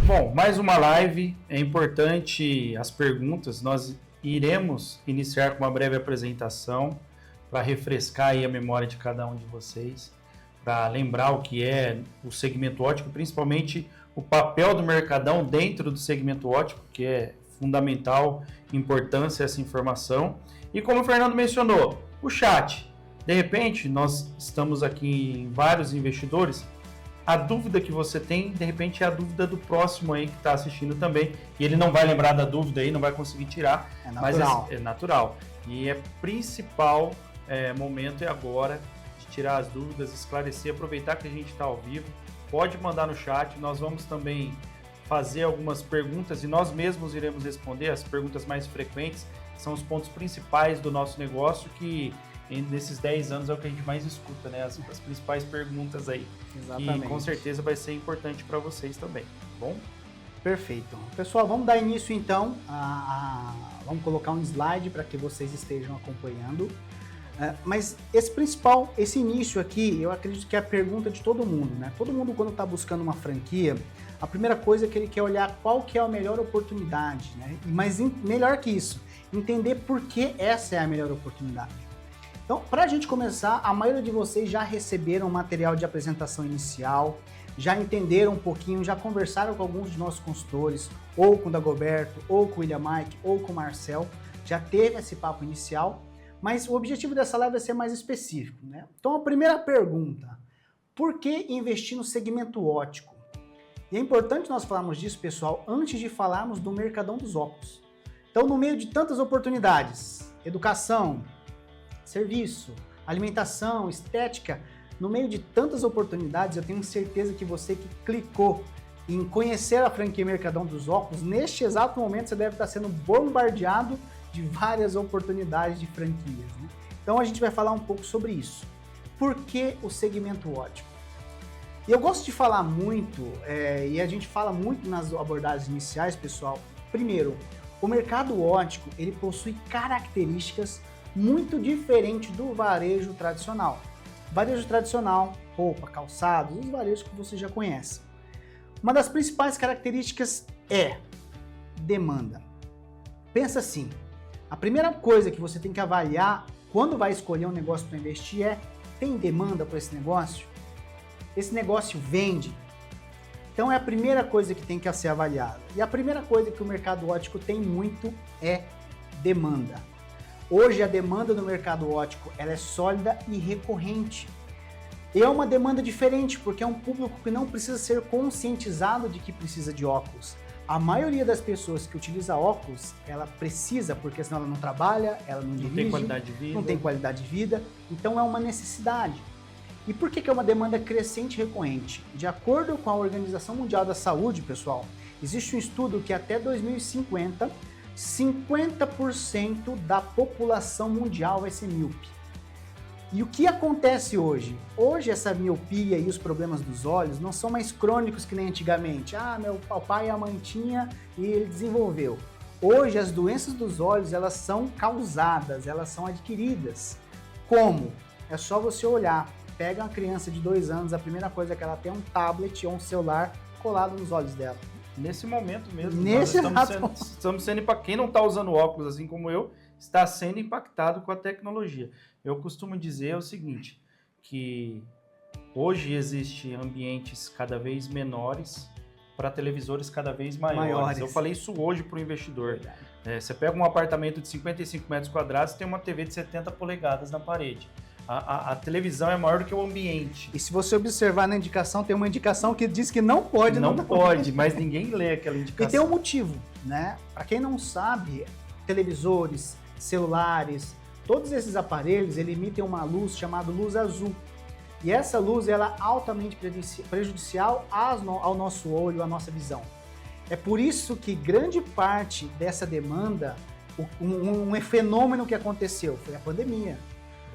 Bom, mais uma live. É importante as perguntas. Nós iremos iniciar com uma breve apresentação para refrescar aí a memória de cada um de vocês, para lembrar o que é o segmento óptico, principalmente o papel do Mercadão dentro do segmento óptico, que é fundamental, importância essa informação. E como o Fernando mencionou, o chat. De repente, nós estamos aqui em vários investidores. A dúvida que você tem, de repente, é a dúvida do próximo aí que está assistindo também. E ele não vai lembrar da dúvida aí, não vai conseguir tirar. É natural. Mas é natural. E é principal momento é agora de tirar as dúvidas, esclarecer, aproveitar que a gente está ao vivo. Pode mandar no chat, nós vamos também fazer algumas perguntas e nós mesmos iremos responder as perguntas mais frequentes. São os pontos principais do nosso negócio que... nesses 10 anos é o que a gente mais escuta, né? As principais perguntas aí. Exatamente. E com certeza vai ser importante para vocês também, tá bom? Perfeito. Pessoal, vamos dar início então, vamos colocar um slide para que vocês estejam acompanhando. Mas esse início aqui, eu acredito que é a pergunta de todo mundo, né? Todo mundo quando está buscando uma franquia, a primeira coisa é que ele quer olhar qual que é a melhor oportunidade, né? Mas melhor que isso, entender por que essa é a melhor oportunidade. Então, para a gente começar, a maioria de vocês já receberam material de apresentação inicial, já entenderam um pouquinho, já conversaram com alguns de nossos consultores, ou com o Dagoberto, ou com o William Mike, ou com o Marcel, já teve esse papo inicial, mas o objetivo dessa live é ser mais específico, né? Então, a primeira pergunta, por que investir no segmento óptico? E é importante nós falarmos disso, pessoal, antes de falarmos do Mercadão dos Óculos. Então, no meio de tantas oportunidades, educação, serviço, alimentação, estética, no meio de tantas oportunidades, eu tenho certeza que você que clicou em conhecer a franquia Mercadão dos Óculos, neste exato momento você deve estar sendo bombardeado de várias oportunidades de franquias, né? Então a gente vai falar um pouco sobre isso. Por que o segmento óptico? E eu gosto de falar muito, e a gente fala muito nas abordagens iniciais, pessoal. Primeiro, o mercado óptico, ele possui características muito diferente do varejo tradicional. Varejo tradicional, roupa, calçados, os varejos que você já conhece. Uma das principais características é demanda. Pensa assim, a primeira coisa que você tem que avaliar quando vai escolher um negócio para investir é: tem demanda para esse negócio? Esse negócio vende? Então é a primeira coisa que tem que ser avaliada. E a primeira coisa que o mercado óptico tem muito é demanda. Hoje a demanda no mercado óptico ela é sólida e recorrente. E é uma demanda diferente, porque é um público que não precisa ser conscientizado de que precisa de óculos. A maioria das pessoas que utiliza óculos, ela precisa, porque senão ela não trabalha, ela não dirige, tem qualidade de vida. Não tem qualidade de vida, então é uma necessidade. E por que é uma demanda crescente e recorrente? De acordo com a Organização Mundial da Saúde, pessoal, existe um estudo que até 2050, 50% da população mundial vai ser míope. E o que acontece hoje? Hoje essa miopia e os problemas dos olhos não são mais crônicos que nem antigamente. Meu pai e a mãe tinha e ele desenvolveu. Hoje as doenças dos olhos elas são causadas, elas são adquiridas. Como? É só você olhar. Pega uma criança de 2 anos, a primeira coisa que ela tem é um tablet ou um celular colado nos olhos dela. Nesse momento mesmo, estamos sendo para quem não está usando óculos, assim como eu, está sendo impactado com a tecnologia. Eu costumo dizer o seguinte, que hoje existem ambientes cada vez menores para televisores cada vez maiores. Eu falei isso hoje para o investidor. Você pega um apartamento de 55 metros quadrados e tem uma TV de 70 polegadas na parede. A televisão é maior do que o ambiente. E se você observar na indicação, tem uma indicação que diz que não pode. Não pode, mas ninguém lê aquela indicação. E tem um motivo, né? Para quem não sabe, televisores, celulares, todos esses aparelhos, eles emitem uma luz chamada luz azul. E essa luz, ela é altamente prejudicial ao nosso olho, à nossa visão. É por isso que grande parte dessa demanda, um fenômeno que aconteceu foi a pandemia.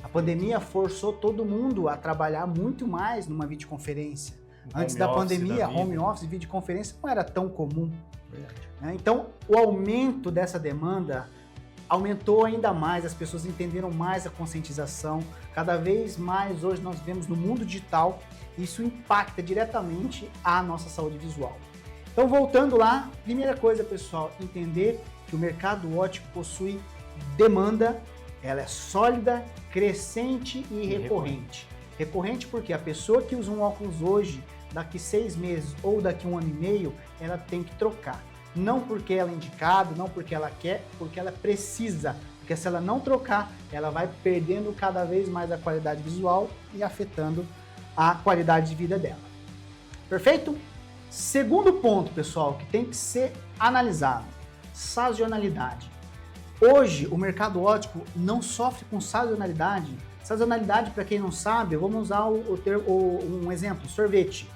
A pandemia forçou todo mundo a trabalhar muito mais numa videoconferência. Antes da pandemia, home office e videoconferência não era tão comum. Então, o aumento dessa demanda aumentou ainda mais, as pessoas entenderam mais a conscientização. Cada vez mais hoje nós vemos no mundo digital, isso impacta diretamente a nossa saúde visual. Então, voltando lá, primeira coisa, pessoal, entender que o mercado óptico possui demanda, ela é sólida, crescente e recorrente. Recorrente porque a pessoa que usa um óculos hoje, daqui 6 meses ou daqui 1 ano e meio, ela tem que trocar. Não porque ela é indicada, não porque ela quer, porque ela precisa. Porque se ela não trocar, ela vai perdendo cada vez mais a qualidade visual e afetando a qualidade de vida dela. Perfeito? Segundo ponto, pessoal, que tem que ser analisado, sazonalidade. Hoje, o mercado óptico não sofre com sazonalidade. Sazonalidade, para quem não sabe, vamos usar um exemplo, sorvete.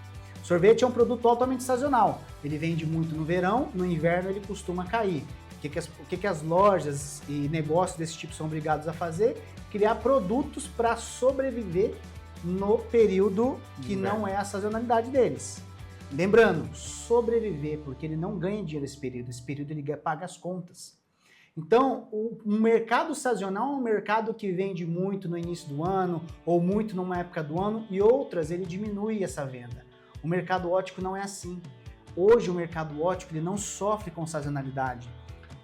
Sorvete é um produto altamente sazonal. Ele vende muito no verão, no inverno ele costuma cair. O que as lojas e negócios desse tipo são obrigados a fazer? Criar produtos para sobreviver no período que não é a sazonalidade deles. Lembrando, sobreviver, porque ele não ganha dinheiro nesse período. Esse período ele paga as contas. Então, o mercado sazonal é um mercado que vende muito no início do ano ou muito numa época do ano e outras ele diminui essa venda. O mercado óptico não é assim. Hoje o mercado óptico ele não sofre com sazonalidade.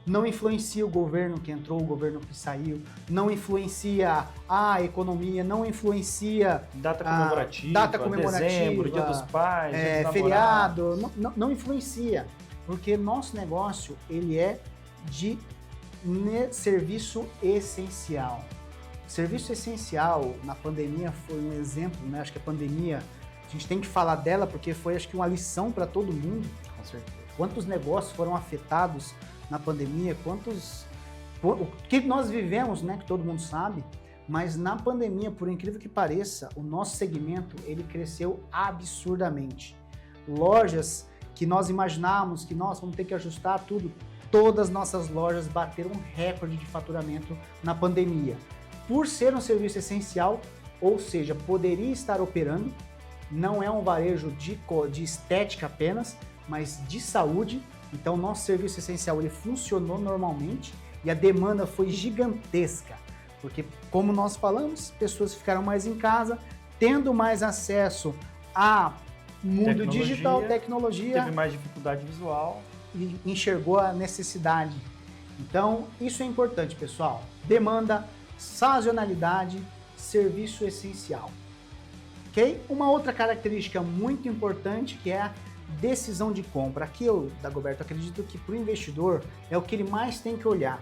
Não influencia o governo que entrou, o governo que saiu, não influencia a economia, não influencia data comemorativa, dezembro, Dia dos Pais, Dia dos feriado, não influencia, porque nosso negócio ele é de serviço essencial. Serviço essencial na pandemia foi um exemplo, né? Acho que a pandemia, a gente tem que falar dela porque foi acho que uma lição para todo mundo. Com certeza. Quantos negócios foram afetados na pandemia, o que nós vivemos, né, que todo mundo sabe, mas na pandemia, por incrível que pareça, o nosso segmento, ele cresceu absurdamente. Lojas que nós imaginávamos que nós vamos ter que ajustar tudo, todas as nossas lojas bateram um recorde de faturamento na pandemia. Por ser um serviço essencial, ou seja, poderia estar operando, não é um varejo de estética apenas, mas de saúde. Então, nosso serviço essencial ele funcionou normalmente e a demanda foi gigantesca, porque, como nós falamos, pessoas ficaram mais em casa, tendo mais acesso a mundo digital, tecnologia. Teve mais dificuldade visual. E enxergou a necessidade. Então, isso é importante, pessoal. Demanda, sazonalidade, serviço essencial. Ok? Uma outra característica muito importante que é a decisão de compra. Aqui eu, Dagoberto, acredito que para o investidor é o que ele mais tem que olhar.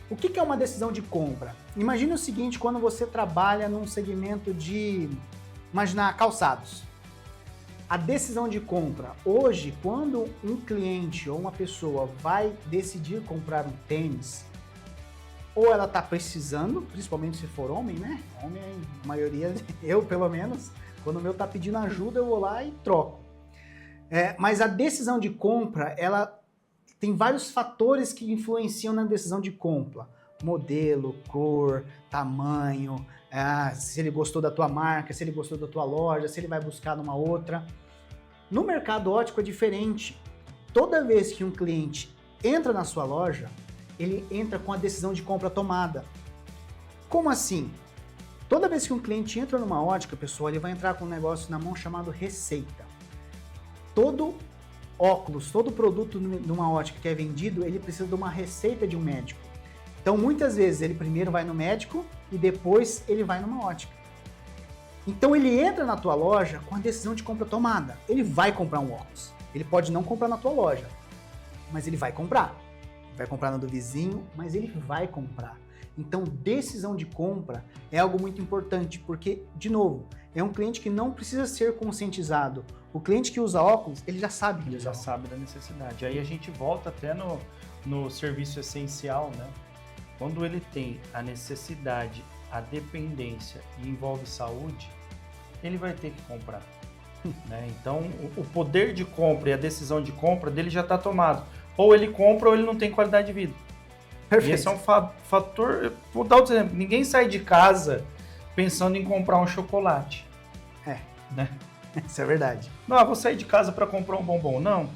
O que é uma decisão de compra? Imagine o seguinte, quando você trabalha num segmento de, imaginar, calçados. A decisão de compra, hoje, quando um cliente ou uma pessoa vai decidir comprar um tênis, ou ela está precisando, principalmente se for homem, né? Homem, a maioria, eu pelo menos, quando o meu está pedindo ajuda, eu vou lá e troco. Mas a decisão de compra, ela tem vários fatores que influenciam na decisão de compra. Modelo, cor, tamanho, se ele gostou da tua marca, se ele gostou da tua loja, se ele vai buscar numa outra. No mercado óptico é diferente. Toda vez que um cliente entra na sua loja, ele entra com a decisão de compra tomada. Como assim? Toda vez que um cliente entra numa ótica, pessoal, ele vai entrar com um negócio na mão chamado receita. Todo óculos, todo produto numa ótica que é vendido, ele precisa de uma receita de um médico. Então, muitas vezes, ele primeiro vai no médico e depois ele vai numa ótica. Então, ele entra na tua loja com a decisão de compra tomada. Ele vai comprar um óculos. Ele pode não comprar na tua loja, mas ele vai comprar. Vai comprar na do vizinho, mas ele vai comprar. Então, decisão de compra é algo muito importante, porque, de novo, é um cliente que não precisa ser conscientizado. O cliente que usa óculos, ele já sabe. Ele já sabe da necessidade. Aí a gente volta até no serviço essencial, né? Quando ele tem a necessidade, a dependência e envolve saúde, ele vai ter que comprar. Né? Então, o poder de compra e a decisão de compra dele já está tomado. Ou ele compra ou ele não tem qualidade de vida. Perfeito. E esse é um fator... Vou dar outro exemplo. Ninguém sai de casa pensando em comprar um chocolate. Né? Isso é verdade. Não, vou sair de casa para comprar um bombom. Não.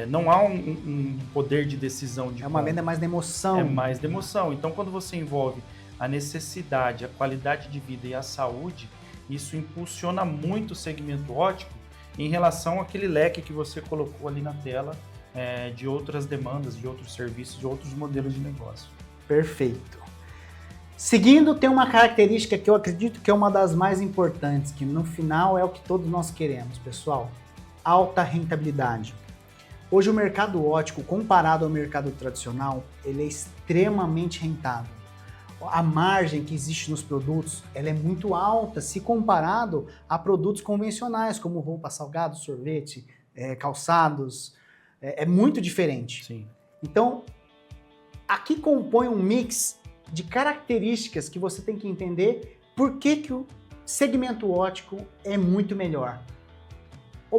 Não há um poder de decisão de compra. Uma venda mais da emoção. É mais da emoção. Então, quando você envolve a necessidade, a qualidade de vida e a saúde, isso impulsiona muito o segmento óptico em relação àquele leque que você colocou ali na tela de outras demandas, de outros serviços, de outros modelos de negócio. Perfeito. Seguindo, tem uma característica que eu acredito que é uma das mais importantes, que no final é o que todos nós queremos, pessoal. Alta rentabilidade. Hoje o mercado óptico, comparado ao mercado tradicional, ele é extremamente rentável. A margem que existe nos produtos, ela é muito alta se comparado a produtos convencionais, como roupa, salgado, sorvete, calçados. É muito diferente. Sim. Então, aqui compõe um mix de características que você tem que entender por que o segmento óptico é muito melhor.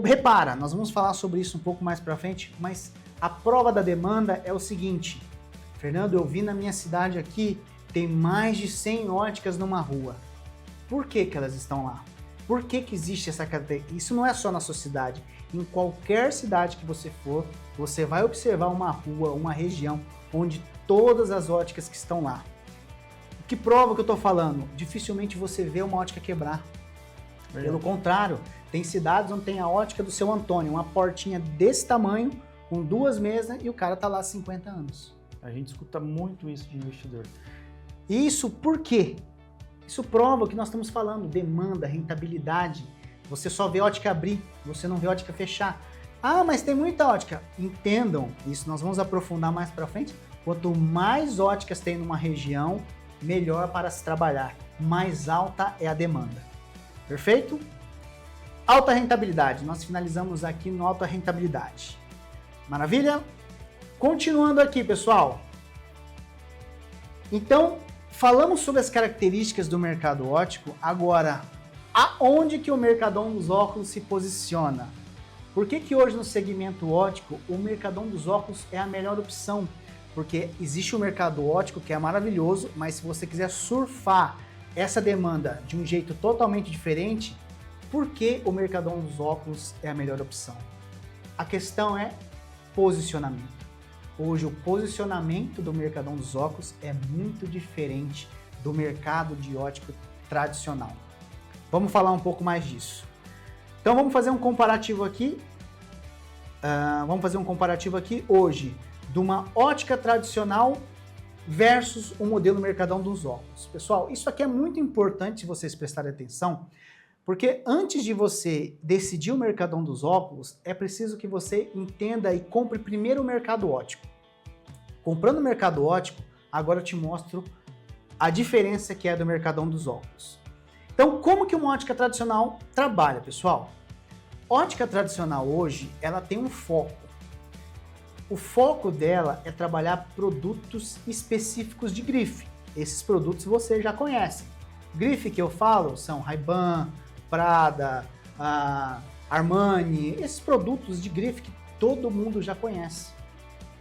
Repara, nós vamos falar sobre isso um pouco mais para frente, mas a prova da demanda é o seguinte: Fernando, eu vi na minha cidade aqui, tem mais de 100 óticas numa rua. Por que elas estão lá? Por que existe essa característica? Isso não é só na sua cidade. Em qualquer cidade que você for, você vai observar uma rua, uma região, onde todas as óticas que estão lá. O que prova o que eu estou falando? Dificilmente você vê uma ótica quebrar. Pelo contrário, tem cidades onde tem a ótica do seu Antônio, uma portinha desse tamanho, com 2 mesas, e o cara está lá há 50 anos. A gente escuta muito isso de investidor. Isso por quê? Isso prova o que nós estamos falando, demanda, rentabilidade. Você só vê ótica abrir, você não vê ótica fechar. Ah, mas tem muita ótica. Entendam, isso nós vamos aprofundar mais para frente. Quanto mais óticas tem numa região, melhor para se trabalhar. Mais alta é a demanda. Perfeito? Alta rentabilidade. Nós finalizamos aqui no alta rentabilidade. Maravilha? Continuando aqui, pessoal. Então, falamos sobre as características do mercado óptico. Agora, aonde que o Mercadão dos Óculos se posiciona? Por que hoje no segmento óptico o Mercadão dos Óculos é a melhor opção? Porque existe o mercado óptico que é maravilhoso, mas se você quiser surfar essa demanda de um jeito totalmente diferente, por que o Mercadão dos Óculos é a melhor opção? A questão é posicionamento. Hoje o posicionamento do Mercadão dos Óculos é muito diferente do mercado de óptico tradicional. Vamos falar um pouco mais disso. Então vamos fazer um comparativo aqui. Hoje de uma ótica tradicional versus o modelo Mercadão dos Óculos. Pessoal, isso aqui é muito importante se vocês prestarem atenção, porque antes de você decidir o Mercadão dos Óculos, é preciso que você entenda e compre primeiro o mercado óptico. Comprando o mercado óptico, agora eu te mostro a diferença que é do Mercadão dos Óculos. Então, como que uma ótica tradicional trabalha, pessoal? Ótica tradicional hoje, ela tem um foco. O foco dela é trabalhar produtos específicos de grife. Esses produtos você já conhece. Grife que eu falo são Ray-Ban, Prada, Armani, esses produtos de grife que todo mundo já conhece.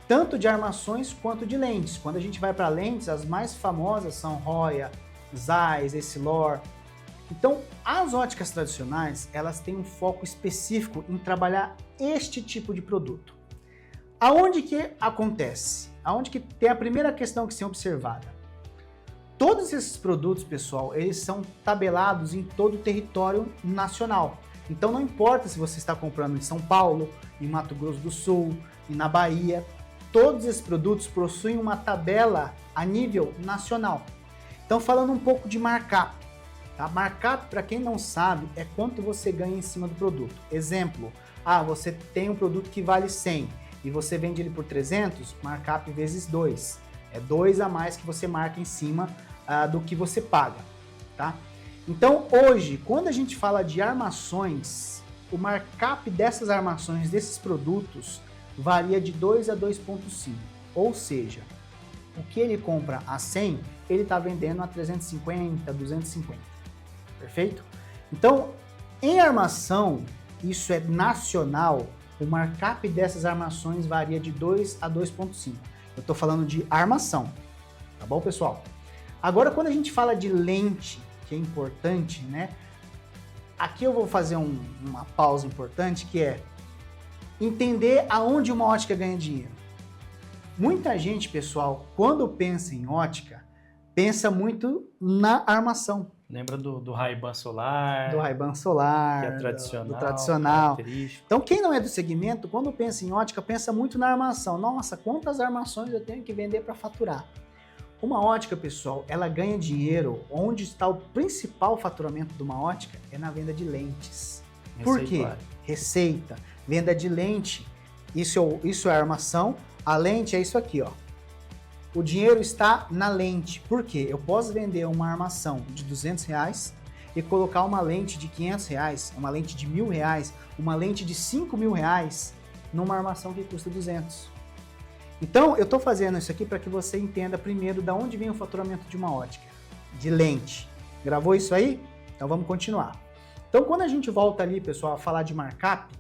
Tanto de armações quanto de lentes. Quando a gente vai para lentes, as mais famosas são Roya, Zeiss, Essilor. Então, as óticas tradicionais, elas têm um foco específico em trabalhar este tipo de produto. Aonde que acontece? Aonde que tem a primeira questão que ser observada? Todos esses produtos, pessoal, eles são tabelados em todo o território nacional. Então não importa se você está comprando em São Paulo, em Mato Grosso do Sul, e na Bahia, todos esses produtos possuem uma tabela a nível nacional. Então falando um pouco de markup. Tá? Markup, para quem não sabe, é quanto você ganha em cima do produto. Exemplo, você tem um produto que vale 100 e você vende ele por 300, markup vezes 2. É 2 a mais que você marca em cima do que você paga. Tá? Então hoje, quando a gente fala de armações, o markup dessas armações, desses produtos, varia de 2 a 2,5. Ou seja, o que ele compra a 100, ele está vendendo a 350, 250. Perfeito? Então, em armação, isso é nacional, o markup dessas armações varia de 2 a 2,5. Eu estou falando de armação, tá bom, pessoal? Agora, quando a gente fala de lente, que é importante, né? Aqui eu vou fazer uma pausa importante, que é entender aonde uma ótica ganha dinheiro. Muita gente, pessoal, quando pensa em ótica, pensa muito na armação. Lembra do Ray-Ban solar? Do Ray-Ban solar, que é tradicional, do tradicional. Característico. Então, quem não é do segmento, quando pensa em ótica, pensa muito na armação. Nossa, quantas armações eu tenho que vender para faturar? Uma ótica, pessoal, ela ganha dinheiro. Onde está o principal faturamento de uma ótica? É na venda de lentes. Por quê? Receita. Venda de lente. Isso é armação. A lente é isso aqui, ó. O dinheiro está na lente. Por quê? Eu posso vender uma armação de R$200 e colocar uma lente de R$500, uma lente de R$1.000, uma lente de R$5.000 numa armação que custa 200. Então, eu estou fazendo isso aqui para que você entenda primeiro de onde vem o faturamento de uma ótica. De lente. Gravou isso aí? Então vamos continuar. Então, quando a gente volta ali, pessoal, a falar de markup,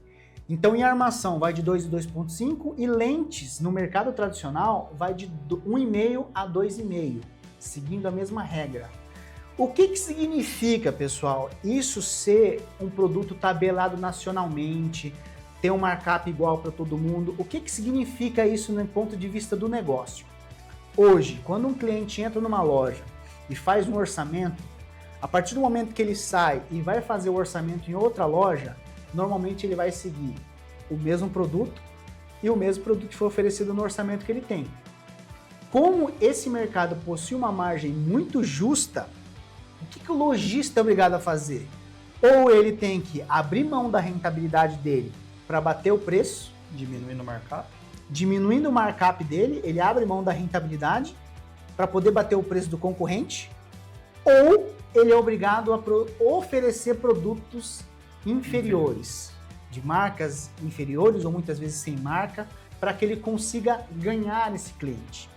então em armação vai de 2 e 2.5 e lentes no mercado tradicional vai de 1,5 a 2,5, seguindo a mesma regra. O que significa, pessoal, isso ser um produto tabelado nacionalmente, ter um markup igual para todo mundo? O que significa isso no ponto de vista do negócio? Hoje, quando um cliente entra numa loja e faz um orçamento, a partir do momento que ele sai e vai fazer o orçamento em outra loja, normalmente ele vai seguir o mesmo produto e o mesmo produto que foi oferecido no orçamento que ele tem. Como esse mercado possui uma margem muito justa, o que o lojista é obrigado a fazer? Ou ele tem que abrir mão da rentabilidade dele para bater o preço, diminuindo o markup dele, ele abre mão da rentabilidade para poder bater o preço do concorrente, ou ele é obrigado a oferecer produtos inferiores, de marcas inferiores ou muitas vezes sem marca, para que ele consiga ganhar esse cliente.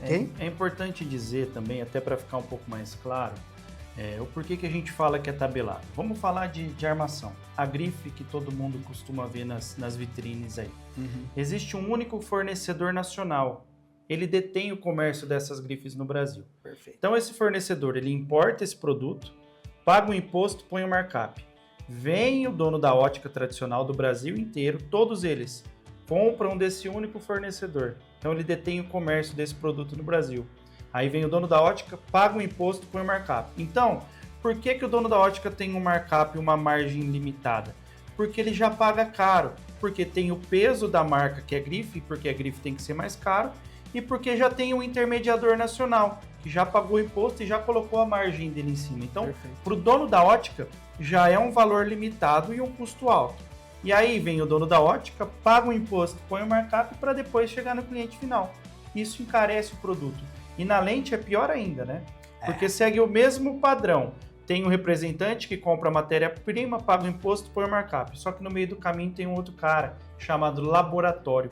Okay? É importante dizer também, até para ficar um pouco mais claro, o porquê que a gente fala que é tabelado. Vamos falar de armação. A grife que todo mundo costuma ver nas vitrines aí. Uhum. Existe um único fornecedor nacional. Ele detém o comércio dessas grifes no Brasil. Perfeito. Então esse fornecedor, ele importa esse produto, paga o imposto, põe o markup. Vem o dono da ótica tradicional do Brasil inteiro, todos eles compram desse único fornecedor. Então ele detém o comércio desse produto no Brasil. Aí vem o dono da ótica, paga o imposto, põe o markup. Então, por que o dono da ótica tem um markup e uma margem limitada? Porque ele já paga caro, porque tem o peso da marca que é grife, porque a grife tem que ser mais caro, e porque já tem um intermediador nacional, que já pagou o imposto e já colocou a margem dele em cima. Então, para o dono da ótica, já é um valor limitado e um custo alto. E aí vem o dono da ótica, paga o imposto, põe o markup para depois chegar no cliente final. Isso encarece o produto. E na lente é pior ainda, né? Porque segue o mesmo padrão. Tem um representante que compra a matéria-prima, paga o imposto, põe o markup. Só que no meio do caminho tem um outro cara, chamado laboratório.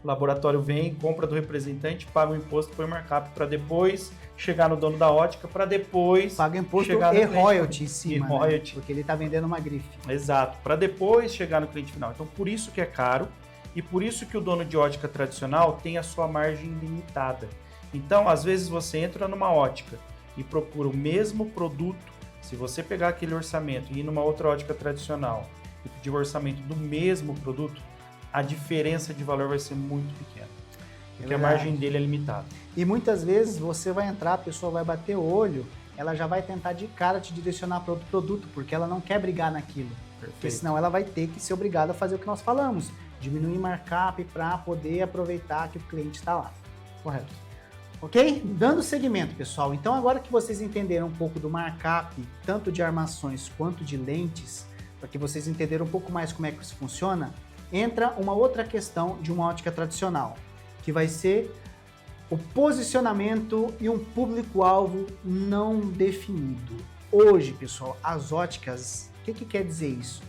O laboratório vem, compra do representante, paga o imposto, põe o markup para depois chegar no dono da ótica, para depois paga imposto chegar no e royalty em cima, royalty. Né? Porque ele está vendendo uma grife. Exato, para depois chegar no cliente final. Então, por isso que é caro e por isso que o dono de ótica tradicional tem a sua margem limitada. Então, às vezes você entra numa ótica e procura o mesmo produto. Se você pegar aquele orçamento e ir numa outra ótica tradicional e pedir o orçamento do mesmo produto, a diferença de valor vai ser muito pequena, porque a margem dele é limitada. E muitas vezes você vai entrar, a pessoa vai bater o olho, ela já vai tentar de cara te direcionar para outro produto, porque ela não quer brigar naquilo. Perfeito. Porque senão ela vai ter que ser obrigada a fazer o que nós falamos, diminuir markup para poder aproveitar que o cliente está lá. Correto. Ok? Dando seguimento, pessoal. Então, agora que vocês entenderam um pouco do markup, tanto de armações quanto de lentes, para que vocês entenderam um pouco mais como é que isso funciona, entra uma outra questão de uma ótica tradicional, que vai ser o posicionamento e um público-alvo não definido. Hoje, pessoal, as óticas, o que quer dizer isso?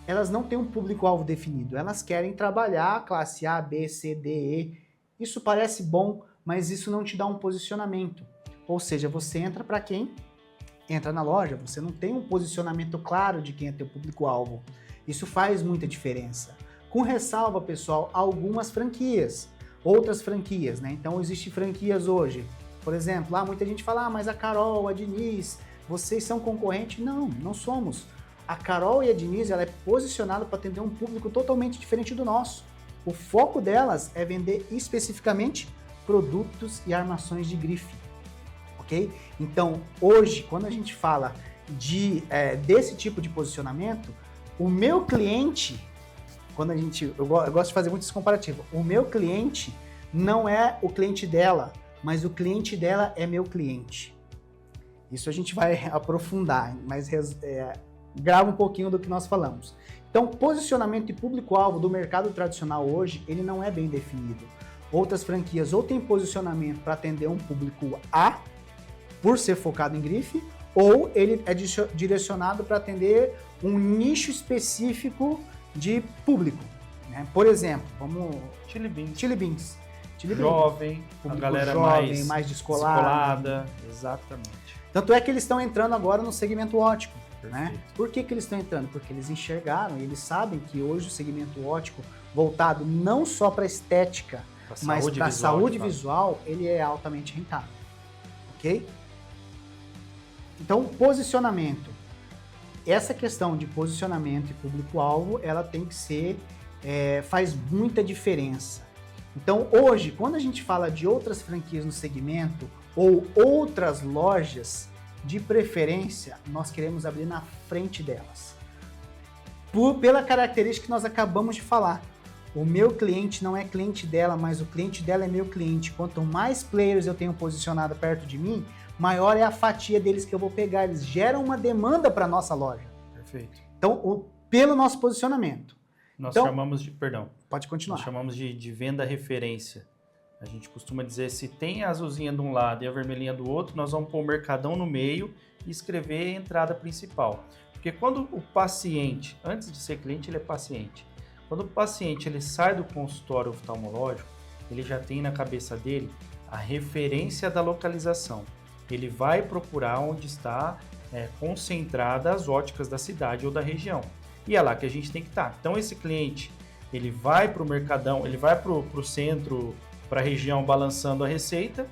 Elas não têm um público-alvo definido, elas querem trabalhar classe A, B, C, D, E. Isso parece bom, mas isso não te dá um posicionamento. Ou seja, você entra para quem? Entra na loja, você não tem um posicionamento claro de quem é teu público-alvo. Isso faz muita diferença. Com ressalva, pessoal, algumas franquias, outras franquias, né? Então, existem franquias hoje. Por exemplo, muita gente fala, mas a Carol, a Diniz, vocês são concorrentes? Não, não somos. A Carol e a Diniz, ela é posicionada para atender um público totalmente diferente do nosso. O foco delas é vender especificamente produtos e armações de grife. ok? Então, hoje, quando a gente fala desse tipo de posicionamento, o meu cliente, eu gosto de fazer muito esse comparativo, o meu cliente não é o cliente dela, mas o cliente dela é meu cliente. Isso a gente vai aprofundar, mas grava um pouquinho do que nós falamos. Então, posicionamento e público-alvo do mercado tradicional hoje, ele não é bem definido. Outras franquias ou têm posicionamento para atender um público A, por ser focado em grife, ou ele é direcionado para atender um nicho específico de público. Né? Por exemplo, Chili Beans. Jovem, a galera jovem, mais descolada. Exatamente. Tanto é que eles estão entrando agora no segmento óptico. Né? Por que eles estão entrando? Porque eles enxergaram e eles sabem que hoje o segmento óptico, voltado não só para estética, mas para a saúde visual, ele é altamente rentável. Ok? Então, posicionamento. Essa questão de posicionamento e público-alvo, ela tem que ser, faz muita diferença. Então, hoje, quando a gente fala de outras franquias no segmento ou outras lojas, de preferência, nós queremos abrir na frente delas. Pela característica que nós acabamos de falar. O meu cliente não é cliente dela, mas o cliente dela é meu cliente. Quanto mais players eu tenho posicionado perto de mim, maior é a fatia deles que eu vou pegar. Eles geram uma demanda para a nossa loja. Perfeito. Então, pelo nosso posicionamento. Nós chamamos de, pode continuar. Nós chamamos de venda referência. A gente costuma dizer, se tem a azulzinha de um lado e a vermelhinha do outro, nós vamos pôr o mercadão no meio e escrever a entrada principal. Porque quando o paciente, antes de ser cliente, ele é paciente. Quando o paciente ele sai do consultório oftalmológico, ele já tem na cabeça dele a referência da localização. Ele vai procurar onde está concentrada as óticas da cidade ou da região. E é lá que a gente tem que estar. Então esse cliente, ele vai para o mercadão, ele vai para o centro, para a região balançando a receita,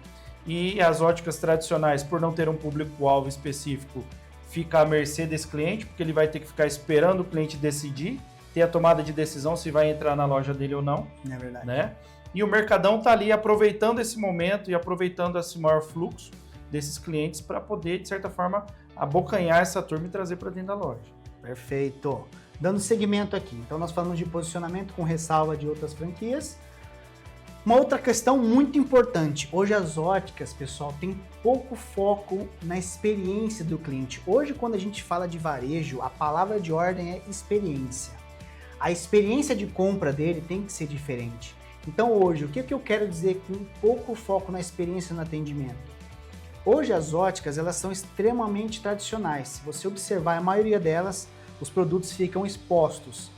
e as óticas tradicionais, por não ter um público-alvo específico, fica à mercê desse cliente, porque ele vai ter que ficar esperando o cliente decidir, ter a tomada de decisão se vai entrar na loja dele ou não. É verdade. Né? E o mercadão está ali aproveitando esse momento e aproveitando esse maior fluxo desses clientes para poder, de certa forma, abocanhar essa turma e trazer para dentro da loja. Perfeito. Dando seguimento aqui. Então, nós falamos de posicionamento com ressalva de outras franquias. Uma outra questão muito importante, hoje as óticas, pessoal, tem pouco foco na experiência do cliente. Hoje, quando a gente fala de varejo, a palavra de ordem é experiência. A experiência de compra dele tem que ser diferente. Então hoje, o que eu quero dizer com pouco foco na experiência no atendimento? Hoje as óticas, elas são extremamente tradicionais. Se você observar a maioria delas, os produtos ficam expostos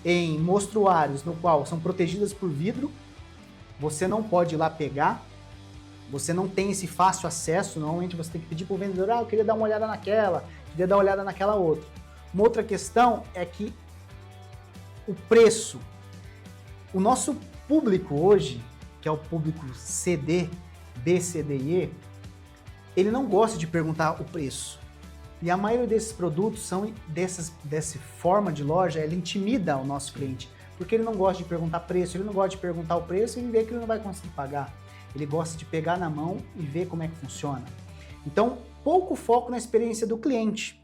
em mostruários, no qual são protegidas por vidro. Você não pode ir lá pegar, você não tem esse fácil acesso, normalmente você tem que pedir para o vendedor, eu queria dar uma olhada naquela, queria dar uma olhada naquela outra. Uma outra questão é que o preço, o nosso público hoje, que é o público CD, B, C, D e E, ele não gosta de perguntar o preço. E a maioria desses produtos são dessa forma de loja, ela intimida o nosso cliente. Porque ele não gosta de perguntar preço, ele não gosta de perguntar o preço e vê que ele não vai conseguir pagar. Ele gosta de pegar na mão e ver como é que funciona. Então, pouco foco na experiência do cliente.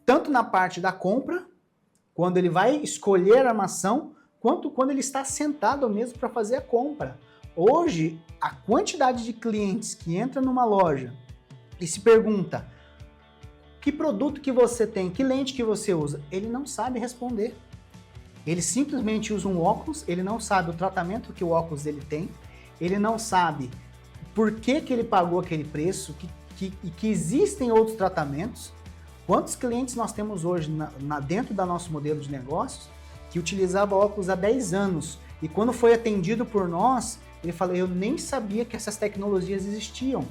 Tanto na parte da compra, quando ele vai escolher a armação, quanto quando ele está sentado mesmo para fazer a compra. Hoje, a quantidade de clientes que entra numa loja e se pergunta que produto que você tem, que lente que você usa, ele não sabe responder. Ele simplesmente usa um óculos, ele não sabe o tratamento que o óculos dele tem, ele não sabe por que ele pagou aquele preço, que existem outros tratamentos. Quantos clientes nós temos hoje dentro do nosso modelo de negócios que utilizava óculos há 10 anos e quando foi atendido por nós, ele falou, eu nem sabia que essas tecnologias existiam.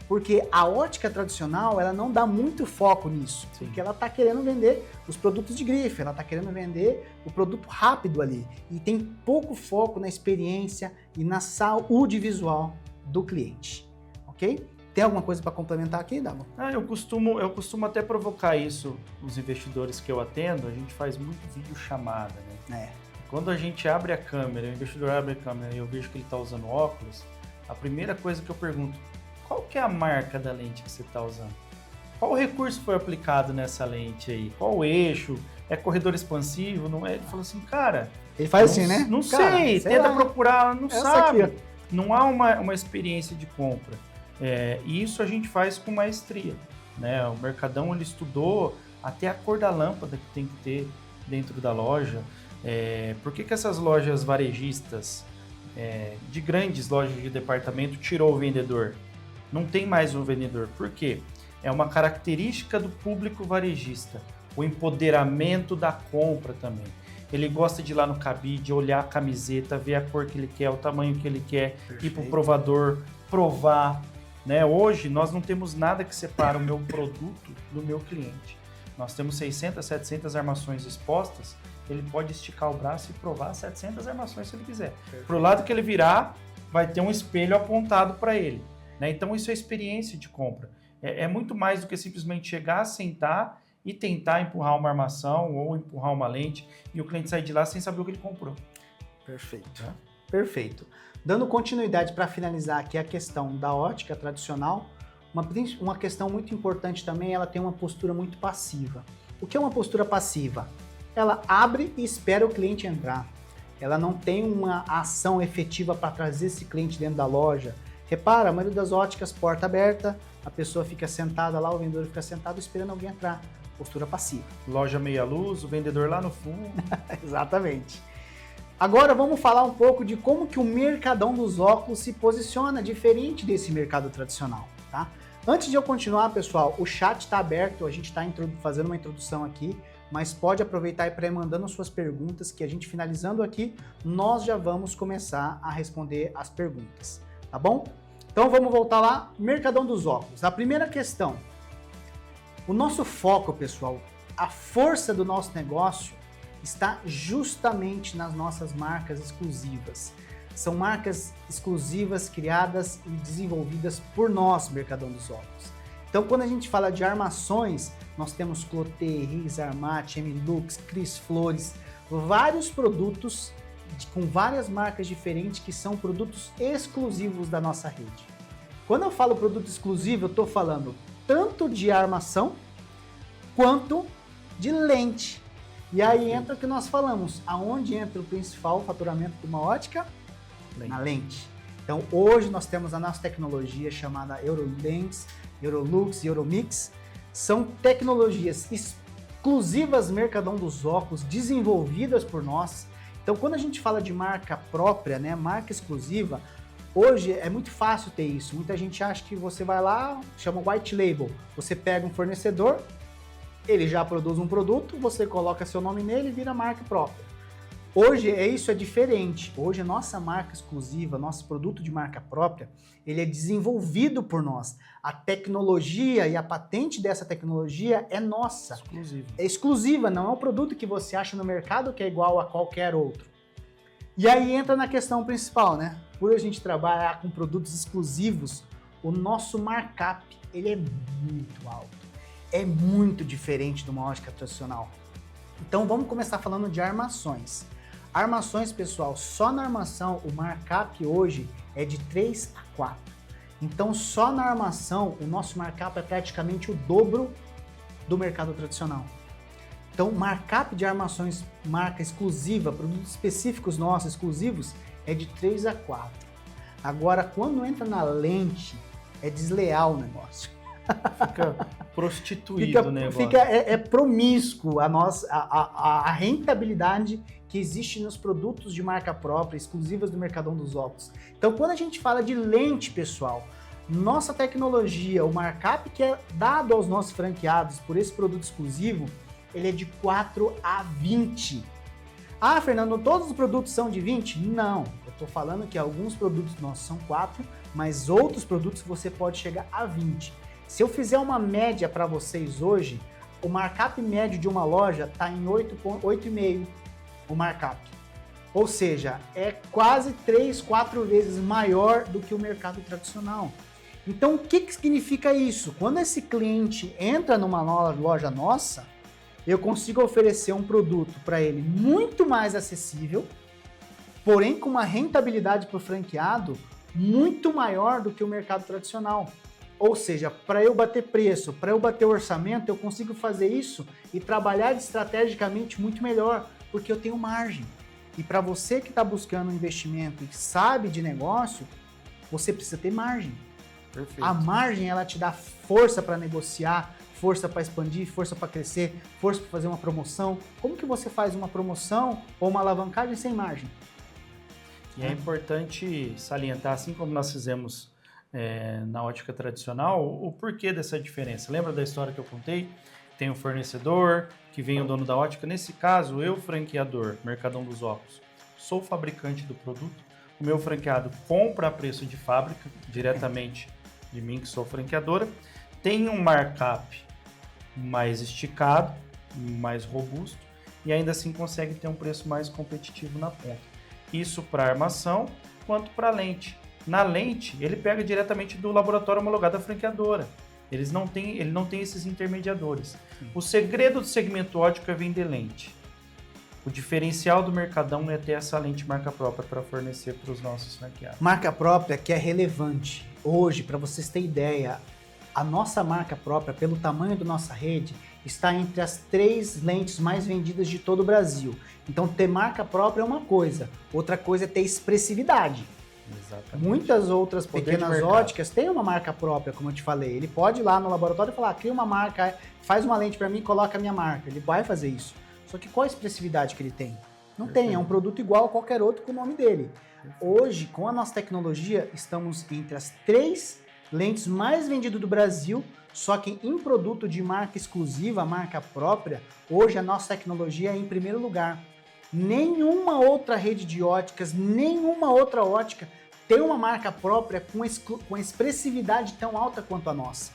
Porque a ótica tradicional, ela não dá muito foco nisso, Sim. Porque ela está querendo vender os produtos de grife, ela está querendo vender o produto rápido ali. E tem pouco foco na experiência e na saúde visual do cliente, ok? Tem alguma coisa para complementar aqui, Davo? Eu costumo até provocar isso, os investidores que eu atendo, a gente faz muito vídeo chamada, né? Quando a gente abre a câmera, o investidor abre a câmera e eu vejo que ele está usando óculos, a primeira coisa que eu pergunto, qual que é a marca da lente que você está usando? Qual o recurso foi aplicado nessa lente aí? Qual o eixo? É corredor expansivo? Não é? Ele falou assim, cara... Ele faz assim, né? Não Cara, sei, tenta lá. procurar, não Essa sabe. aqui, Não há uma experiência de compra. E isso a gente faz com maestria, né? O Mercadão, ele estudou até a cor da lâmpada que tem que ter dentro da loja. Por que essas lojas varejistas, de grandes lojas de departamento, tirou o vendedor? Não tem mais um vendedor. Por quê? É uma característica do público varejista. O empoderamento da compra também. Ele gosta de ir lá no cabide, olhar a camiseta, ver a cor que ele quer, o tamanho que ele quer, ir para o provador, provar. Né? Hoje, nós não temos nada que separa o meu produto do meu cliente. Nós temos 600, 700 armações expostas, ele pode esticar o braço e provar 700 armações se ele quiser. Para o lado que ele virar, vai ter um espelho apontado para ele. Né? Então, isso é experiência de compra. É muito mais do que simplesmente chegar, sentar e tentar empurrar uma armação ou empurrar uma lente e o cliente sair de lá sem saber o que ele comprou. Perfeito. Perfeito. Dando continuidade para finalizar aqui a questão da ótica tradicional, uma questão muito importante também, ela tem uma postura muito passiva. O que é uma postura passiva? Ela abre e espera o cliente entrar. Ela não tem uma ação efetiva para trazer esse cliente dentro da loja. Repara, a maioria das óticas, porta aberta, a pessoa fica sentada lá, o vendedor fica sentado esperando alguém entrar. Postura passiva. Loja meia luz, o vendedor lá no fundo. Exatamente. Agora vamos falar um pouco de como que o Mercadão dos Óculos se posiciona diferente desse mercado tradicional, tá? Antes de eu continuar, pessoal, o chat está aberto, a gente está fazendo uma introdução aqui, mas pode aproveitar e para ir mandando suas perguntas, que a gente finalizando aqui, nós já vamos começar a responder as perguntas, tá bom? Então vamos voltar lá, Mercadão dos Óculos. A primeira questão, o nosso foco, pessoal, a força do nosso negócio está justamente nas nossas marcas exclusivas. São marcas exclusivas criadas e desenvolvidas por nós, Mercadão dos Óculos. Então, quando a gente fala de armações, nós temos Cloté, Riz, Armate, M-Lux, Cris Flores, vários produtos com várias marcas diferentes que são produtos exclusivos da nossa rede. Quando eu falo produto exclusivo, eu estou falando tanto de armação quanto de lente. E aí entra o que nós falamos, aonde entra o principal faturamento de uma ótica? Na lente. Então hoje nós temos a nossa tecnologia chamada Eurolens, Eurolux e Euromix. São tecnologias exclusivas Mercadão dos Óculos, desenvolvidas por nós. Então quando a gente fala de marca própria, né, marca exclusiva, hoje é muito fácil ter isso. Muita gente acha que você vai lá, chama white label. Você pega um fornecedor, ele já produz um produto, você coloca seu nome nele e vira marca própria. Hoje isso é diferente. Hoje a nossa marca exclusiva, nosso produto de marca própria, ele é desenvolvido por nós. A tecnologia e a patente dessa tecnologia é nossa. Exclusiva. É exclusiva, não é um produto que você acha no mercado que é igual a qualquer outro. E aí entra na questão principal, né? Por a gente trabalhar com produtos exclusivos, o nosso markup, ele é muito alto. É muito diferente de uma ótica tradicional. Então vamos começar falando de armações. Armações, pessoal, só na armação o markup hoje é de 3 a 4. Então só na armação o nosso markup é praticamente o dobro do mercado tradicional. Então markup de armações marca exclusiva, produtos específicos nossos exclusivos, é de 3 a 4. Agora quando entra na lente é desleal o negócio. Fica prostituído o negócio. É promíscuo a rentabilidade que existe nos produtos de marca própria, exclusivas do Mercadão dos Óculos. Então, quando a gente fala de lente, pessoal, nossa tecnologia, o markup que é dado aos nossos franqueados por esse produto exclusivo, ele é de 4 a 20. Ah, Fernando, todos os produtos são de 20? Não, eu estou falando que alguns produtos nossos são 4, mas outros produtos você pode chegar a 20. Se eu fizer uma média para vocês hoje, o markup médio de uma loja está em 8,5 o markup. Ou seja, é quase 3, 4 vezes maior do que o mercado tradicional. Então, o que significa isso? Quando esse cliente entra numa loja nossa, eu consigo oferecer um produto para ele muito mais acessível, porém com uma rentabilidade para o franqueado muito maior do que o mercado tradicional. Ou seja, para eu bater preço, para eu bater orçamento, eu consigo fazer isso e trabalhar estrategicamente muito melhor, porque eu tenho margem. E para você que está buscando um investimento e sabe de negócio, você precisa ter margem. Perfeito. A margem, ela te dá força para negociar, força para expandir, força para crescer, força para fazer uma promoção. Como que você faz uma promoção ou uma alavancagem sem margem? E é importante salientar, assim como nós fizemos na ótica tradicional, o porquê dessa diferença. Lembra da história que eu contei? Tem um fornecedor, que vem o dono da ótica. Nesse caso, eu, franqueador, Mercadão dos Óculos, sou fabricante do produto. O meu franqueado compra a preço de fábrica, diretamente de mim, que sou franqueadora. Tem um markup mais esticado, mais robusto, e ainda assim consegue ter um preço mais competitivo na ponta. Isso para armação, quanto para lente. Na lente, ele pega diretamente do laboratório homologado da franqueadora. Ele não tem esses intermediadores. O segredo do segmento óptico é vender lente. O diferencial do Mercadão é ter essa lente marca própria para fornecer para os nossos franqueados. Marca própria que é relevante. Hoje, para vocês terem ideia, a nossa marca própria, pelo tamanho da nossa rede, está entre as 3 lentes mais vendidas de todo o Brasil. Então, ter marca própria é uma coisa. Outra coisa é ter expressividade. Exatamente. Muitas outras Poder pequenas óticas têm uma marca própria, como eu te falei. Ele pode ir lá no laboratório e falar, cria uma marca, faz uma lente para mim e coloca a minha marca. Ele vai fazer isso. Só que qual a expressividade que ele tem? Não tem, é um produto igual a qualquer outro com o nome dele. Hoje, com a nossa tecnologia, estamos entre as 3 lentes mais vendidas do Brasil, só que em produto de marca exclusiva, marca própria, hoje a nossa tecnologia é em primeiro lugar. Nenhuma outra rede de óticas, nenhuma outra ótica tem uma marca própria com expressividade tão alta quanto a nossa.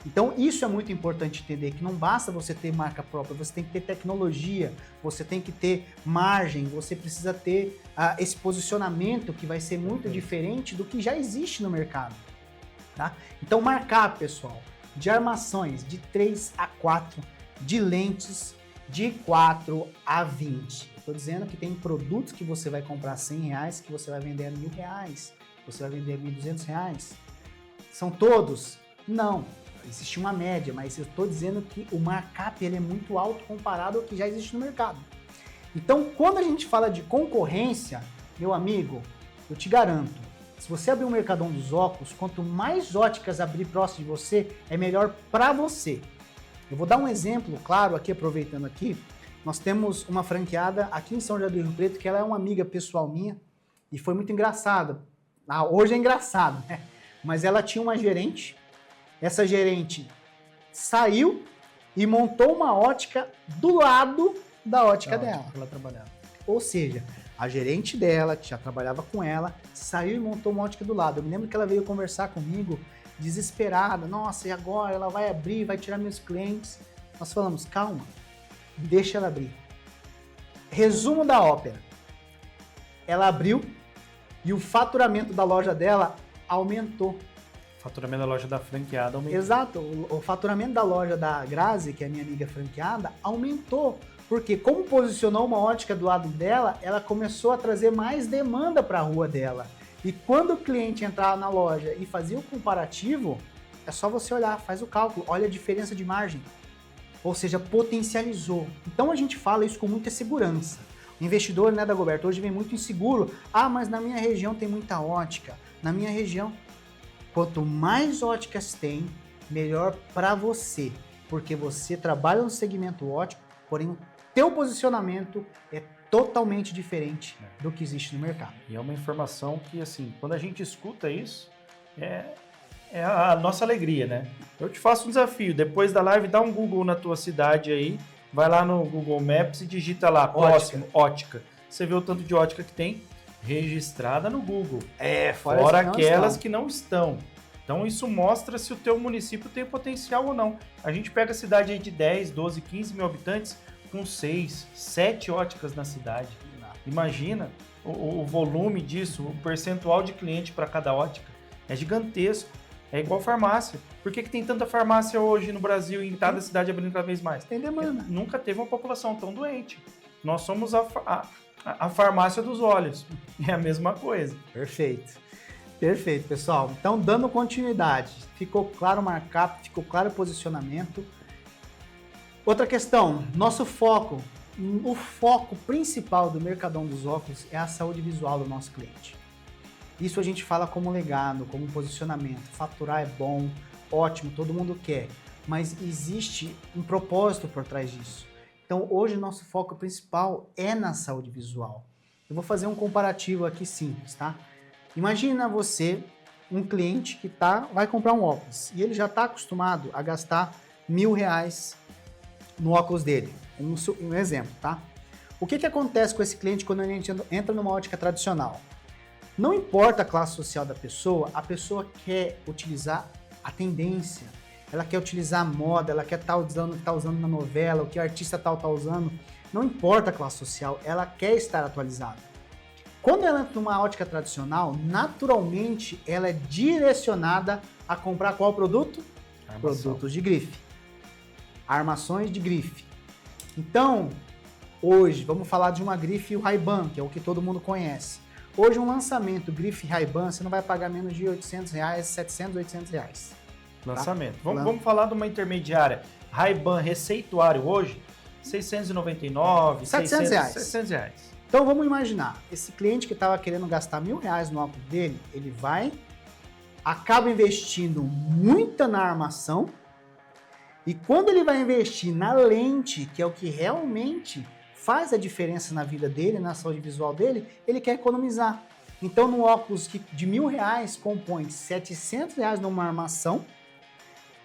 Então isso é muito importante entender, que não basta você ter marca própria, você tem que ter tecnologia, você tem que ter margem, você precisa ter esse posicionamento que vai ser muito diferente do que já existe no mercado. Tá? Então marcar, pessoal, de armações de 3 a 4, de lentes de 4 a 20. Estou dizendo que tem produtos que você vai comprar R$100 que você vai vender a R$1.000, você vai vender a R$1.200. São todos? Não. Existe uma média, mas eu estou dizendo que o markup ele é muito alto comparado ao que já existe no mercado. Então, quando a gente fala de concorrência, meu amigo, eu te garanto, se você abrir um Mercadão dos Óculos, quanto mais óticas abrir próximo de você, é melhor para você. Eu vou dar um exemplo, claro, aqui aproveitando aqui. Nós temos uma franqueada aqui em São José do Rio Preto, que ela é uma amiga pessoal minha, e foi muito engraçado. Hoje é engraçado, né? Mas ela tinha uma gerente, essa gerente saiu e montou uma ótica do lado da ótica dela. Ela trabalhava. Ou seja, a gerente dela, que já trabalhava com ela, saiu e montou uma ótica do lado. Eu me lembro que ela veio conversar comigo, desesperada. Nossa, e agora? Ela vai abrir, vai tirar meus clientes. Nós falamos, calma, deixa ela abrir. Resumo da ópera. Ela abriu e o faturamento da loja dela aumentou. O faturamento da loja da franqueada aumentou. Exato, o faturamento da loja da Grazi, que é a minha amiga franqueada, aumentou. Porque como posicionou uma ótica do lado dela, ela começou a trazer mais demanda para a rua dela. E quando o cliente entrava na loja e fazia o comparativo, é só você olhar, faz o cálculo, olha a diferença de margem. Ou seja, potencializou. Então a gente fala isso com muita segurança. O investidor, né, Dagoberto, hoje vem muito inseguro. Ah, mas na minha região tem muita ótica. Na minha região, quanto mais óticas tem, melhor para você. Porque você trabalha no segmento óptico, porém o teu posicionamento é totalmente diferente do que existe no mercado. E é uma informação que, assim, quando a gente escuta isso, é a nossa alegria, né? Eu te faço um desafio, depois da live, dá um Google na tua cidade aí, vai lá no Google Maps e digita lá, próximo, ótica. Você vê o tanto de ótica que tem registrada no Google. Fora aquelas que não estão. Então isso mostra se o teu município tem potencial ou não. A gente pega a cidade aí de 10, 12, 15 mil habitantes com 6, 7 óticas na cidade. Imagina o volume disso, o percentual de cliente para cada ótica. É gigantesco. É igual farmácia. Por que tem tanta farmácia hoje no Brasil e em cada cidade abrindo cada vez mais? Tem demanda. Nunca teve uma população tão doente. Nós somos a farmácia dos olhos. É a mesma coisa. Perfeito. Perfeito, pessoal. Então, dando continuidade, ficou claro o markup, ficou claro o posicionamento. Outra questão, nosso foco, o foco principal do Mercadão dos Óculos é a saúde visual do nosso cliente. Isso a gente fala como legado, como posicionamento. Faturar é bom, ótimo, todo mundo quer, mas existe um propósito por trás disso. Então, hoje, nosso foco principal é na saúde visual. Eu vou fazer um comparativo aqui simples, tá? Imagina você, um cliente que vai comprar um óculos e ele já está acostumado a gastar R$1.000 no óculos dele. Um exemplo, tá? O que acontece com esse cliente quando ele entra numa ótica tradicional? Não importa a classe social da pessoa, a pessoa quer utilizar a tendência, ela quer utilizar a moda, ela quer estar usando o que está usando na novela, o que o artista tal está usando. Não importa a classe social, ela quer estar atualizada. Quando ela entra numa ótica tradicional, naturalmente ela é direcionada a comprar qual produto? Produtos de grife. Armações de grife. Então, hoje, vamos falar de uma grife Ray-Ban, que é o que todo mundo conhece. Hoje, um lançamento grife Ray-Ban, você não vai pagar menos de R$800, R$700, R$800. Lançamento. Tá? Vamos falar de uma intermediária. Ray-Ban receituário hoje, R$699, R$700. Então vamos imaginar, esse cliente que estava querendo gastar R$1.000 no óculos dele, ele acaba investindo muito na armação, e quando ele vai investir na lente, que é o que realmente faz a diferença na vida dele, na saúde visual dele, ele quer economizar. Então no óculos que de R$1.000 compõe R$700 numa armação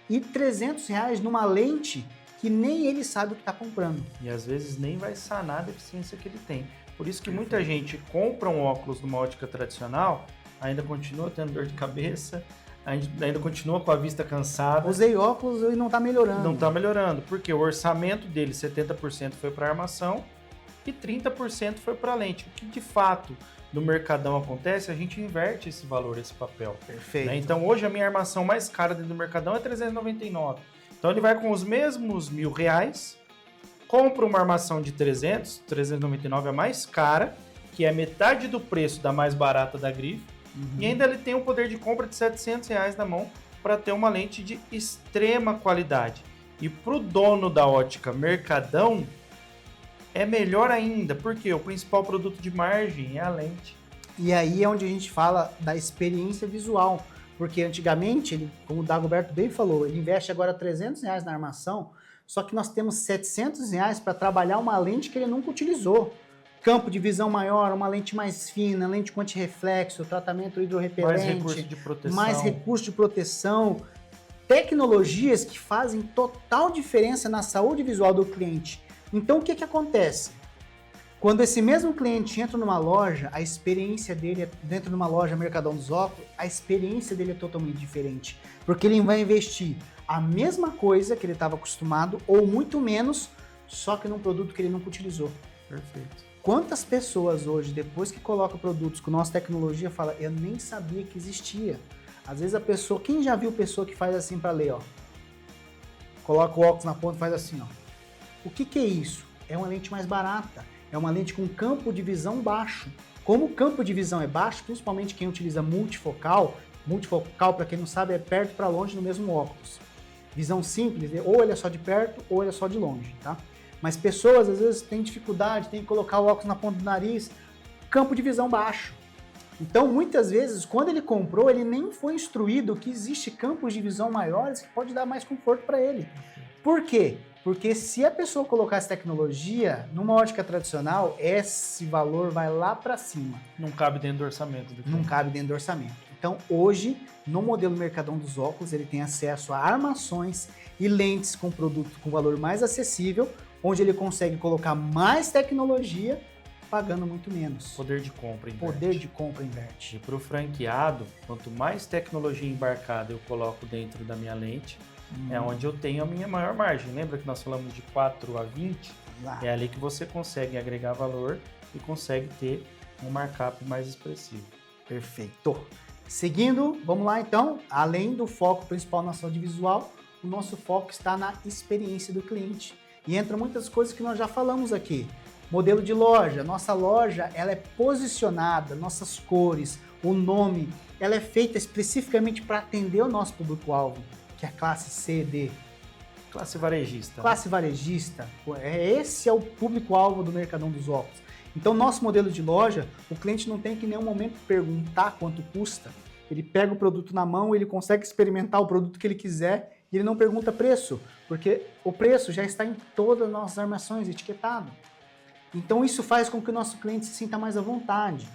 e R$300 numa lente que nem ele sabe o que está comprando. E às vezes nem vai sanar a deficiência que ele tem. Por isso que muita gente compra um óculos numa ótica tradicional, ainda continua tendo dor de cabeça, ainda continua com a vista cansada. Usei óculos e não está melhorando. Não está melhorando, porque o orçamento dele, 70% foi para armação e 30% foi para lente. O que de fato no Mercadão acontece, a gente inverte esse valor, esse papel. Perfeito. Né? Então hoje a minha armação mais cara dentro do Mercadão é R$399. Então ele vai com os mesmos R$1.000, compra uma armação de 399 a mais cara, que é metade do preço da mais barata da grife, e ainda ele tem um poder de compra de R$700 na mão para ter uma lente de extrema qualidade. E para o dono da ótica Mercadão, é melhor ainda, porque o principal produto de margem é a lente. E aí é onde a gente fala da experiência visual, porque antigamente, como o Dagoberto bem falou, ele investe agora R$300 na armação, só que nós temos R$700 para trabalhar uma lente que ele nunca utilizou. Campo de visão maior, uma lente mais fina, lente com antirreflexo, tratamento hidrorrepelente, mais recurso de proteção, tecnologias que fazem total diferença na saúde visual do cliente. Então o que acontece? Quando esse mesmo cliente entra numa loja, a experiência dele, dentro de uma loja Mercadão dos Óculos, a experiência dele é totalmente diferente. Porque ele vai investir a mesma coisa que ele estava acostumado, ou muito menos, só que num produto que ele nunca utilizou. Perfeito. Quantas pessoas hoje, depois que colocam produtos com nossa tecnologia, fala, eu nem sabia que existia. Às vezes a pessoa, quem já viu pessoa que faz assim para ler, ó? Coloca o óculos na ponta e faz assim, ó. O que é isso? É uma lente mais barata. É uma lente com campo de visão baixo. Como o campo de visão é baixo, principalmente quem utiliza multifocal para quem não sabe é perto para longe no mesmo óculos. Visão simples, ou ele é só de perto ou ele é só de longe, tá? Mas pessoas às vezes têm dificuldade, tem que colocar o óculos na ponta do nariz, campo de visão baixo. Então muitas vezes quando ele comprou ele nem foi instruído que existe campos de visão maiores que pode dar mais conforto para ele. Por quê? Porque se a pessoa colocar essa tecnologia numa ótica tradicional, esse valor vai lá para cima. Não cabe dentro do orçamento do cliente. Não cabe dentro do orçamento. Então, hoje, no modelo Mercadão dos Óculos, ele tem acesso a armações e lentes com produto com valor mais acessível, onde ele consegue colocar mais tecnologia, pagando muito menos. Poder de compra inverte. Poder de compra inverte. E para o franqueado, quanto mais tecnologia embarcada eu coloco dentro da minha lente, é onde eu tenho a minha maior margem. Lembra que nós falamos de 4 a 20? É ali que você consegue agregar valor e consegue ter um markup mais expressivo. Perfeito. Seguindo, vamos lá então. Além do foco principal na saúde visual, o nosso foco está na experiência do cliente. E entram muitas coisas que nós já falamos aqui. Modelo de loja. Nossa loja ela é posicionada, nossas cores, o nome, ela é feita especificamente para atender o nosso público-alvo, que é a classe C, D. Classe varejista. Classe varejista, esse é o público-alvo do Mercadão dos Óculos. Então, nosso modelo de loja, o cliente não tem que em nenhum momento perguntar quanto custa. Ele pega o produto na mão, ele consegue experimentar o produto que ele quiser e ele não pergunta preço, porque o preço já está em todas as nossas armações, etiquetado. Então, isso faz com que o nosso cliente se sinta mais à vontade.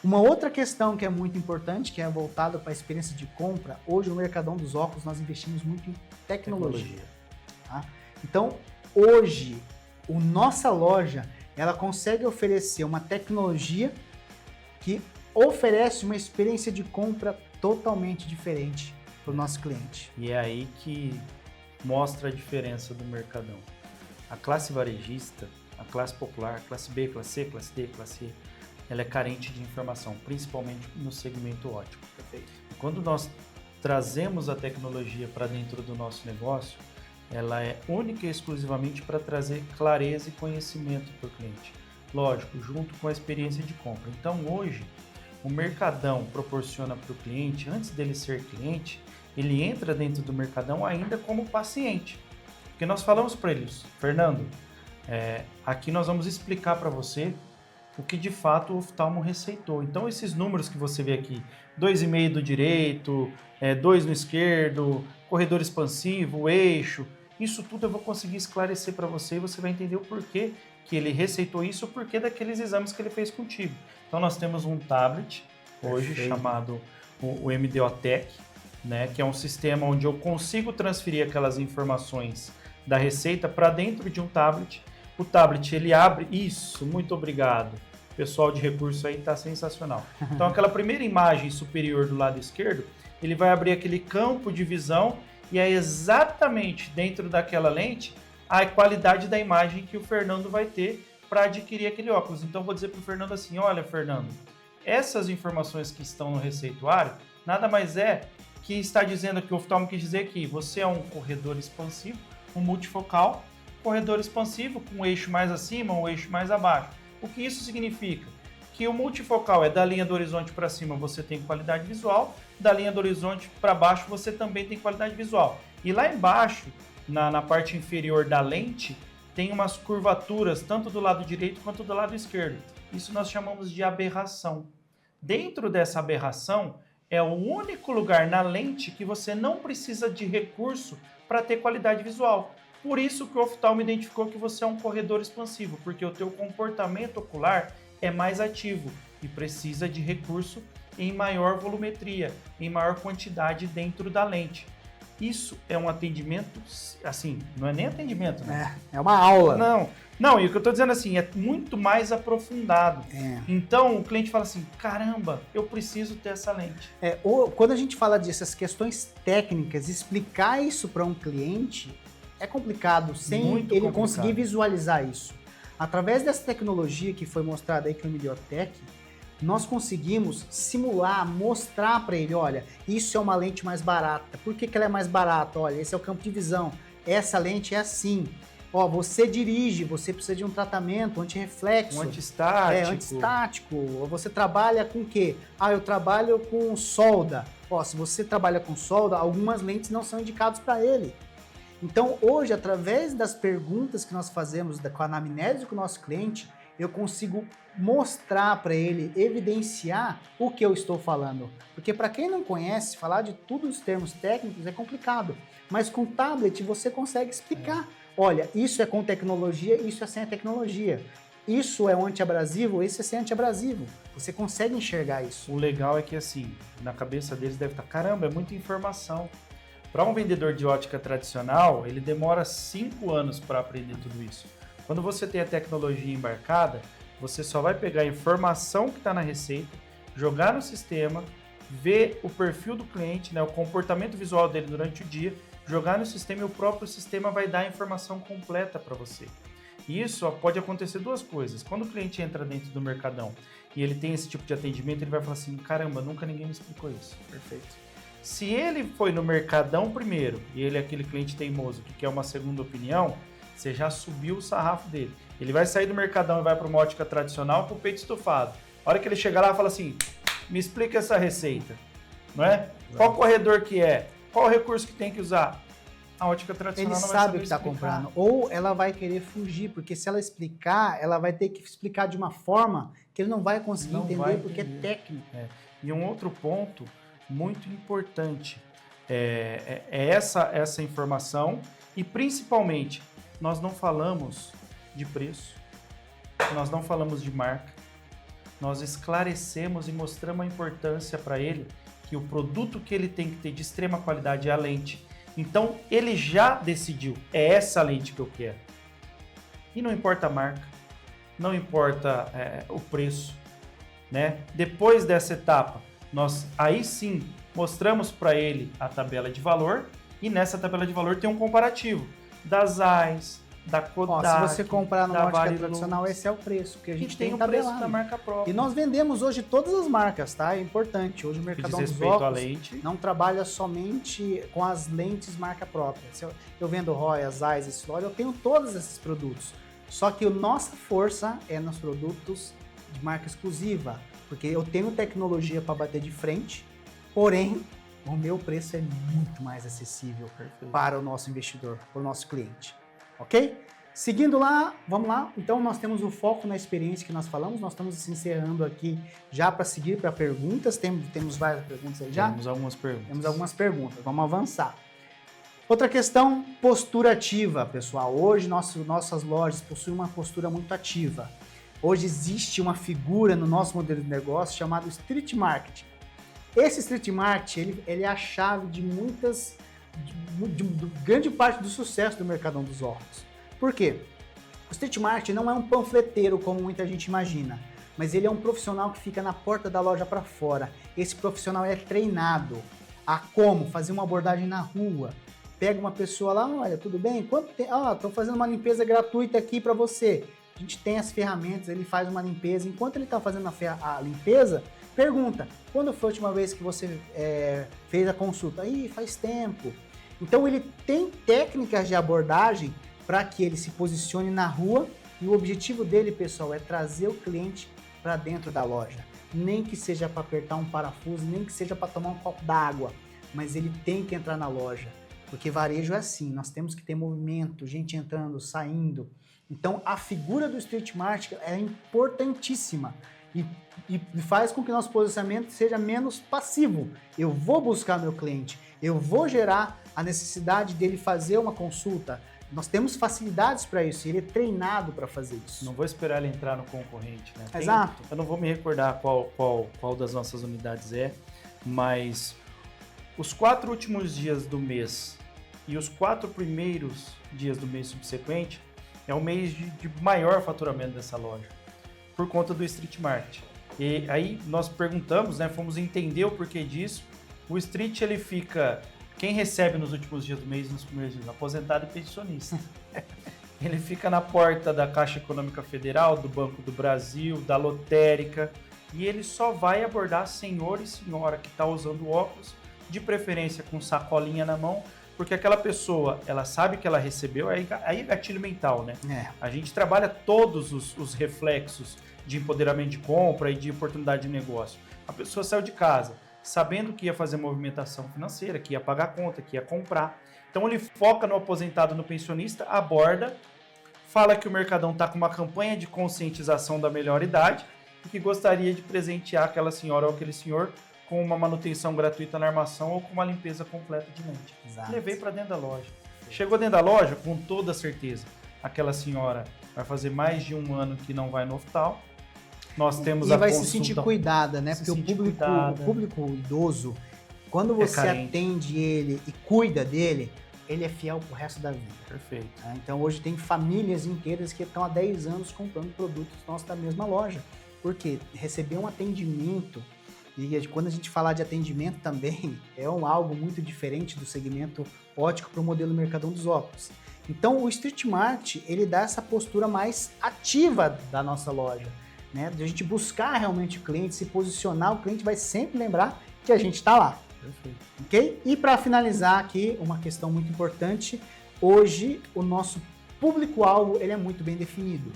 Uma outra questão que é muito importante, que é voltada para a experiência de compra, hoje no Mercadão dos Óculos nós investimos muito em tecnologia. Tá? Então, hoje, a nossa loja, ela consegue oferecer uma tecnologia que oferece uma experiência de compra totalmente diferente para o nosso cliente. E é aí que mostra a diferença do Mercadão. A classe varejista, a classe popular, a classe B, classe C, classe D, classe E, ela é carente de informação, principalmente no segmento óptico. Perfeito. Quando nós trazemos a tecnologia para dentro do nosso negócio, ela é única e exclusivamente para trazer clareza e conhecimento para o cliente. Lógico, junto com a experiência de compra. Então, hoje, o Mercadão proporciona para o cliente, antes dele ser cliente, ele entra dentro do Mercadão ainda como paciente. Porque nós falamos para eles, Fernando, aqui nós vamos explicar para você o que de fato o oftalmo receitou. Então, esses números que você vê aqui, 2,5 do direito, 2 no esquerdo, corredor expansivo, eixo, isso tudo eu vou conseguir esclarecer para você e você vai entender o porquê que ele receitou isso, o porquê daqueles exames que ele fez contigo. Então, nós temos um tablet hoje chamado o MDOTech, né, que é um sistema onde eu consigo transferir aquelas informações da receita para dentro de um tablet. O tablet, ele abre... Isso, muito obrigado. O pessoal de recurso aí está sensacional. Então, aquela primeira imagem superior do lado esquerdo, ele vai abrir aquele campo de visão e é exatamente dentro daquela lente a qualidade da imagem que o Fernando vai ter para adquirir aquele óculos. Então, eu vou dizer para o Fernando assim, olha, Fernando, essas informações que estão no receituário, nada mais é que está dizendo que o oftalmo quis dizer que você é um corredor expansivo, um multifocal, corredor expansivo com um eixo mais acima, um eixo mais abaixo. O que isso significa? Que o multifocal é da linha do horizonte para cima você tem qualidade visual, da linha do horizonte para baixo você também tem qualidade visual. E lá embaixo, na parte inferior da lente, tem umas curvaturas, tanto do lado direito quanto do lado esquerdo. Isso nós chamamos de aberração. Dentro dessa aberração, é o único lugar na lente que você não precisa de recurso para ter qualidade visual. Por isso que o oftalmo identificou que você é um corredor expansivo, porque o teu comportamento ocular é mais ativo e precisa de recurso em maior volumetria, em maior quantidade dentro da lente. Isso é um atendimento, assim, não é nem atendimento, né? É uma aula. Não, e o que eu estou dizendo assim, é muito mais aprofundado. Então, o cliente fala assim, caramba, eu preciso ter essa lente. Quando a gente fala dessas questões técnicas, explicar isso para um cliente é complicado, sem muito ele complicado. conseguir visualizar isso. Através dessa tecnologia que foi mostrada aí com o MDOTech, nós conseguimos simular, mostrar para ele, olha, isso é uma lente mais barata. Por que ela é mais barata? Olha, esse é o campo de visão. Essa lente é assim. Ó, você dirige, você precisa de um tratamento anti-reflexo. Um antistático. Antistático. Você trabalha com o quê? Eu trabalho com solda. Ó, se você trabalha com solda, algumas lentes não são indicadas para ele. Então, hoje, através das perguntas que nós fazemos com a anamnese com o nosso cliente, eu consigo mostrar para ele, evidenciar o que eu estou falando. Porque para quem não conhece, falar de todos os termos técnicos é complicado. Mas com tablet você consegue explicar. Olha, isso é com tecnologia, isso é sem a tecnologia. Isso é um antiabrasivo, esse é sem antiabrasivo. Você consegue enxergar isso. O legal é que, assim, na cabeça deles deve estar, caramba, é muita informação. Para um vendedor de ótica tradicional, ele demora 5 anos para aprender tudo isso. Quando você tem a tecnologia embarcada, você só vai pegar a informação que está na receita, jogar no sistema, ver o perfil do cliente, né, o comportamento visual dele durante o dia, jogar no sistema e o próprio sistema vai dar a informação completa para você. E isso pode acontecer duas coisas. Quando o cliente entra dentro do Mercadão e ele tem esse tipo de atendimento, ele vai falar assim, caramba, nunca ninguém me explicou isso. Perfeito. Se ele foi no Mercadão primeiro e ele é aquele cliente teimoso que quer uma segunda opinião, você já subiu o sarrafo dele. Ele vai sair do Mercadão e vai para uma ótica tradicional com o peito estufado. A hora que ele chegar lá, fala assim, Me explica essa receita, não é? Qual corredor que é? Qual o recurso que tem que usar? A ótica tradicional Ele não vai saber sabe o que está explicar. comprando. Ou ela vai querer fugir, porque se ela explicar, ela vai ter que explicar de uma forma que ele não vai conseguir Não entender, vai porque é entender. técnico. E um outro ponto muito importante é essa informação e principalmente nós não falamos de preço, nós não falamos de marca, nós esclarecemos e mostramos a importância para ele que o produto que ele tem que ter de extrema qualidade é a lente. Então ele já decidiu, é essa lente que eu quero. E não importa a marca, não importa o preço, né? Depois dessa etapa, nós aí sim mostramos para ele a tabela de valor e nessa tabela de valor tem um comparativo das AIS, da Kodak. Se você comprar numa da ótica Varilux. tradicional, esse é o preço que a gente tem o tabelado. preço da marca própria. E nós vendemos hoje todas as marcas, tá? É importante. Hoje o Que diz Mercadão dos respeito à Óculos lente. não trabalha somente com as lentes marca própria. Se eu vendo Roy, Zeiss, Essilor, eu tenho todos esses produtos. Só que a nossa força é nos produtos de marca exclusiva, porque eu tenho tecnologia para bater de frente, porém o meu preço é muito mais acessível para o nosso investidor, para o nosso cliente. Ok? Seguindo lá, vamos lá. Então nós temos o foco na experiência que nós falamos, nós estamos se encerrando aqui já para seguir para perguntas, temos várias perguntas aí já? Temos algumas perguntas. Temos algumas perguntas, vamos avançar. Outra questão, postura ativa, pessoal. Hoje nossas lojas possuem uma postura muito ativa. Hoje existe uma figura no nosso modelo de negócio chamado Street Marketing. Esse Street Marketing, ele é a chave de grande parte do sucesso do Mercadão dos Óculos. Por quê? O Street Marketing não é um panfleteiro como muita gente imagina, mas ele é um profissional que fica na porta da loja para fora. Esse profissional é treinado a como fazer uma abordagem na rua. Pega uma pessoa lá, olha, tudo bem? Quanto tempo? Estou fazendo uma limpeza gratuita aqui para você. A gente tem as ferramentas, ele faz uma limpeza. Enquanto ele está fazendo a limpeza, pergunta, quando foi a última vez que você fez a consulta? Ih, faz tempo. Então ele tem técnicas de abordagem para que ele se posicione na rua e o objetivo dele, pessoal, é trazer o cliente para dentro da loja. Nem que seja para apertar um parafuso, nem que seja para tomar um copo d'água, mas ele tem que entrar na loja, porque varejo é assim, nós temos que ter movimento, gente entrando, saindo. Então a figura do Street Marketing é importantíssima e faz com que nosso posicionamento seja menos passivo. Eu vou buscar meu cliente, eu vou gerar a necessidade dele fazer uma consulta. Nós temos facilidades para isso, ele é treinado para fazer isso. Não vou esperar ele entrar no concorrente, né? Exato. Eu não vou me recordar qual das nossas unidades é, mas os 4 últimos dias do mês e os 4 primeiros dias do mês subsequente é o mês de maior faturamento dessa loja, por conta do Street Marketing. E aí nós perguntamos, né, fomos entender o porquê disso. O Street, ele fica... Quem recebe nos últimos dias do mês, nos primeiros dias? Aposentado e pensionista. Ele fica na porta da Caixa Econômica Federal, do Banco do Brasil, da lotérica, e ele só vai abordar senhor e senhora que está usando óculos, de preferência com sacolinha na mão, porque aquela pessoa, ela sabe que ela recebeu, aí é gatilho mental, né? A gente trabalha todos os reflexos de empoderamento de compra e de oportunidade de negócio. A pessoa saiu de casa sabendo que ia fazer movimentação financeira, que ia pagar a conta, que ia comprar. Então ele foca no aposentado, no pensionista, aborda, fala que o Mercadão está com uma campanha de conscientização da melhor idade e que gostaria de presentear aquela senhora ou aquele senhor com uma manutenção gratuita na armação ou com uma limpeza completa de lente. Exato. Levei para dentro da loja. Chegou dentro da loja, com toda certeza, aquela senhora vai fazer mais de 1 ano que não vai no oftalmo. Nós temos e vai se sentir cuidada, né? Porque o público idoso, quando você atende ele e cuida dele, ele é fiel pro resto da vida. Perfeito. Então hoje tem famílias inteiras que estão há 10 anos comprando produtos nossos da mesma loja. Porque receber um atendimento, e quando a gente falar de atendimento também, é algo muito diferente do segmento óptico para o modelo Mercadão dos Óculos. Então o Street Marketing, ele dá essa postura mais ativa da nossa loja. Né, de a gente buscar realmente o cliente, se posicionar, o cliente vai sempre lembrar que a gente está lá. Perfeito. Ok? E para finalizar aqui, uma questão muito importante, hoje o nosso público-alvo ele é muito bem definido.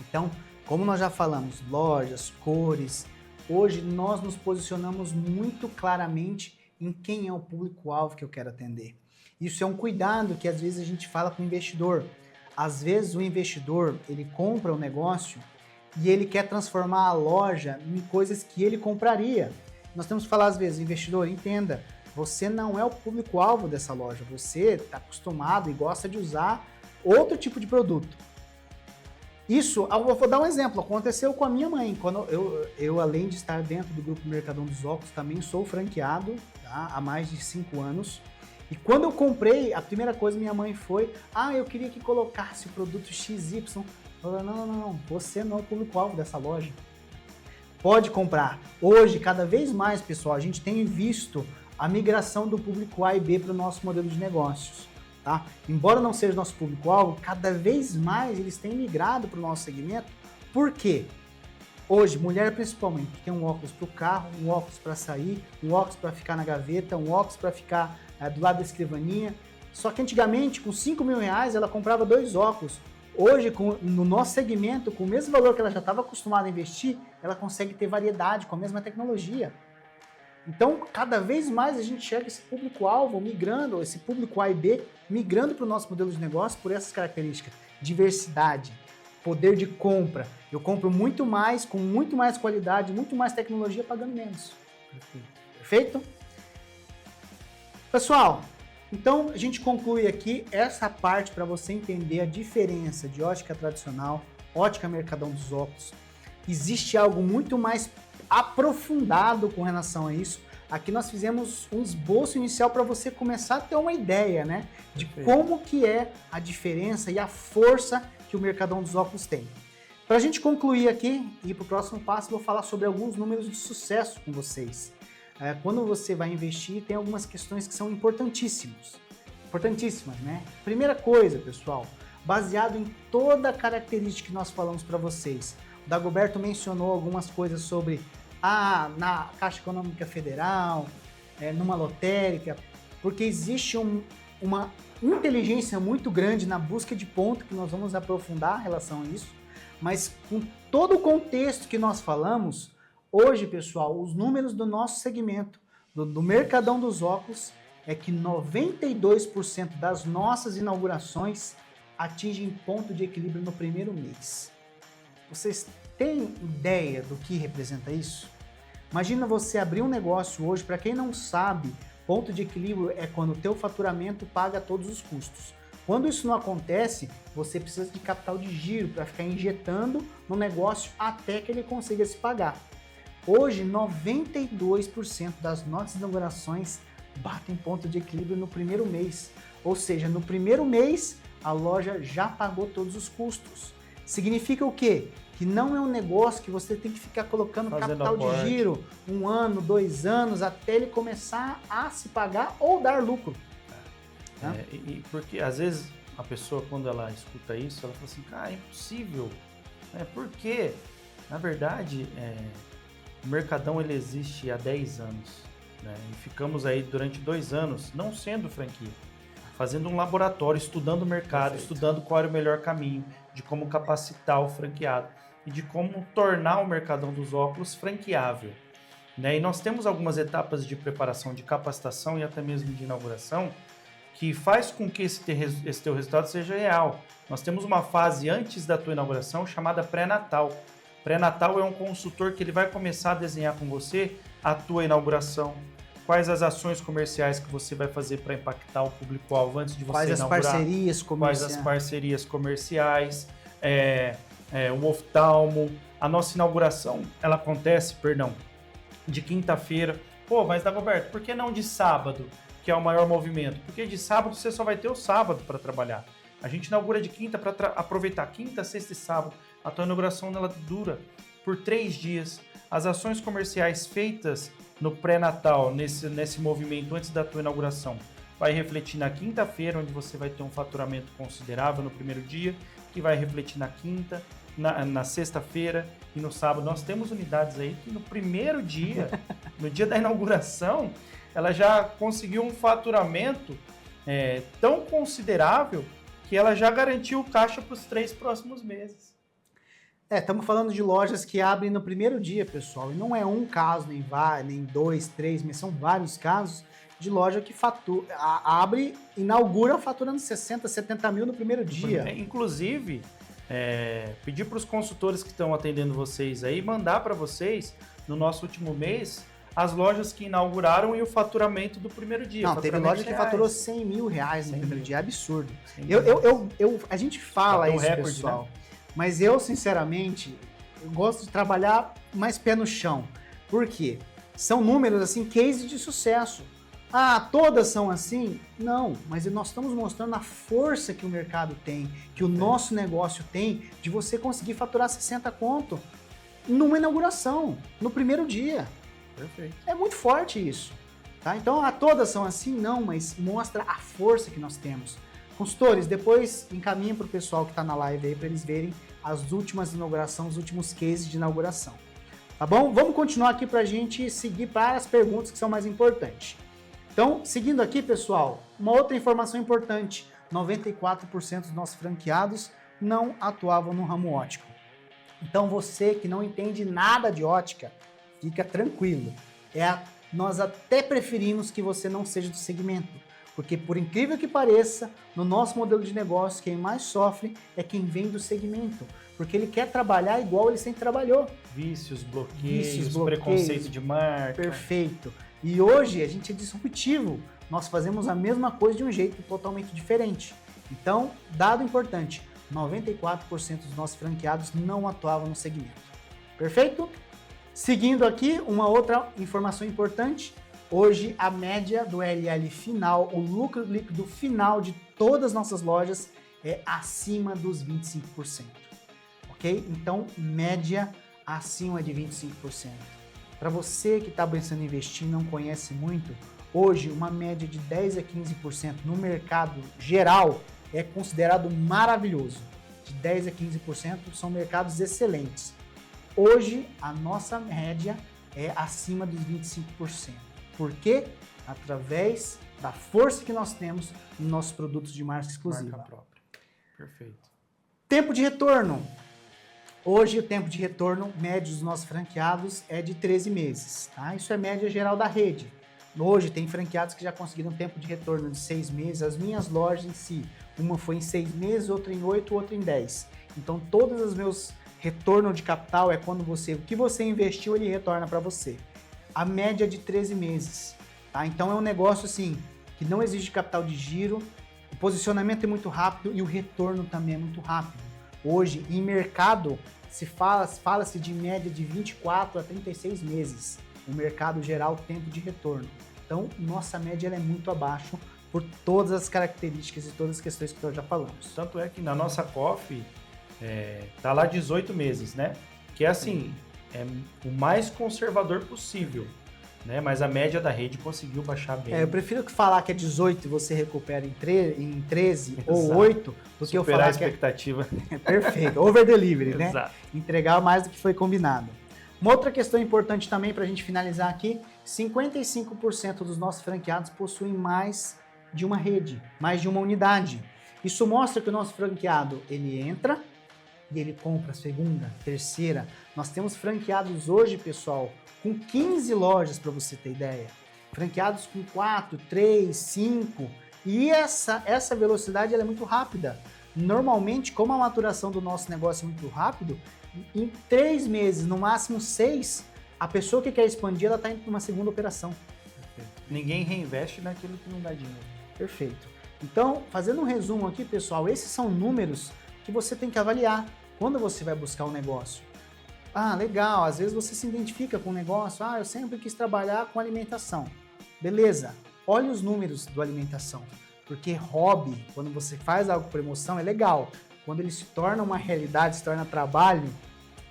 Então, como nós já falamos, lojas, cores, hoje nós nos posicionamos muito claramente em quem é o público-alvo que eu quero atender. Isso é um cuidado que às vezes a gente fala com o investidor. Às vezes o investidor, ele compra um negócio e ele quer transformar a loja em coisas que ele compraria. Nós temos que falar às vezes, investidor, entenda, você não é o público-alvo dessa loja, você está acostumado e gosta de usar outro tipo de produto. Isso, eu vou dar um exemplo, aconteceu com a minha mãe, quando eu além de estar dentro do Grupo Mercadão dos Óculos, também sou franqueado, tá, há mais de 5 anos, e quando eu comprei, a primeira coisa minha mãe foi, eu queria que colocasse o produto XY, eu falei, não, você não é o público-alvo dessa loja, pode comprar. Hoje, cada vez mais, pessoal, a gente tem visto a migração do público A e B para o nosso modelo de negócios. Tá? Embora não seja nosso público-alvo, cada vez mais eles têm migrado para o nosso segmento. Por quê? Hoje, mulher principalmente, tem um óculos para o carro, um óculos para sair, um óculos para ficar na gaveta, um óculos para ficar do lado da escrivaninha. Só que antigamente, com 5 mil reais, ela comprava 2 óculos. Hoje, no nosso segmento, com o mesmo valor que ela já estava acostumada a investir, ela consegue ter variedade com a mesma tecnologia. Então, cada vez mais a gente chega esse público-alvo migrando, esse público A e B, migrando para o nosso modelo de negócio por essas características. Diversidade, poder de compra. Eu compro muito mais, com muito mais qualidade, muito mais tecnologia, pagando menos. Perfeito? Pessoal, então a gente conclui aqui essa parte para você entender a diferença de ótica tradicional, ótica Mercadão dos Óculos. Existe algo muito mais aprofundado com relação a isso. Aqui nós fizemos um esboço inicial para você começar a ter uma ideia, né, de como que é a diferença e a força que o Mercadão dos Óculos tem. Para a gente concluir aqui e ir para o próximo passo, eu vou falar sobre alguns números de sucesso com vocês. Quando você vai investir, tem algumas questões que são importantíssimas, né? Primeira coisa, pessoal, baseado em toda a característica que nós falamos para vocês. O Dagoberto mencionou algumas coisas sobre na Caixa Econômica Federal, numa lotérica, porque existe uma inteligência muito grande na busca de ponto, que nós vamos aprofundar em relação a isso, mas com todo o contexto que nós falamos, hoje, pessoal, os números do nosso segmento, do Mercadão dos Óculos, é que 92% das nossas inaugurações atingem ponto de equilíbrio no primeiro mês. Vocês têm ideia do que representa isso? Imagina você abrir um negócio hoje, para quem não sabe, ponto de equilíbrio é quando o teu faturamento paga todos os custos. Quando isso não acontece, você precisa de capital de giro para ficar injetando no negócio até que ele consiga se pagar. Hoje, 92% das nossas inaugurações batem ponto de equilíbrio no primeiro mês. Ou seja, no primeiro mês, a loja já pagou todos os custos. Significa o quê? Que não é um negócio que você tem que ficar colocando capital de giro 1 ano, 2 anos, até ele começar a se pagar ou dar lucro. Porque às vezes a pessoa, quando ela escuta isso, ela fala assim, cara, é impossível. Por quê? Na verdade, o Mercadão ele existe há 10 anos. E ficamos aí durante 2 anos, não sendo franquia, fazendo um laboratório, estudando o mercado, Perfeito. Estudando qual era o melhor caminho, de como capacitar o franqueado e de como tornar o Mercadão dos Óculos franqueável. E nós temos algumas etapas de preparação, de capacitação e até mesmo de inauguração que faz com que esse teu resultado seja real. Nós temos uma fase antes da tua inauguração chamada pré-natal. Pré-natal é um consultor que ele vai começar a desenhar com você a tua inauguração, quais as ações comerciais que você vai fazer para impactar o público-alvo antes de você inaugurar. Quais as parcerias comerciais, o oftalmo. A nossa inauguração, ela acontece, de quinta-feira. Mas Dagoberto, por que não de sábado, que é o maior movimento? Porque de sábado você só vai ter o sábado para trabalhar. A gente inaugura de quinta para aproveitar quinta, sexta e sábado. A tua inauguração ela dura por 3 dias. As ações comerciais feitas no pré-natal, nesse movimento antes da tua inauguração, vai refletir na quinta-feira, onde você vai ter um faturamento considerável no primeiro dia, que vai refletir na quinta, na sexta-feira e no sábado. Nós temos unidades aí que no primeiro dia, no dia da inauguração, ela já conseguiu um faturamento tão considerável que ela já garantiu o caixa para os 3 próximos meses. Estamos falando de lojas que abrem no primeiro dia, pessoal. E não é um caso, nem 2, 3, mas são vários casos de loja que abre, inaugura faturando 60, 70 mil no primeiro dia. Inclusive, pedir para os consultores que estão atendendo vocês aí, mandar para vocês, no nosso último mês, as lojas que inauguraram e o faturamento do primeiro dia. Não, teve loja que faturou 100 mil reais no primeiro dia, é absurdo. A gente fala isso, recorde, pessoal, né? Mas eu, sinceramente, eu gosto de trabalhar mais pé no chão. Por quê? São números, assim, case de sucesso. Ah, todas são assim? Não, mas nós estamos mostrando a força que o mercado tem, que o nosso negócio tem, de você conseguir faturar 60 conto numa inauguração, no primeiro dia. Perfeito. É muito forte isso. Tá? Então, todas são assim? Não, mas mostra a força que nós temos. Consultores, depois encaminhem para o pessoal que está na live aí, para eles verem as últimas inaugurações, os últimos cases de inauguração. Tá bom? Vamos continuar aqui para a gente seguir para as perguntas que são mais importantes. Então, seguindo aqui, pessoal, uma outra informação importante. 94% dos nossos franqueados não atuavam no ramo óptico. Então, você que não entende nada de ótica, fica tranquilo. Nós até preferimos que você não seja do segmento, porque por incrível que pareça, no nosso modelo de negócio, quem mais sofre é quem vem do segmento, porque ele quer trabalhar igual ele sempre trabalhou. Vícios, bloqueios, preconceito de marca. Perfeito. E hoje a gente é disruptivo, nós fazemos a mesma coisa de um jeito totalmente diferente. Então, dado importante, 94% dos nossos franqueados não atuavam no segmento. Perfeito? Seguindo aqui, uma outra informação importante. Hoje, a média do LL final, o lucro líquido final de todas as nossas lojas é acima dos 25%. Ok? Então, média acima de 25%. Para você que está pensando em investir e não conhece muito, hoje uma média de 10 a 15% no mercado geral é considerado maravilhoso. De 10 a 15% são mercados excelentes. Hoje, a nossa média é acima dos 25%. Por quê? Através da força que nós temos nos nossos produtos de marca exclusiva. Marca própria. Perfeito. Tempo de retorno. Hoje, o tempo de retorno médio dos nossos franqueados é de 13 meses. Tá? Isso é média geral da rede. Hoje, tem franqueados que já conseguiram um tempo de retorno de 6 meses. As minhas lojas em si, uma foi em 6 meses, outra em 8, outra em 10. Então, todos os meus retorno de capital é quando o que você investiu, ele retorna para você. A média é de 13 meses. Tá? Então, é um negócio assim, que não exige capital de giro, o posicionamento é muito rápido e o retorno também é muito rápido. Hoje, em mercado, fala-se de média de 24 a 36 meses. O mercado geral, tempo de retorno. Então, nossa média ela é muito abaixo por todas as características e todas as questões que nós já falamos. Tanto é que na nossa COF tá lá 18 meses, né? Que é assim, é o mais conservador possível, né? Mas a média da rede conseguiu baixar bem. Eu prefiro falar que é 18 e você recupera em 13 Exato. Ou 8 do que eu falar a expectativa. Que é perfeito, over delivery, né? Exato. Entregar mais do que foi combinado. Uma outra questão importante também para a gente finalizar aqui, 55% dos nossos franqueados possuem mais de uma rede, mais de uma unidade. Isso mostra que o nosso franqueado, ele entra e ele compra a segunda, terceira. Nós temos franqueados hoje, pessoal, com 15 lojas, para você ter ideia. Franqueados com 4, 3, 5. E essa velocidade ela é muito rápida. Normalmente, como a maturação do nosso negócio é muito rápido, em 3 meses, no máximo 6, a pessoa que quer expandir, ela está indo para uma segunda operação. Perfeito. Ninguém reinveste naquilo que não dá dinheiro. Perfeito. Então, fazendo um resumo aqui, pessoal, esses são números que você tem que avaliar quando você vai buscar um negócio. Ah, legal, às vezes você se identifica com um negócio, eu sempre quis trabalhar com alimentação. Beleza, olha os números do alimentação, porque hobby, quando você faz algo por emoção, é legal. Quando ele se torna uma realidade, se torna trabalho,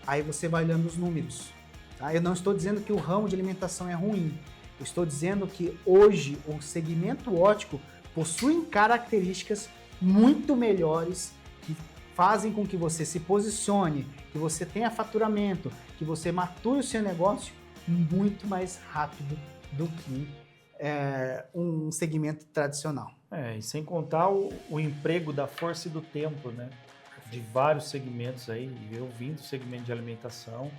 aí você vai olhando os números. Tá? Eu não estou dizendo que o ramo de alimentação é ruim, eu estou dizendo que hoje o segmento óptico possui características muito melhores que fazem com que você se posicione, que você tenha faturamento, que você mature o seu negócio muito mais rápido do que um segmento tradicional. E sem contar o emprego da força e do tempo, né? de vários segmentos aí, eu vim do segmento de alimentação,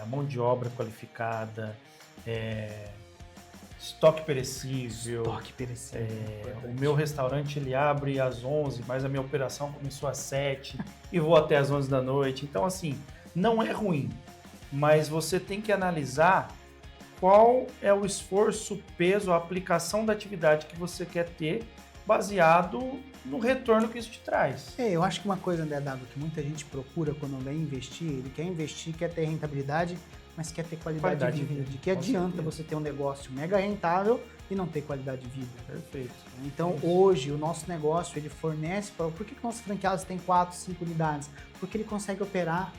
a mão de obra qualificada, estoque perecível. O meu restaurante ele abre às 11, mas a minha operação começou às 7 e vou até às 11 da noite. Então, assim, não é ruim, mas você tem que analisar qual é o esforço, peso, a aplicação da atividade que você quer ter baseado no retorno que isso te traz. Eu acho que uma coisa, André W, que muita gente procura quando vem investir, ele quer investir, quer ter rentabilidade, mas quer ter qualidade de vida. De que adianta você ter um negócio mega rentável e não ter qualidade de vida? Perfeito. Então, hoje, o nosso negócio, ele fornece para... Por que nossos franqueados têm 4, 5 unidades? Porque ele consegue operar.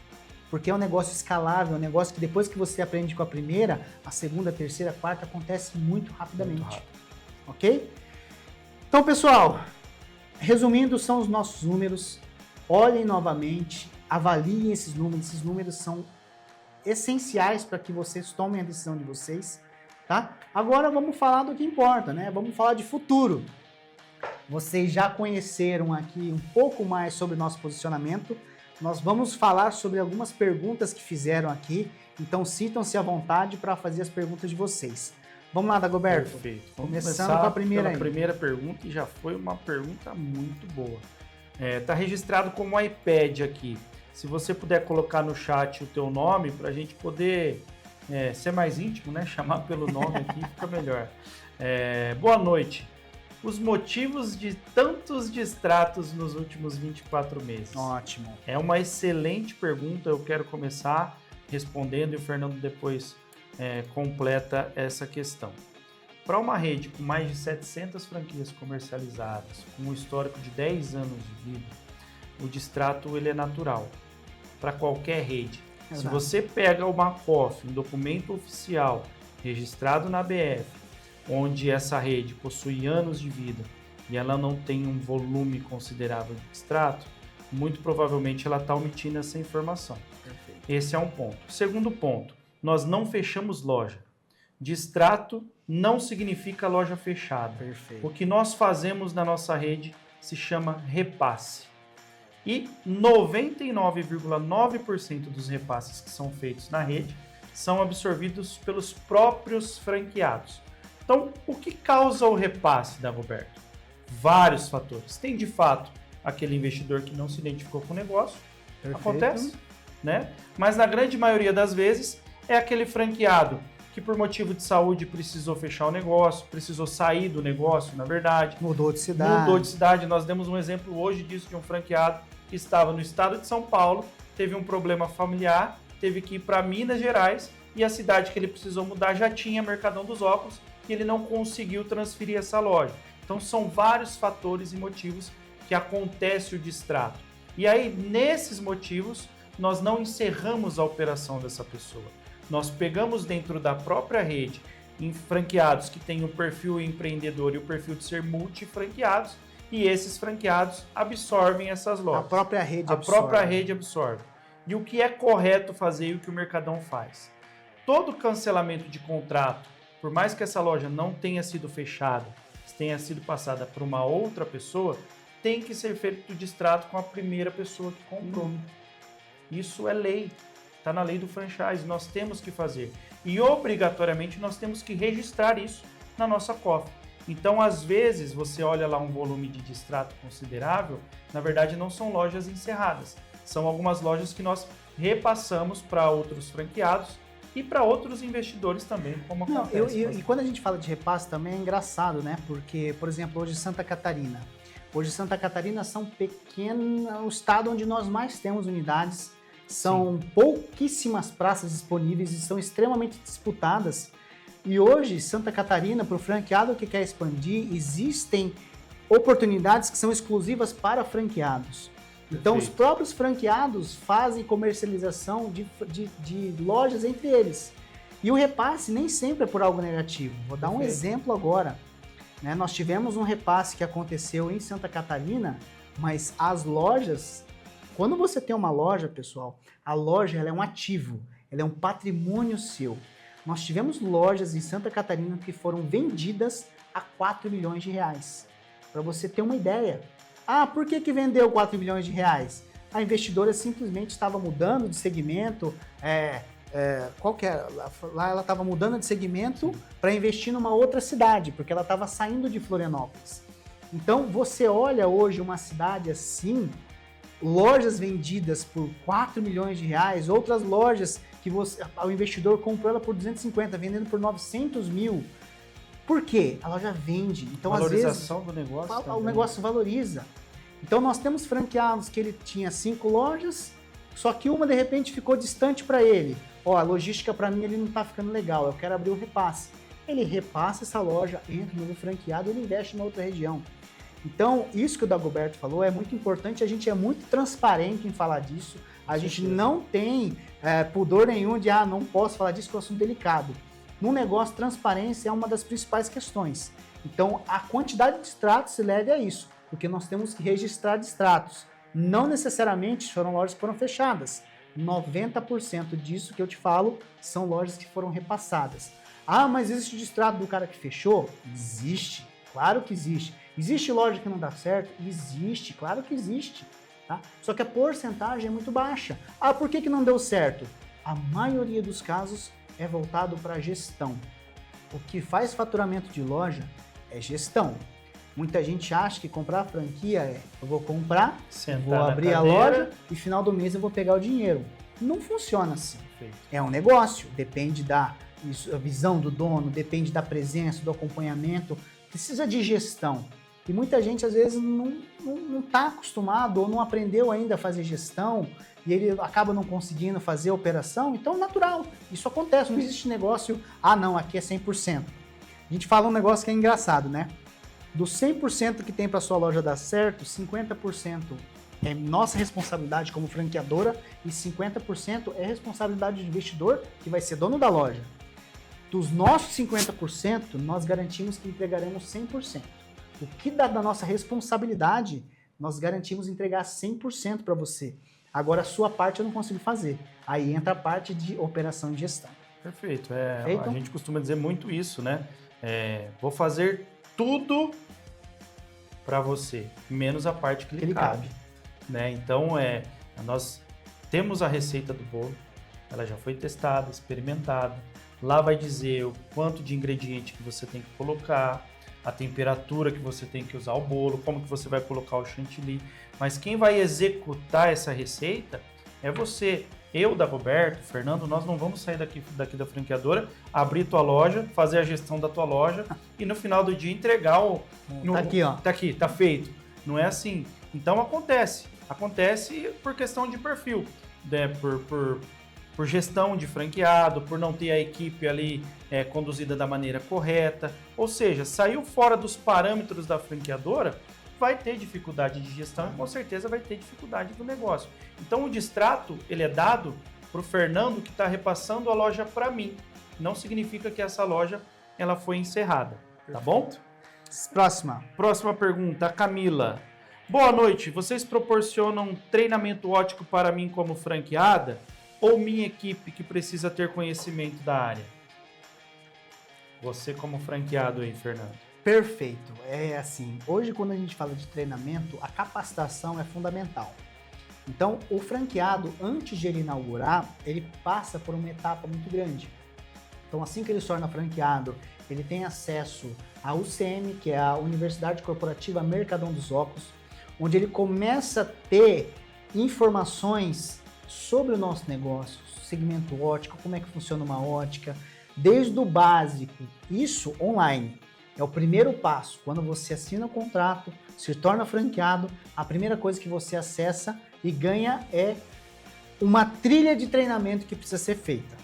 Porque é um negócio escalável, é um negócio que depois que você aprende com a primeira, a segunda, a terceira, a quarta, acontece muito rapidamente. Muito rápido. Ok? Então, pessoal, resumindo, são os nossos números. Olhem novamente, avaliem esses números são essenciais para que vocês tomem a decisão de vocês, tá? Agora vamos falar do que importa, né? Vamos falar de futuro. Vocês já conheceram aqui um pouco mais sobre o nosso posicionamento. Nós vamos falar sobre algumas perguntas que fizeram aqui, então sintam-se à vontade para fazer as perguntas de vocês. Vamos lá, Dagoberto? Perfeito. Começando com a primeira aí. Primeira pergunta, e já foi uma pergunta muito boa. Tá registrado como iPad aqui. Se você puder colocar no chat o teu nome, para a gente poder ser mais íntimo, né? Chamar pelo nome aqui fica melhor. Boa noite. Os motivos de tantos distratos nos últimos 24 meses? Ótimo. É uma excelente pergunta, eu quero começar respondendo e o Fernando depois completa essa questão. Para uma rede com mais de 700 franquias comercializadas, com um histórico de 10 anos de vida, o distrato ele é natural para qualquer rede. Exato. Se você pega uma COF, um documento oficial registrado na ABF, onde essa rede possui anos de vida e ela não tem um volume considerável de distrato, muito provavelmente ela está omitindo essa informação. Perfeito. Esse é um ponto. Segundo ponto, nós não fechamos loja. Distrato não significa loja fechada. Perfeito. O que nós fazemos na nossa rede se chama repasse. E 99,9% dos repasses que são feitos na rede são absorvidos pelos próprios franqueados. Então, o que causa o repasse, Dagoberto? Vários fatores. Tem, de fato, aquele investidor que não se identificou com o negócio. Perfeito. Acontece, né? Mas na grande maioria das vezes é aquele franqueado que por motivo de saúde precisou fechar o negócio, precisou sair do negócio, na verdade. Mudou de cidade. Nós demos um exemplo hoje disso de um franqueado que estava no estado de São Paulo, teve um problema familiar, teve que ir para Minas Gerais e a cidade que ele precisou mudar já tinha Mercadão dos Óculos e ele não conseguiu transferir essa loja. Então são vários fatores e motivos que acontece o distrato. E aí, nesses motivos, nós não encerramos a operação dessa pessoa. Nós pegamos dentro da própria rede em franqueados que têm o perfil empreendedor e o perfil de ser multifranqueados, e esses franqueados absorvem essas lojas. A própria rede absorve. E o que é correto fazer e o que o Mercadão faz? Todo cancelamento de contrato, por mais que essa loja não tenha sido fechada, tenha sido passada para uma outra pessoa, tem que ser feito o distrato com a primeira pessoa que comprou. Isso é lei. Está na lei do franchise, nós temos que fazer. E obrigatoriamente nós temos que registrar isso na nossa COF. Então, às vezes, você olha lá um volume de distrato considerável, na verdade não são lojas encerradas. São algumas lojas que nós repassamos para outros franqueados e para outros investidores também, como acontece. E quando a gente fala de repasse também é engraçado, né? Porque, por exemplo, hoje Santa Catarina. Hoje Santa Catarina são o estado onde nós mais temos unidades. São pouquíssimas praças disponíveis e são extremamente disputadas. E hoje, Santa Catarina, para o franqueado que quer expandir, existem oportunidades que são exclusivas para franqueados. Então, Perfeito. Os próprios franqueados fazem comercialização de lojas entre eles. E o repasse nem sempre é por algo negativo. Vou dar um exemplo agora. Né? Nós tivemos um repasse que aconteceu em Santa Catarina, mas as lojas... Quando você tem uma loja, pessoal, a loja ela é um ativo, ela é um patrimônio seu. Nós tivemos lojas em Santa Catarina que foram vendidas a 4 milhões de reais. Para você ter uma ideia. Ah, por que vendeu 4 milhões de reais? a investidora simplesmente estava mudando de segmento, qual que era? Lá ela estava mudando de segmento para investir numa outra cidade, porque ela estava saindo de Florianópolis. Então, você olha hoje uma cidade assim, lojas vendidas por 4 milhões de reais, outras lojas que o investidor comprou ela por 250, vendendo por 900 mil. Por quê? A loja vende. Então, valorização às vezes, do negócio o também. negócio valoriza. Então, nós temos franqueados que ele tinha 5 lojas, só que uma, de repente, ficou distante para ele. Ó, a logística para mim ele não está ficando legal, eu quero abrir o repasse. Ele repassa essa loja, entra no franqueado e ele investe em outra região. Então, isso que o Dagoberto falou é muito importante, a gente é muito transparente em falar disso, a gente não tem pudor nenhum de, não posso falar disso, que é um assunto delicado. No negócio, transparência é uma das principais questões. Então, a quantidade de extratos se leve a isso, porque nós temos que registrar de extratos. Não necessariamente foram lojas que foram fechadas. 90% disso que eu te falo são lojas que foram repassadas. Ah, mas existe o extrato do cara que fechou? Existe, claro que existe. Existe loja que não dá certo? Existe, claro que existe. Tá? Só que a porcentagem é muito baixa. Ah, por que não deu certo? A maioria dos casos é voltado para a gestão. O que faz faturamento de loja é gestão. Muita gente acha que comprar franquia eu vou comprar, vou abrir a loja e final do mês eu vou pegar o dinheiro. Não funciona assim. Perfeito. É um negócio, depende da visão do dono, depende da presença, do acompanhamento, precisa de gestão. E muita gente às vezes não está acostumado ou não aprendeu ainda a fazer gestão e ele acaba não conseguindo fazer a operação, então natural, isso acontece, não existe negócio, não, aqui é 100%. A gente fala um negócio que é engraçado, né? Dos 100% que tem para sua loja dar certo, 50% é nossa responsabilidade como franqueadora e 50% é responsabilidade do investidor, que vai ser dono da loja. Dos nossos 50%, nós garantimos que entregaremos 100%. O que dá da nossa responsabilidade, nós garantimos entregar 100% para você. Agora, a sua parte eu não consigo fazer. Aí entra a parte de operação e gestão. Perfeito. A gente costuma dizer muito isso, né? Vou fazer tudo para você, menos a parte que lhe cabe. Né? Então, nós temos a receita do bolo, ela já foi testada, experimentada. Lá vai dizer o quanto de ingrediente que você tem que colocar, a temperatura que você tem que usar o bolo, como que você vai colocar o chantilly. Mas quem vai executar essa receita é você. Eu, Dagoberto, Fernando, nós não vamos sair daqui da franqueadora, abrir tua loja, fazer a gestão da tua loja e no final do dia entregar Tá aqui, ó. Tá aqui, tá feito. Não é assim. Então acontece. Acontece por questão de perfil, né? Por gestão de franqueado, por não ter a equipe ali conduzida da maneira correta. Ou seja, saiu fora dos parâmetros da franqueadora, vai ter dificuldade de gestão e com certeza vai ter dificuldade do negócio. Então o distrato ele é dado para o Fernando que está repassando a loja para mim. Não significa que essa loja ela foi encerrada, tá bom? Próxima pergunta, Camila. Boa noite, vocês proporcionam treinamento óptico para mim como franqueada ou minha equipe que precisa ter conhecimento da área? Você como franqueado aí, Fernando. Perfeito. É assim, hoje quando a gente fala de treinamento, a capacitação é fundamental. Então, o franqueado, antes de ele inaugurar, ele passa por uma etapa muito grande. Então, assim que ele se torna franqueado, ele tem acesso à UCM, que é a Universidade Corporativa Mercadão dos Óculos, onde ele começa a ter informações sobre o nosso negócio, segmento óptico, como é que funciona uma ótica, desde o básico, isso online. É o primeiro passo. Quando você assina o contrato, se torna franqueado, a primeira coisa que você acessa e ganha é uma trilha de treinamento que precisa ser feita,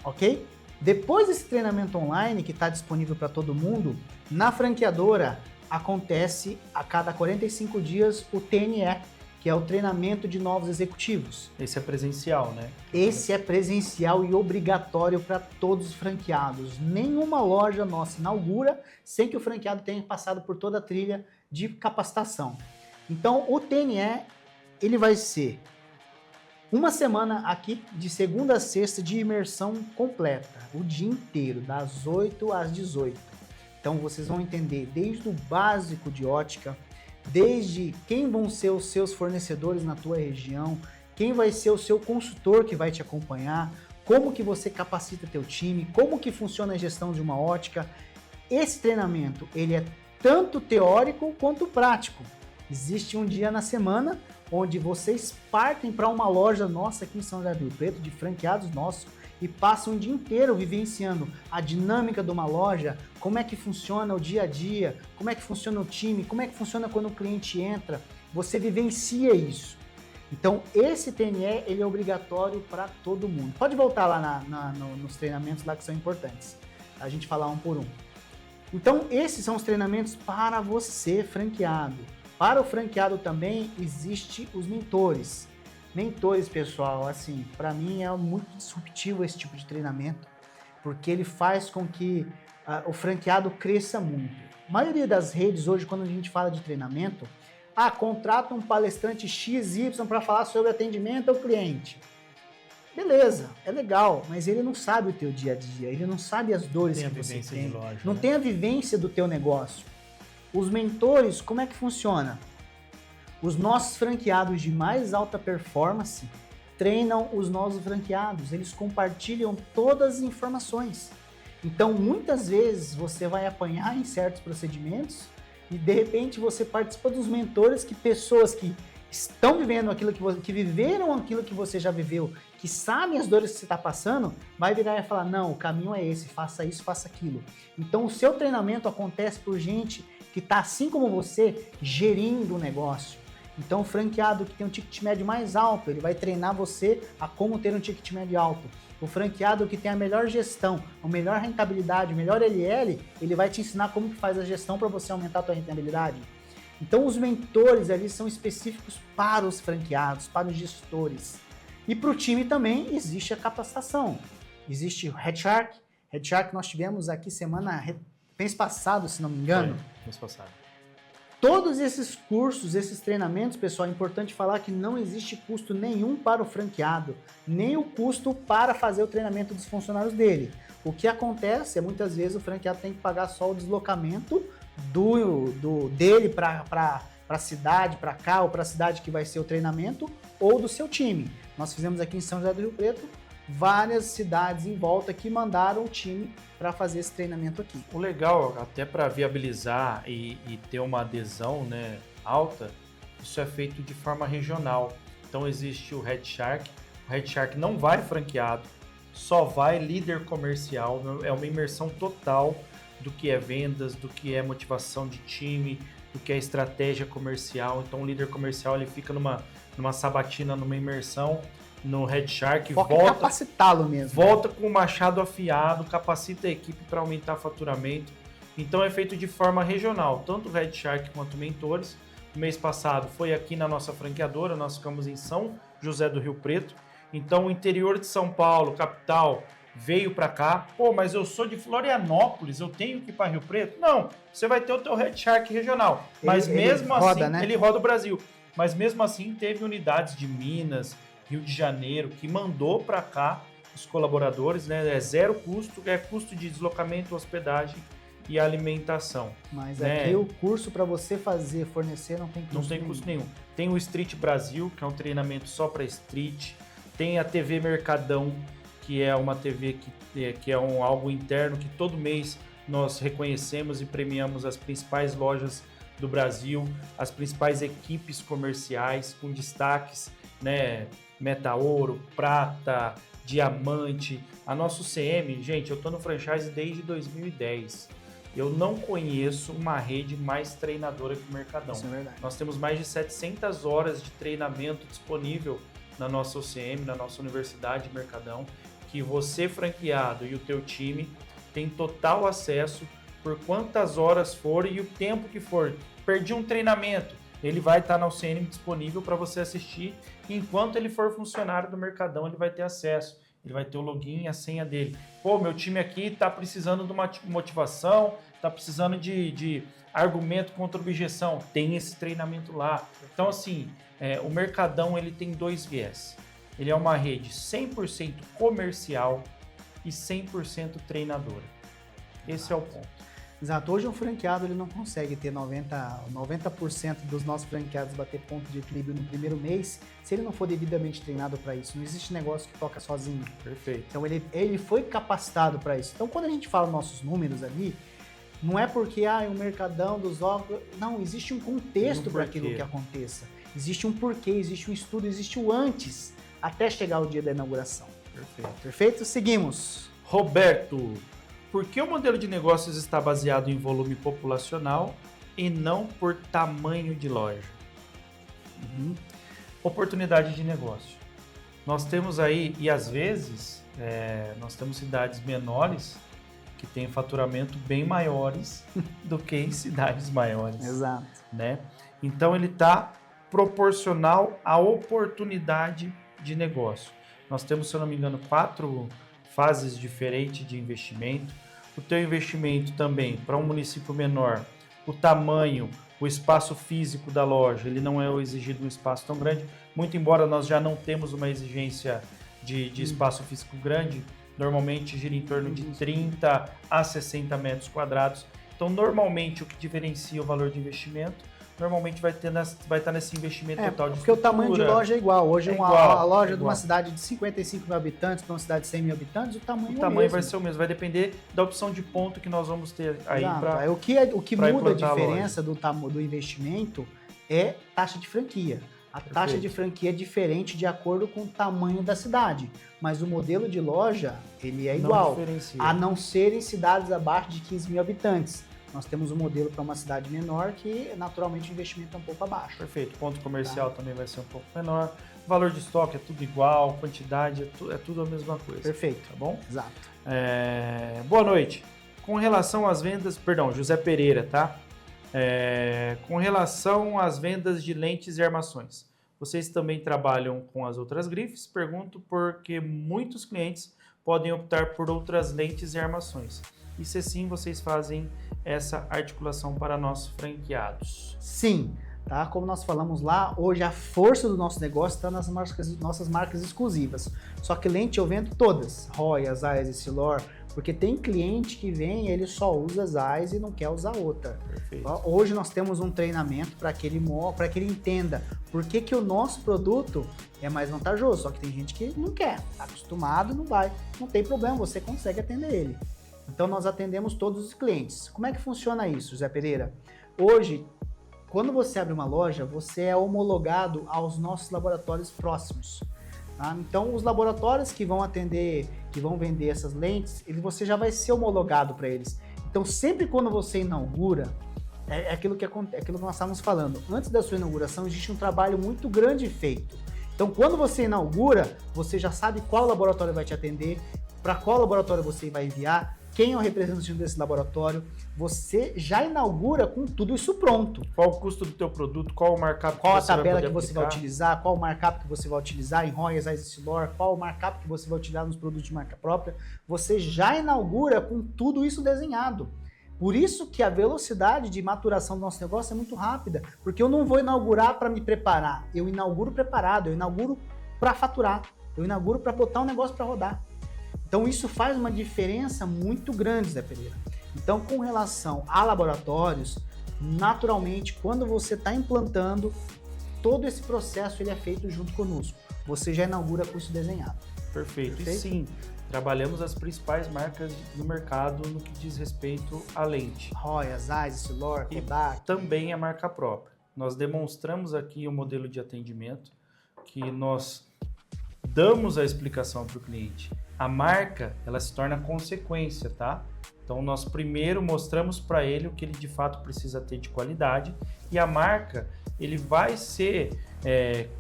ok? Depois desse treinamento online, que está disponível para todo mundo, na franqueadora acontece a cada 45 dias o TNE, que é o treinamento de novos executivos. Esse é presencial, né? Esse é presencial e obrigatório para todos os franqueados. Nenhuma loja nossa inaugura sem que o franqueado tenha passado por toda a trilha de capacitação. Então, o TNE, ele vai ser uma semana aqui, de segunda a sexta, de imersão completa, o dia inteiro, das 8 às 18. Então, vocês vão entender desde o básico de ótica, desde quem vão ser os seus fornecedores na tua região, quem vai ser o seu consultor que vai te acompanhar, como que você capacita teu time, como que funciona a gestão de uma ótica. Esse treinamento, ele é tanto teórico quanto prático. Existe um dia na semana onde vocês partem para uma loja nossa aqui em São José do Rio Preto, de franqueados nossos, e passam o dia inteiro vivenciando a dinâmica de uma loja, como é que funciona o dia a dia, como é que funciona o time, como é que funciona quando o cliente entra. Você vivencia isso. Então, esse TNE, ele é obrigatório para todo mundo. Pode voltar lá nos treinamentos lá que são importantes, a gente falar um por um. Então, esses são os treinamentos para você, franqueado. Para o franqueado também, existe os mentores. Mentores, pessoal, assim, para mim é muito disruptivo esse tipo de treinamento, porque ele faz com que o franqueado cresça muito. A maioria das redes hoje, quando a gente fala de treinamento, contrata um palestrante XY para falar sobre atendimento ao cliente. Beleza, é legal, mas ele não sabe o teu dia a dia, ele não sabe as dores que você tem, não tem a vivência do teu negócio. Os mentores, como é que funciona? Os nossos franqueados de mais alta performance treinam os nossos franqueados, eles compartilham todas as informações. Então, muitas vezes você vai apanhar em certos procedimentos e de repente você participa dos mentores, que pessoas que estão vivendo aquilo que viveram aquilo que você já viveu, que sabem as dores que você está passando, vai virar e falar, não, o caminho é esse, faça isso, faça aquilo. Então o seu treinamento acontece por gente que está assim como você, gerindo o negócio. Então o franqueado que tem um ticket médio mais alto, ele vai treinar você a como ter um ticket médio alto. O franqueado que tem a melhor gestão, a melhor rentabilidade, o melhor LL, ele vai te ensinar como que faz a gestão para você aumentar a tua rentabilidade. Então os mentores ali são específicos para os franqueados, para os gestores. E para o time também existe a capacitação. Existe o Head Shark. Head Shark nós tivemos aqui mês passado, se não me engano. Foi, mês passado. Todos esses cursos, esses treinamentos, pessoal, é importante falar que não existe custo nenhum para o franqueado, nem o custo para fazer o treinamento dos funcionários dele. O que acontece é muitas vezes o franqueado tem que pagar só o deslocamento dele para a cidade, para cá, ou para a cidade que vai ser o treinamento, ou do seu time. Nós fizemos aqui em São José do Rio Preto várias cidades em volta que mandaram o time para fazer esse treinamento aqui. O legal, até para viabilizar e ter uma adesão, né, alta, isso é feito de forma regional. Então existe o Head Shark. O Head Shark não vai franqueado, só vai líder comercial. É uma imersão total do que é vendas, do que é motivação de time, do que é estratégia comercial. Então o líder comercial ele fica numa sabatina, numa imersão no Head Shark, capacitá-lo mesmo. Volta com o machado afiado, capacita a equipe para aumentar faturamento. Então é feito de forma regional, tanto o Head Shark quanto mentores. No mês passado foi aqui na nossa franqueadora, nós ficamos em São José do Rio Preto. Então o interior de São Paulo, capital, veio para cá. Pô, mas eu sou de Florianópolis, eu tenho que ir para Rio Preto? Não, você vai ter o teu Head Shark regional. Mas mesmo assim, roda, né? Ele roda o Brasil. Mas mesmo assim teve unidades de Minas, Rio de Janeiro, que mandou para cá os colaboradores, né? É zero custo, é custo de deslocamento, hospedagem e alimentação. Mas né? Aqui o curso para você fornecer, não tem custo nenhum. Não tem custo nenhum. Tem o Street Brasil, que é um treinamento só para Street. Tem a TV Mercadão, que é uma TV que é algo interno, que todo mês nós reconhecemos e premiamos as principais lojas do Brasil, as principais equipes comerciais, com destaques, né? Meta Ouro, Prata, Diamante. A nosso CM, gente, eu tô no franchise desde 2010. Eu não conheço uma rede mais treinadora que o Mercadão. Isso é verdade. Nós temos mais de 700 horas de treinamento disponível na nossa UCM, na nossa Universidade Mercadão, que você franqueado e o teu time tem total acesso por quantas horas for e o tempo que for. Perdi um treinamento, ele vai estar na UCM disponível para você assistir. Enquanto ele for funcionário do Mercadão, ele vai ter acesso. Ele vai ter o login e a senha dele. Pô, meu time aqui está precisando de uma motivação, está precisando de argumento contra objeção. Tem esse treinamento lá. Então, assim, o Mercadão ele tem dois viés. Ele é uma rede 100% comercial e 100% treinadora. Esse é o ponto. Exato. Hoje um franqueado ele não consegue ter 90% dos nossos franqueados bater ponto de equilíbrio no primeiro mês se ele não for devidamente treinado para isso. Não existe negócio que toca sozinho. Perfeito. Então ele foi capacitado para isso. Então quando a gente fala nossos números ali, não é porque o mercadão dos óculos... Não, existe um contexto para aquilo que aconteça. Existe um porquê, existe um estudo, existe o antes, até chegar o dia da inauguração. Perfeito. Perfeito? Seguimos. Roberto, por que o modelo de negócios está baseado em volume populacional e não por tamanho de loja? Oportunidade de negócio. Nós temos aí, e às vezes, nós temos cidades menores que têm faturamento bem maiores do que em cidades maiores. Exato. Né? Então ele está proporcional à oportunidade de negócio. Nós temos, se eu não me engano, 4 fases diferentes de investimento. O teu investimento também, para um município menor, o tamanho, o espaço físico da loja, ele não é exigido um espaço tão grande, muito embora nós já não temos uma exigência de espaço físico grande, normalmente gira em torno de 30 a 60 metros quadrados. Então, normalmente, o que diferencia o valor de investimento, normalmente vai estar nesse investimento total de porque o tamanho de loja é igual. Hoje, a loja de uma cidade de 55 mil habitantes para uma cidade de 100 mil habitantes, o tamanho vai ser o mesmo. Vai depender da opção de ponto que nós vamos ter aí para o que muda a diferença do investimento é taxa de franquia. A taxa de franquia é diferente de acordo com o tamanho da cidade, mas o modelo de loja ele é igual, a não ser em cidades abaixo de 15 mil habitantes. Nós temos um modelo para uma cidade menor que, naturalmente, o investimento é um pouco abaixo. Perfeito. Ponto comercial também vai ser um pouco menor. Valor de estoque é tudo igual, quantidade é tudo a mesma coisa. Perfeito. Tá bom? Exato. Boa noite. Com relação às vendas... Perdão, José Pereira, tá? Com relação às vendas de lentes e armações, vocês também trabalham com as outras grifes? Pergunto porque muitos clientes podem optar por outras lentes e armações. E se sim, vocês fazem essa articulação para nossos franqueados? Sim, tá? Como nós falamos lá, hoje a força do nosso negócio está nas nossas marcas exclusivas. Só que lente eu vendo todas, Roy, Zeiss, Essilor, porque tem cliente que vem e ele só usa Zeiss e não quer usar outra. Perfeito. Hoje nós temos um treinamento para que ele entenda por que o nosso produto é mais vantajoso. Só que tem gente que não quer, está acostumado, não vai. Não tem problema, você consegue atender ele. Então, nós atendemos todos os clientes. Como é que funciona isso, Zé Pereira? Hoje, quando você abre uma loja, você é homologado aos nossos laboratórios próximos. Tá? Então, os laboratórios que vão atender, que vão vender essas lentes, você já vai ser homologado para eles. Então, sempre quando você inaugura, é aquilo que nós estávamos falando. Antes da sua inauguração, existe um trabalho muito grande feito. Então, quando você inaugura, você já sabe qual laboratório vai te atender, para qual laboratório você vai enviar, quem é o representante desse laboratório, você já inaugura com tudo isso pronto. Qual o custo do teu produto, qual o markup qual a tabela que você vai utilizar, qual o markup que você vai utilizar em Roy, Zeiss, Essilor, qual o markup que você vai utilizar nos produtos de marca própria, você já inaugura com tudo isso desenhado. Por isso que a velocidade de maturação do nosso negócio é muito rápida, porque eu não vou inaugurar para me preparar, eu inauguro preparado, eu inauguro para faturar, eu inauguro para botar um negócio para rodar. Então isso faz uma diferença muito grande, Zé Pereira. Então, com relação a laboratórios, naturalmente, quando você está implantando, todo esse processo ele é feito junto conosco. Você já inaugura com isso desenhado. Perfeito. E sim, trabalhamos as principais marcas no mercado no que diz respeito à lente. Roy, Zeiss, Essilor, Kodak. E também a marca própria. Nós demonstramos aqui o modelo de atendimento que nós damos a explicação para o cliente. A marca, ela se torna consequência, tá? Então, nós primeiro mostramos para ele o que ele de fato precisa ter de qualidade e a marca, ele vai ser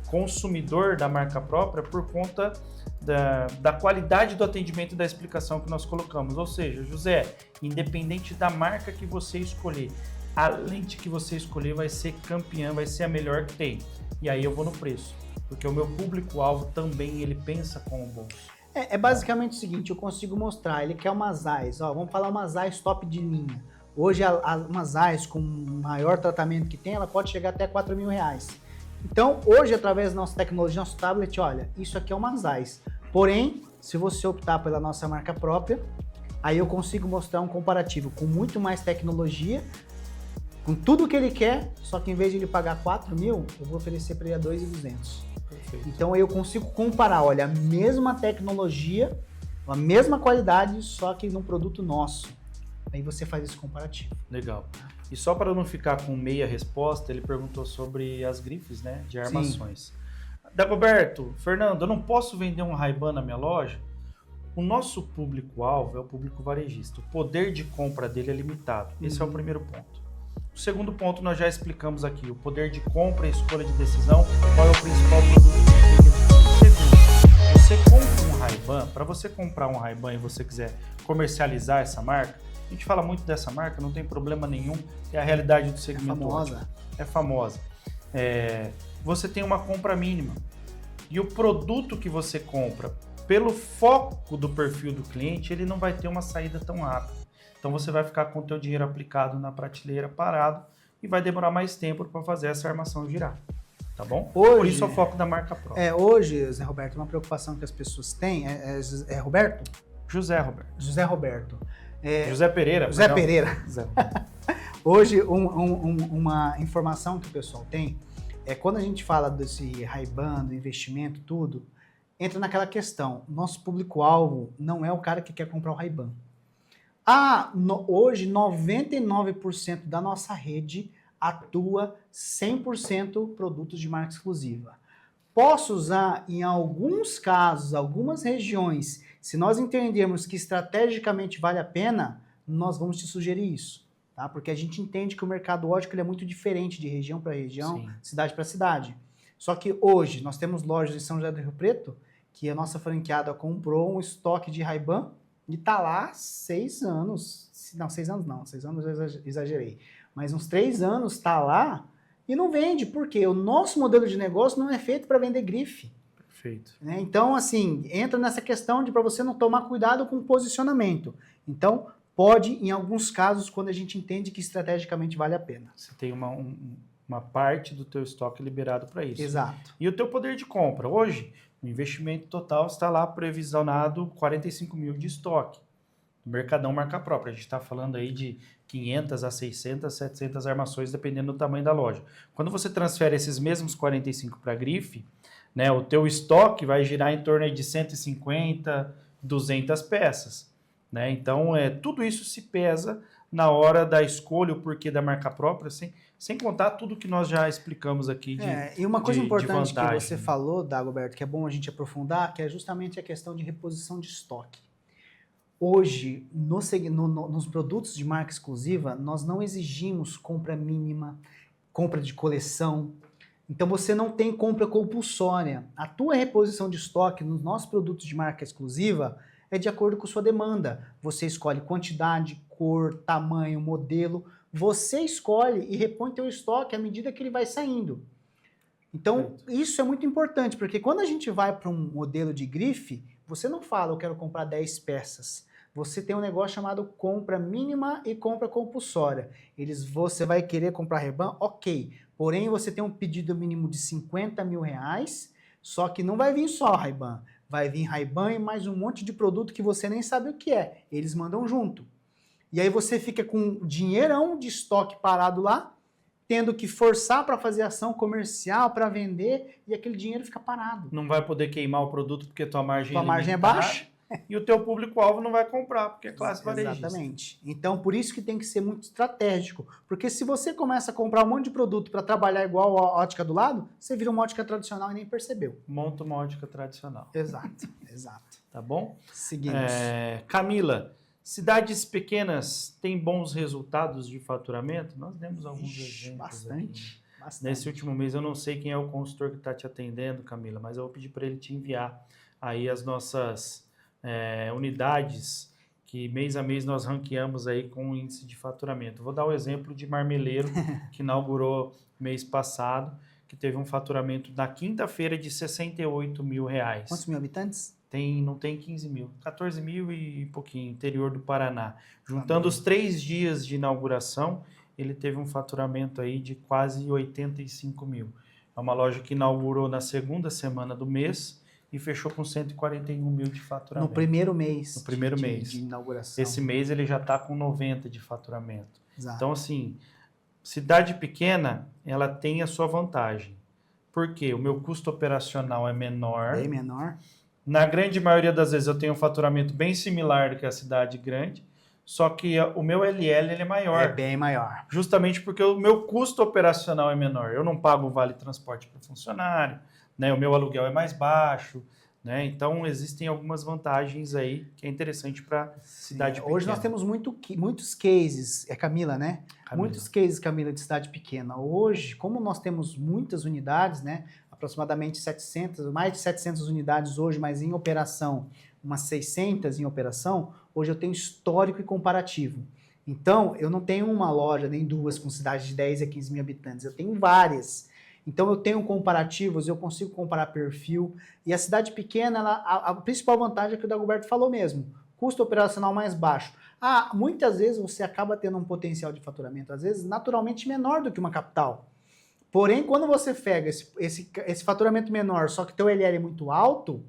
consumidor da marca própria por conta da qualidade do atendimento e da explicação que nós colocamos. Ou seja, José, independente da marca que você escolher, a lente que você escolher vai ser campeã, vai ser a melhor que tem. E aí eu vou no preço, porque o meu público-alvo também, ele pensa com o bolso. É basicamente o seguinte, eu consigo mostrar, ele quer uma Zeiss, vamos falar uma Zeiss top de linha. Hoje uma Zeiss com o maior tratamento que tem, ela pode chegar até R$4.000. Então, hoje, através da nossa tecnologia, nosso tablet, olha, isso aqui é uma Zeiss. Porém, se você optar pela nossa marca própria, aí eu consigo mostrar um comparativo com muito mais tecnologia, com tudo que ele quer, só que em vez de ele pagar 4 mil, eu vou oferecer para ele a 2.200. Perfeito. Então eu consigo comparar, olha, a mesma tecnologia, a mesma qualidade, só que num produto nosso. Aí você faz esse comparativo. Legal. E só para não ficar com meia resposta, ele perguntou sobre as grifes, né, de armações. Dagoberto, Fernando, eu não posso vender um Ray-Ban na minha loja? O nosso público-alvo é o público varejista. O poder de compra dele é limitado. Esse é o primeiro ponto. O segundo ponto nós já explicamos aqui. O poder de compra e escolha de decisão, qual é o principal produto que ele segundo, você compra um Ray-Ban, para você comprar um Ray-Ban e você quiser comercializar essa marca, a gente fala muito dessa marca, não tem problema nenhum, é a realidade do segmento. É famosa. Você tem uma compra mínima. E o produto que você compra, pelo foco do perfil do cliente, ele não vai ter uma saída tão rápida. Então você vai ficar com o teu dinheiro aplicado na prateleira parado e vai demorar mais tempo para fazer essa armação girar. Tá bom? Hoje, por isso é o foco da marca própria. Hoje, Zé Roberto, uma preocupação que as pessoas têm é Roberto? José Roberto. José Roberto. José Pereira. José Pereira. José. Hoje, uma informação que o pessoal tem é quando a gente fala desse Ray-Ban, do investimento, tudo, entra naquela questão. Nosso público-alvo não é o cara que quer comprar o Ray-Ban. Hoje, 99% da nossa rede atua 100% produtos de marca exclusiva. Posso usar em alguns casos, algumas regiões, se nós entendermos que estrategicamente vale a pena, nós vamos te sugerir isso. Tá? Porque a gente entende que o mercado ótico ele é muito diferente de região para região, Sim. cidade para cidade. Só que hoje nós temos lojas em São José do Rio Preto que a nossa franqueada comprou um estoque de Ray-Ban e tá lá 6 anos. Não, 6 anos não, 6 anos eu exagerei. Mas uns 3 anos tá lá e não vende. Por quê? O nosso modelo de negócio não é feito para vender grife. Perfeito. Né? Então, assim, entra nessa questão de para você não tomar cuidado com o posicionamento. Então, pode, em alguns casos, quando a gente entende que estrategicamente vale a pena. Você tem uma parte do teu estoque liberado para isso. Exato. E o teu poder de compra. Hoje, o investimento total está lá previsionado 45 mil de estoque. Mercadão marca própria. A gente está falando aí de 500 a 600, 700 armações, dependendo do tamanho da loja. Quando você transfere esses mesmos 45 para a grife, né, o teu estoque vai girar em torno de 150, 200 peças. Né? Então, tudo isso se pesa na hora da escolha, o porquê da marca própria, sem contar tudo que nós já explicamos aqui e uma coisa importante que vantagem, você falou, Dagoberto, que é bom a gente aprofundar, que é justamente a questão de reposição de estoque. Hoje, nos produtos de marca exclusiva, nós não exigimos compra mínima, compra de coleção. Então, você não tem compra compulsória. A tua reposição de estoque nos nossos produtos de marca exclusiva é de acordo com sua demanda. Você escolhe quantidade, cor, tamanho, modelo. Você escolhe e repõe teu estoque à medida que ele vai saindo. Então, isso é muito importante, porque quando a gente vai para um modelo de grife, você não fala, eu quero comprar 10 peças. Você tem um negócio chamado compra mínima e compra compulsória. Você vai querer comprar Ray-Ban? Ok. Porém, você tem um pedido mínimo de 50 mil reais, só que não vai vir só Ray-Ban. Vai vir Ray-Ban e mais um monte de produto que você nem sabe o que é. Eles mandam junto. E aí você fica com um dinheirão de estoque parado lá, tendo que forçar para fazer ação comercial, para vender, e aquele dinheiro fica parado. Não vai poder queimar o produto porque tua margem é baixa. E o teu público-alvo não vai comprar, porque é classe varejista. Exatamente. Então, por isso que tem que ser muito estratégico. Porque se você começa a comprar um monte de produto para trabalhar igual a ótica do lado, você vira uma ótica tradicional e nem percebeu. Monta uma ótica tradicional. Exato. Tá bom? Seguimos. Camila, cidades pequenas têm bons resultados de faturamento? Nós demos alguns exemplos Bastante. Nesse último mês, eu não sei quem é o consultor que está te atendendo, Camila, mas eu vou pedir para ele te enviar aí as nossas unidades que mês a mês nós ranqueamos aí com o índice de faturamento. Vou dar o exemplo de Marmeleiro, que inaugurou mês passado, que teve um faturamento na quinta-feira de 68 mil reais. Quantos mil habitantes? Não tem 15 mil, 14 mil e pouquinho, interior do Paraná. Juntando os 3 dias de inauguração, ele teve um faturamento aí de quase 85 mil. É uma loja que inaugurou na segunda semana do mês e fechou com 141 mil de faturamento. No primeiro mês. No primeiro mês. De inauguração. Esse mês ele já está com 90 de faturamento. Exato. Então, assim, cidade pequena, ela tem a sua vantagem. Por quê? O meu custo operacional é menor. Bem menor. Na grande maioria das vezes eu tenho um faturamento bem similar do que a cidade grande, só que o meu LL ele é maior. É bem maior. Justamente porque o meu custo operacional é menor. Eu não pago vale transporte para o funcionário, né? O meu aluguel é mais baixo, né? Então existem algumas vantagens aí que é interessante para cidade pequena. Hoje nós temos muitos cases, Camila, né? Camila. Muitos cases, Camila, de cidade pequena. Hoje, como nós temos muitas unidades, né? Aproximadamente 700, mais de 700 unidades hoje, mas em operação, umas 600 em operação, hoje eu tenho histórico e comparativo. Então, eu não tenho uma loja, nem duas, com cidades de 10 a 15 mil habitantes, eu tenho várias. Então, eu tenho comparativos, eu consigo comparar perfil, e a cidade pequena, a principal vantagem é que o Dagoberto falou mesmo, custo operacional mais baixo. Muitas vezes você acaba tendo um potencial de faturamento, às vezes naturalmente menor do que uma capital. Porém, quando você pega esse faturamento menor, só que teu LL é muito alto,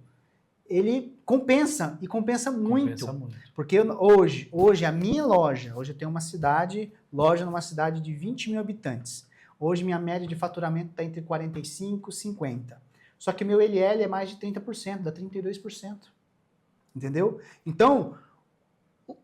ele compensa, e compensa muito. Compensa muito. Porque hoje a minha loja, hoje eu tenho uma loja numa cidade de 20 mil habitantes. Hoje minha média de faturamento está entre 45 e 50. Só que meu LL é mais de 30%, dá 32%. Entendeu? Então,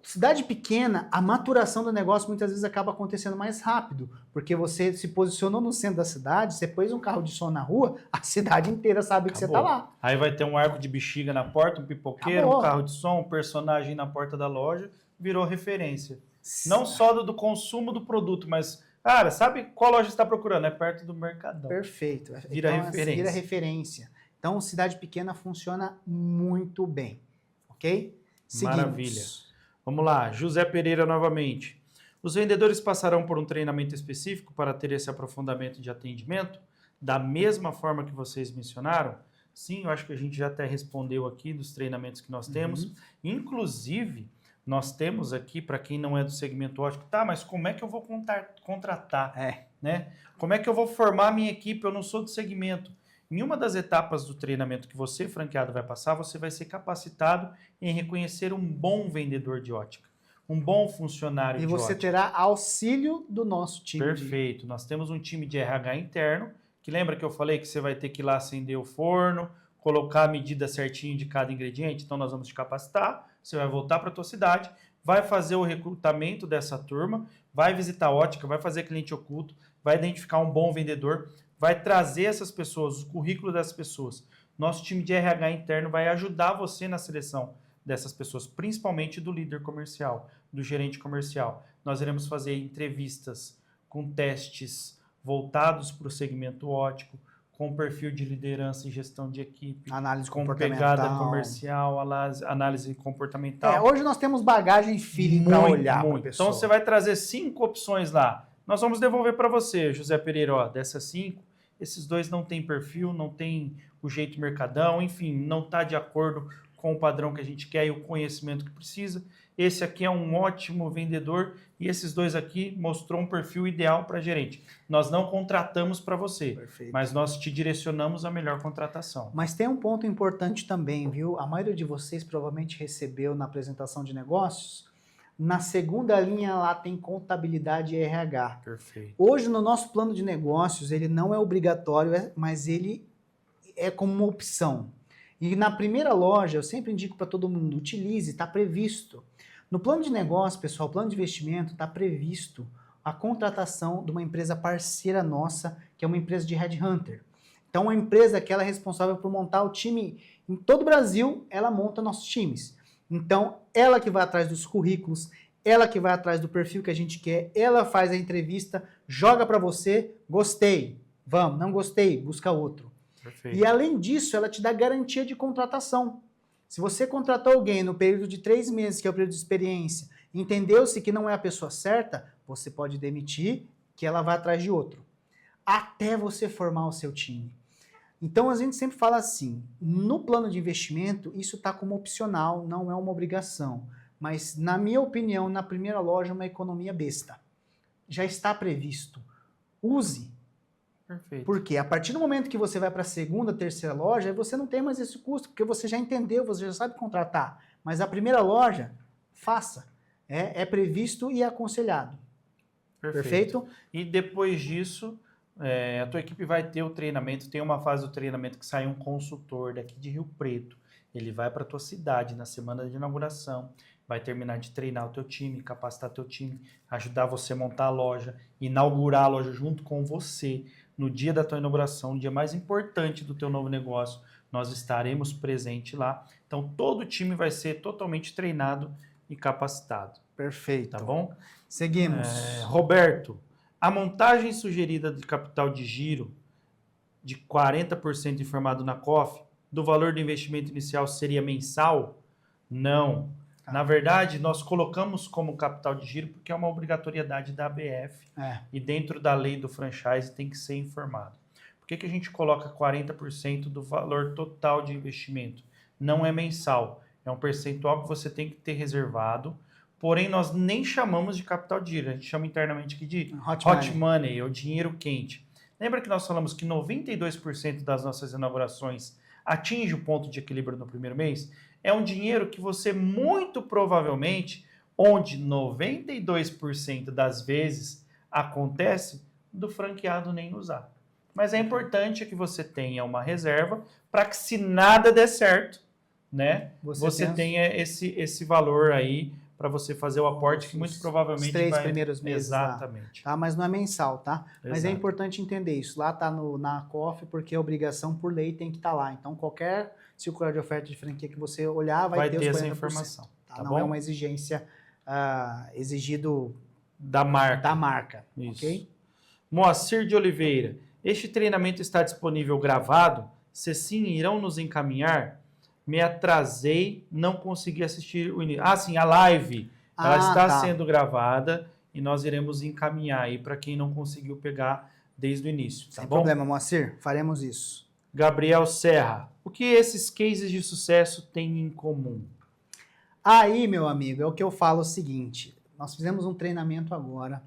cidade pequena, a maturação do negócio muitas vezes acaba acontecendo mais rápido, porque você se posicionou no centro da cidade, você pôs um carro de som na rua, a cidade inteira sabe que você tá lá. Aí vai ter um arco de bexiga na porta, um pipoqueiro, um carro de som, um personagem na porta da loja, virou referência. Não só do consumo do produto, mas, cara, sabe qual loja você está procurando? É perto do Mercadão. Perfeito. Vira então, referência. Vira referência. Então, cidade pequena funciona muito bem, ok? Seguimos. Maravilha. Vamos lá, José Pereira novamente. Os vendedores passarão por um treinamento específico para ter esse aprofundamento de atendimento? Da mesma forma que vocês mencionaram? Sim, eu acho que a gente já até respondeu aqui dos treinamentos que nós temos. Inclusive, nós temos aqui, para quem não é do segmento ótico, mas como é que eu vou contratar? Né? Como é que eu vou formar a minha equipe? Eu não sou do segmento. Em uma das etapas do treinamento que você, franqueado, vai passar, você vai ser capacitado em reconhecer um bom vendedor de ótica, um bom funcionário de ótica. E você terá auxílio do nosso time. Perfeito. Nós temos um time de RH interno, que lembra que eu falei que você vai ter que ir lá acender o forno, colocar a medida certinho de cada ingrediente? Então nós vamos te capacitar, você vai voltar para a tua cidade, vai fazer o recrutamento dessa turma, vai visitar a ótica, vai fazer cliente oculto, vai identificar um bom vendedor, vai trazer essas pessoas, o currículo dessas pessoas. Nosso time de RH interno vai ajudar você na seleção dessas pessoas, principalmente do líder comercial, do gerente comercial. Nós iremos fazer entrevistas com testes voltados para o segmento ótico, com perfil de liderança e gestão de equipe, análise com comportamental, pegada comercial, análise comportamental. Hoje nós temos bagagem e feeling para olhar para a pessoa. Então você vai trazer 5 opções lá. Nós vamos devolver para você, José Pereira, dessas 5, esses 2 não tem perfil, não tem o jeito mercadão, enfim, não está de acordo com o padrão que a gente quer e o conhecimento que precisa. Esse aqui é um ótimo vendedor e esses 2 aqui mostrou um perfil ideal para gerente. Nós não contratamos para você, Perfeito. Mas nós te direcionamos a melhor contratação. Mas tem um ponto importante também, viu? A maioria de vocês provavelmente recebeu na apresentação de negócios. Na segunda linha lá tem contabilidade e RH. Perfeito. Hoje no nosso plano de negócios ele não é obrigatório, mas ele é como uma opção. E na primeira loja eu sempre indico para todo mundo, utilize, está previsto. No plano de negócio, pessoal, plano de investimento, está previsto a contratação de uma empresa parceira nossa, que é uma empresa de headhunter. Então, uma empresa que ela é responsável por montar o time em todo o Brasil, ela monta nossos times. Então, ela que vai atrás dos currículos, ela que vai atrás do perfil que a gente quer, ela faz a entrevista, joga para você, gostei, vamos, não gostei, busca outro. Perfeito. E além disso, ela te dá garantia de contratação. Se você contratou alguém no período de 3 meses, que é o período de experiência, entendeu-se que não é a pessoa certa, você pode demitir, que ela vai atrás de outro. Até você formar o seu time. Então, a gente sempre fala assim, no plano de investimento, isso está como opcional, não é uma obrigação. Mas, na minha opinião, na primeira loja, é uma economia besta. Já está previsto. Use. Perfeito. Porque a partir do momento que você vai para a segunda, terceira loja, aí você não tem mais esse custo, porque você já entendeu, você já sabe contratar. Mas a primeira loja, faça. É previsto e aconselhado. Perfeito? E depois disso, a tua equipe vai ter o treinamento, tem uma fase do treinamento que sai um consultor daqui de Rio Preto. Ele vai para a tua cidade na semana de inauguração, vai terminar de treinar o teu time, capacitar teu time, ajudar você a montar a loja, inaugurar a loja junto com você. No dia da tua inauguração, no dia mais importante do teu novo negócio, nós estaremos presentes lá. Então, todo o time vai ser totalmente treinado e capacitado. Perfeito. Tá bom? Seguimos. Roberto, a montagem sugerida de capital de giro de 40% informado na COF, do valor do investimento inicial seria mensal? Não. Na verdade, nós colocamos como capital de giro porque é uma obrigatoriedade da ABF e dentro da lei do franchise tem que ser informado. Por que a gente coloca 40% do valor total de investimento? Não é mensal, é um percentual que você tem que ter reservado, porém nós nem chamamos de capital de giro, a gente chama internamente aqui de hot money, ou dinheiro quente. Lembra que nós falamos que 92% das nossas inaugurações atinge o ponto de equilíbrio no primeiro mês? É um dinheiro que você muito provavelmente, onde 92% das vezes acontece, do franqueado nem usar. Mas é importante que você tenha uma reserva para que se nada der certo, né, você tenha esse valor aí para você fazer o aporte que muito provavelmente os 3 primeiros meses. Exatamente. Lá, tá? Mas não é mensal, tá? Exato. Mas é importante entender isso. Lá tá na COF porque a obrigação por lei tem que estar lá. Então qualquer circular de oferta de franquia que você olhar vai ter os 40%. Essa informação. Tá? Tá não bom? é uma exigência exigido da marca. Isso. Ok? Moacir de Oliveira, este treinamento está disponível gravado? Se sim, irão nos encaminhar? Me atrasei, não consegui assistir o início. Sim, a live. Ela está sendo gravada e nós iremos encaminhar aí para quem não conseguiu pegar desde o início. Tá Sem bom? problema, Moacir. Faremos isso. Gabriel Serra, o que esses cases de sucesso têm em comum? Aí, meu amigo, é o que eu falo o seguinte. Nós fizemos um treinamento agora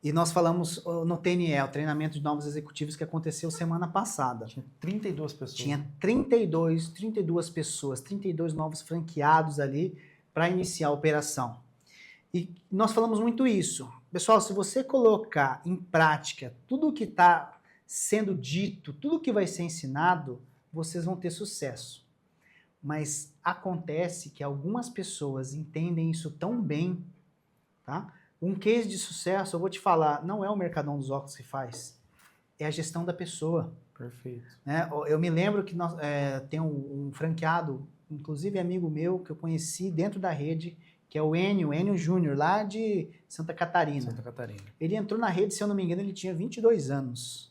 e nós falamos no TNE, o treinamento de novos executivos que aconteceu semana passada. Tinha 32 pessoas. Tinha 32 pessoas, 32 novos franqueados ali para iniciar a operação. E nós falamos muito isso. Pessoal, se você colocar em prática tudo o que está sendo dito, tudo que vai ser ensinado, vocês vão ter sucesso. Mas acontece que algumas pessoas entendem isso tão bem, tá? Um case de sucesso, eu vou te falar, não é o Mercadão dos Óculos que faz, é a gestão da pessoa. Perfeito. Eu me lembro que tem um franqueado, inclusive amigo meu, que eu conheci dentro da rede, que é o Enio Júnior, lá de Santa Catarina. Ele entrou na rede, se eu não me engano, ele tinha 22 anos.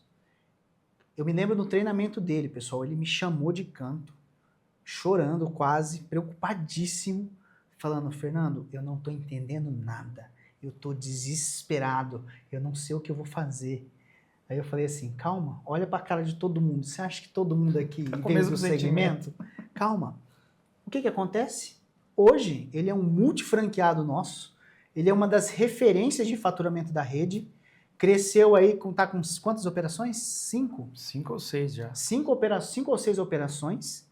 Eu me lembro do treinamento dele, pessoal, ele me chamou de canto, chorando quase, preocupadíssimo, falando, Fernando, eu não estou entendendo nada, eu estou desesperado, eu não sei o que eu vou fazer. Aí eu falei assim, calma, olha para a cara de todo mundo, você acha que todo mundo aqui veio do segmento? Calma. O que acontece? Hoje, ele é um multifranqueado nosso, ele é uma das referências de faturamento da rede, cresceu aí, tá com quantas operações? 5? 5 ou 6 já. 5 ou 6 operações.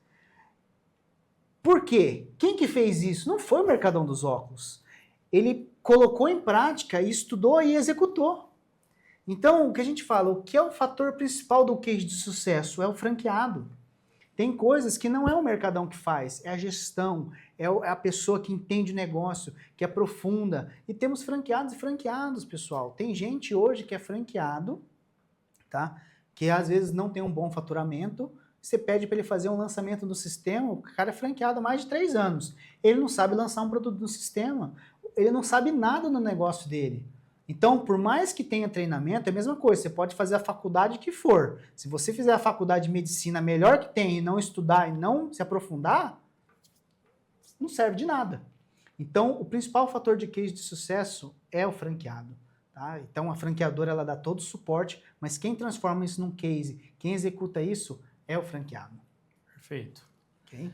Por quê? Quem que fez isso? Não foi o Mercadão dos Óculos. Ele colocou em prática, estudou e executou. Então, o que a gente fala, o que é o fator principal do case de sucesso? É o franqueado. Tem coisas que não é o Mercadão que faz, é a gestão, é a pessoa que entende o negócio, que aprofunda. E temos franqueados e franqueados, pessoal. Tem gente hoje que é franqueado, tá? Que às vezes não tem um bom faturamento, você pede para ele fazer um lançamento do sistema, o cara é franqueado há mais de 3 anos. Ele não sabe lançar um produto no sistema, ele não sabe nada no negócio dele. Então, por mais que tenha treinamento, é a mesma coisa, você pode fazer a faculdade que for. Se você fizer a faculdade de medicina melhor que tem e não estudar e não se aprofundar, não serve de nada. Então, o principal fator de case de sucesso é o franqueado. Tá? Então, a franqueadora ela dá todo o suporte, mas quem transforma isso num case, quem executa isso, é o franqueado. Perfeito. Okay?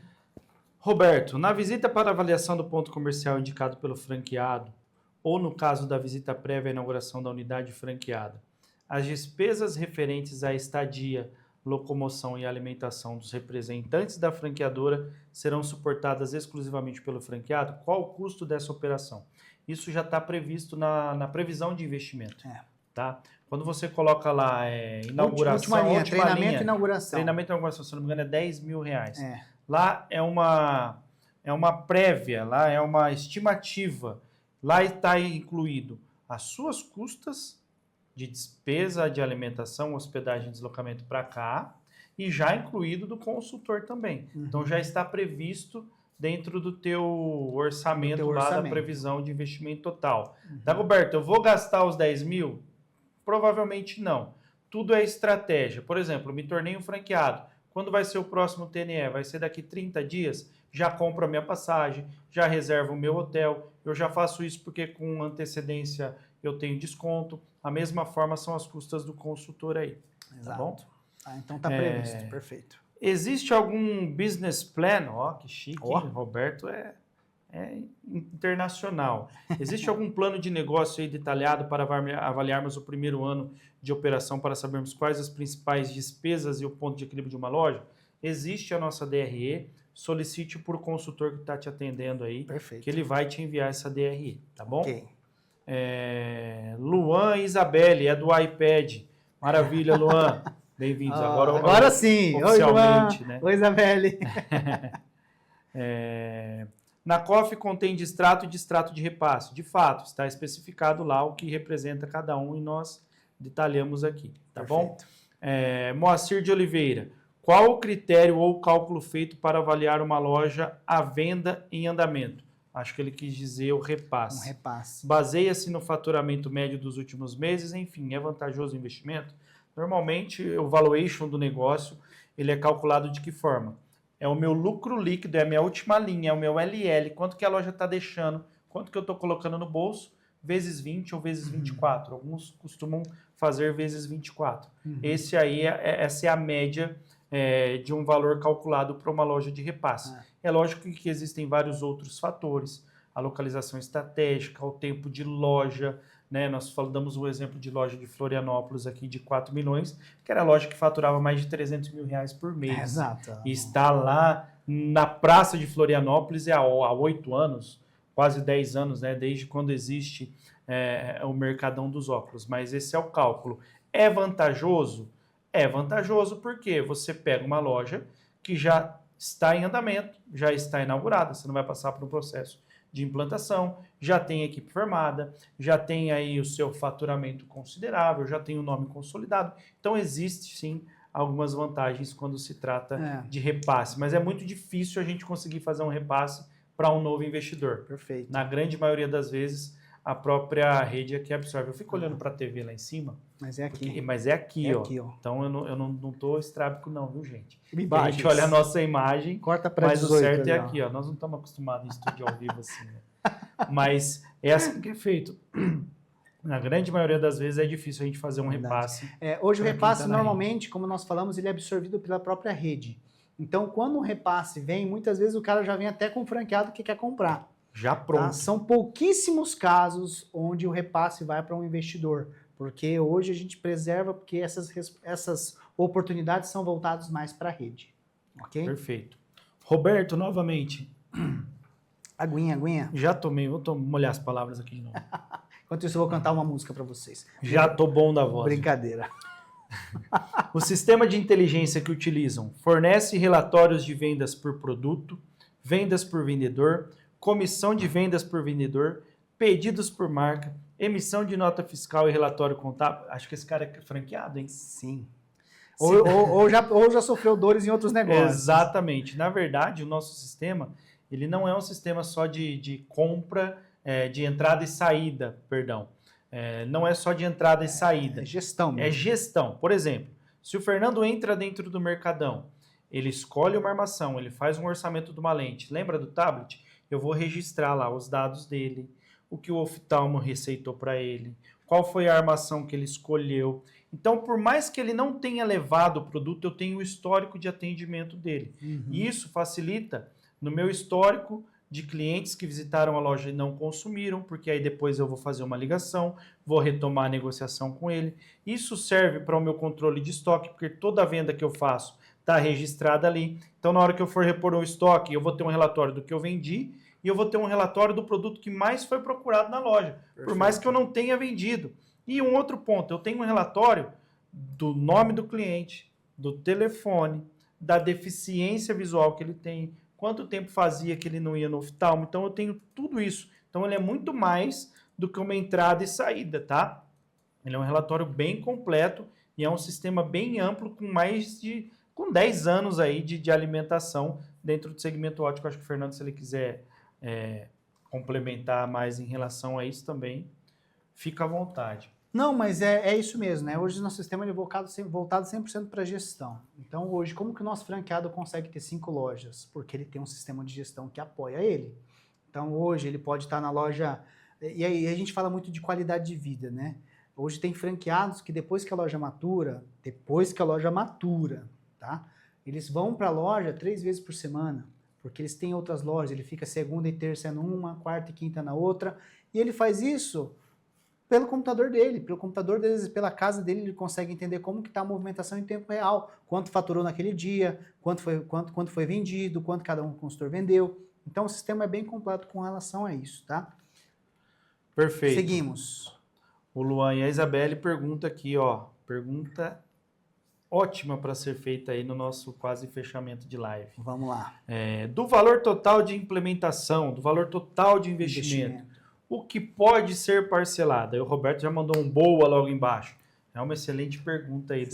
Roberto, na visita para avaliação do ponto comercial indicado pelo franqueado, ou no caso da visita prévia à inauguração da unidade franqueada, as despesas referentes à estadia, locomoção e alimentação dos representantes da franqueadora serão suportadas exclusivamente pelo franqueado? Qual o custo dessa operação? Isso já está previsto na previsão de investimento. Tá? Quando você coloca lá inauguração, última linha, treinamento e inauguração. Treinamento e inauguração, se não me engano, é R$10.000. Lá é uma prévia, lá é uma estimativa. Lá está incluído as suas custas de despesa de alimentação, hospedagem e deslocamento para cá, e já incluído do consultor também. Então já está previsto dentro do teu orçamento da previsão de investimento total. Dagoberto, eu vou gastar os 10 mil? Provavelmente não. Tudo é estratégia. Por exemplo, me tornei um franqueado. Quando vai ser o próximo TNE? Vai ser daqui 30 dias? Já compro a minha passagem, já reservo o meu hotel. Eu já faço isso porque com antecedência eu tenho desconto. A mesma forma são as custas do consultor aí. Exato. Tá bom? Então está previsto, perfeito. Existe algum business plan? Que chique, hein? Roberto é internacional. Existe algum plano de negócio aí detalhado para avaliarmos o primeiro ano de operação para sabermos quais as principais despesas e o ponto de equilíbrio de uma loja? Existe a nossa DRE. Solicite por consultor que está te atendendo aí, que ele vai te enviar essa DRE, tá bom? Ok. Luan e Isabelle, é do iPad. Maravilha, Luan. Bem-vindos. Agora sim. Oficialmente, Oi, Luan. Né? Oi, Isabelle. Na COF contém distrato e distrato de repasse. De fato, está especificado lá o que representa cada um e nós detalhamos aqui, tá bom? Moacir de Oliveira. Qual o critério ou cálculo feito para avaliar uma loja à venda em andamento? Acho que ele quis dizer o repasse. Um repasse. Baseia-se no faturamento médio dos últimos meses, enfim, é vantajoso o investimento? Normalmente, o valuation do negócio, ele é calculado de que forma? É o meu lucro líquido, é a minha última linha, é o meu LL, quanto que a loja está deixando, quanto que eu estou colocando no bolso, vezes 20 ou vezes 24. Alguns costumam fazer vezes 24. Essa é a média de um valor calculado para uma loja de repasse. É lógico que existem vários outros fatores, a localização estratégica, o tempo de loja, né? Nós damos o exemplo de loja de Florianópolis aqui de 4 milhões, que era a loja que faturava mais de R$300 mil por mês. Exato. E está lá na praça de Florianópolis há 8 anos, quase 10 anos, né? Desde quando existe o Mercadão dos Óculos. Mas esse é o cálculo. É vantajoso? É vantajoso porque você pega uma loja que já está em andamento, já está inaugurada, você não vai passar por um processo de implantação, já tem equipe formada, já tem aí o seu faturamento considerável, já tem o nome consolidado. Então, existe sim algumas vantagens quando se trata de repasse, mas é muito difícil a gente conseguir fazer um repasse para um novo investidor. Perfeito. Na grande maioria das vezes, a própria rede é que absorve. Eu fico olhando para a TV lá em cima. Mas é aqui. Mas é aqui, ó. Então eu não tô estrábico não, viu, gente? A gente olha a nossa imagem, corta para mas 18, o certo é aqui, ó. Nós não estamos acostumados em estúdio ao vivo assim, né? Mas é assim que é feito. Na grande maioria das vezes é difícil a gente fazer um repasse. Hoje o repasse normalmente, como nós falamos, ele é absorvido pela própria rede. Então, quando um repasse vem, muitas vezes o cara já vem até com o franqueado que quer comprar. Já pronto. Tá? São pouquíssimos casos onde o repasse vai para um investidor, porque hoje a gente preserva porque essas oportunidades são voltadas mais para a rede. Ok? Perfeito. Roberto, novamente. Aguinha. Já tomei, vou molhar as palavras aqui de novo. Enquanto isso, eu vou cantar uma música para vocês. Já tô bom da voz. Brincadeira. O sistema de inteligência que utilizam fornece relatórios de vendas por produto, vendas por vendedor, comissão de vendas por vendedor, pedidos por marca, emissão de nota fiscal e relatório contábil. Acho que esse cara é franqueado, hein? Sim. Ou já sofreu dores em outros negócios. Exatamente. Na verdade, o nosso sistema, ele não é um sistema só de compra, de entrada e saída, perdão. Não é só de entrada e saída. É gestão mesmo. É gestão. Por exemplo, se o Fernando entra dentro do Mercadão, ele escolhe uma armação, ele faz um orçamento de uma lente. Lembra do tablet? Eu vou registrar lá os dados dele, o que o oftalmo receitou para ele, qual foi a armação que ele escolheu. Então, por mais que ele não tenha levado o produto, eu tenho o histórico de atendimento dele. E isso facilita no meu histórico de clientes que visitaram a loja e não consumiram, porque aí depois eu vou fazer uma ligação, vou retomar a negociação com ele. Isso serve para o meu controle de estoque, porque toda venda que eu faço está registrada ali. Então, na hora que eu for repor o estoque, eu vou ter um relatório do que eu vendi e eu vou ter um relatório do produto que mais foi procurado na loja, Perfeito. por mais que eu não tenha vendido. E um outro ponto, eu tenho um relatório do nome do cliente, do telefone, da deficiência visual que ele tem, quanto tempo fazia que ele não ia no oftalmo. Então, eu tenho tudo isso. Então, ele é muito mais do que uma entrada e saída, tá? Ele é um relatório bem completo e é um sistema bem amplo com 10 anos aí de alimentação dentro do segmento óptico. Acho que o Fernando, se ele quiser complementar mais em relação a isso também, fica à vontade. Não, mas é isso mesmo, né? Hoje o nosso sistema ele é voltado 100% para gestão. Então, hoje, como que o nosso franqueado consegue ter 5 lojas? Porque ele tem um sistema de gestão que apoia ele. Então, hoje, ele pode estar na loja... E aí, a gente fala muito de qualidade de vida, né? Hoje tem franqueados que depois que a loja matura, tá? Eles vão para a loja 3 vezes por semana, porque eles têm outras lojas. Ele fica segunda e terça numa, quarta e quinta na outra. E ele faz isso... pelo computador dele, pela casa dele, ele consegue entender como que está a movimentação em tempo real, quanto faturou naquele dia, quanto foi vendido, quanto cada um consultor vendeu. Então o sistema é bem completo com relação a isso, tá? Perfeito. Seguimos. O Luan e a Isabelle pergunta aqui, ó, pergunta ótima para ser feita aí no nosso quase fechamento de live. Vamos lá. Do valor total de implementação, do valor total de investimento. O que pode ser parcelado? Aí o Roberto já mandou um boa logo embaixo. É uma excelente pergunta aí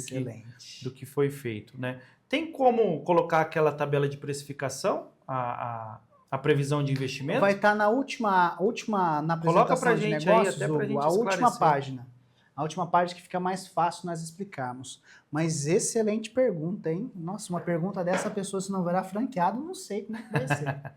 do que foi feito, né? Tem como colocar aquela tabela de precificação, a previsão de investimento? Vai estar na última na apresentação Coloca pra de gente negócios, aí, até pra gente a última esclarecer. página. A última página que fica mais fácil nós explicarmos. Mas excelente pergunta, hein? Nossa, uma pergunta dessa pessoa, se não virar franqueado, não sei como é que vai ser.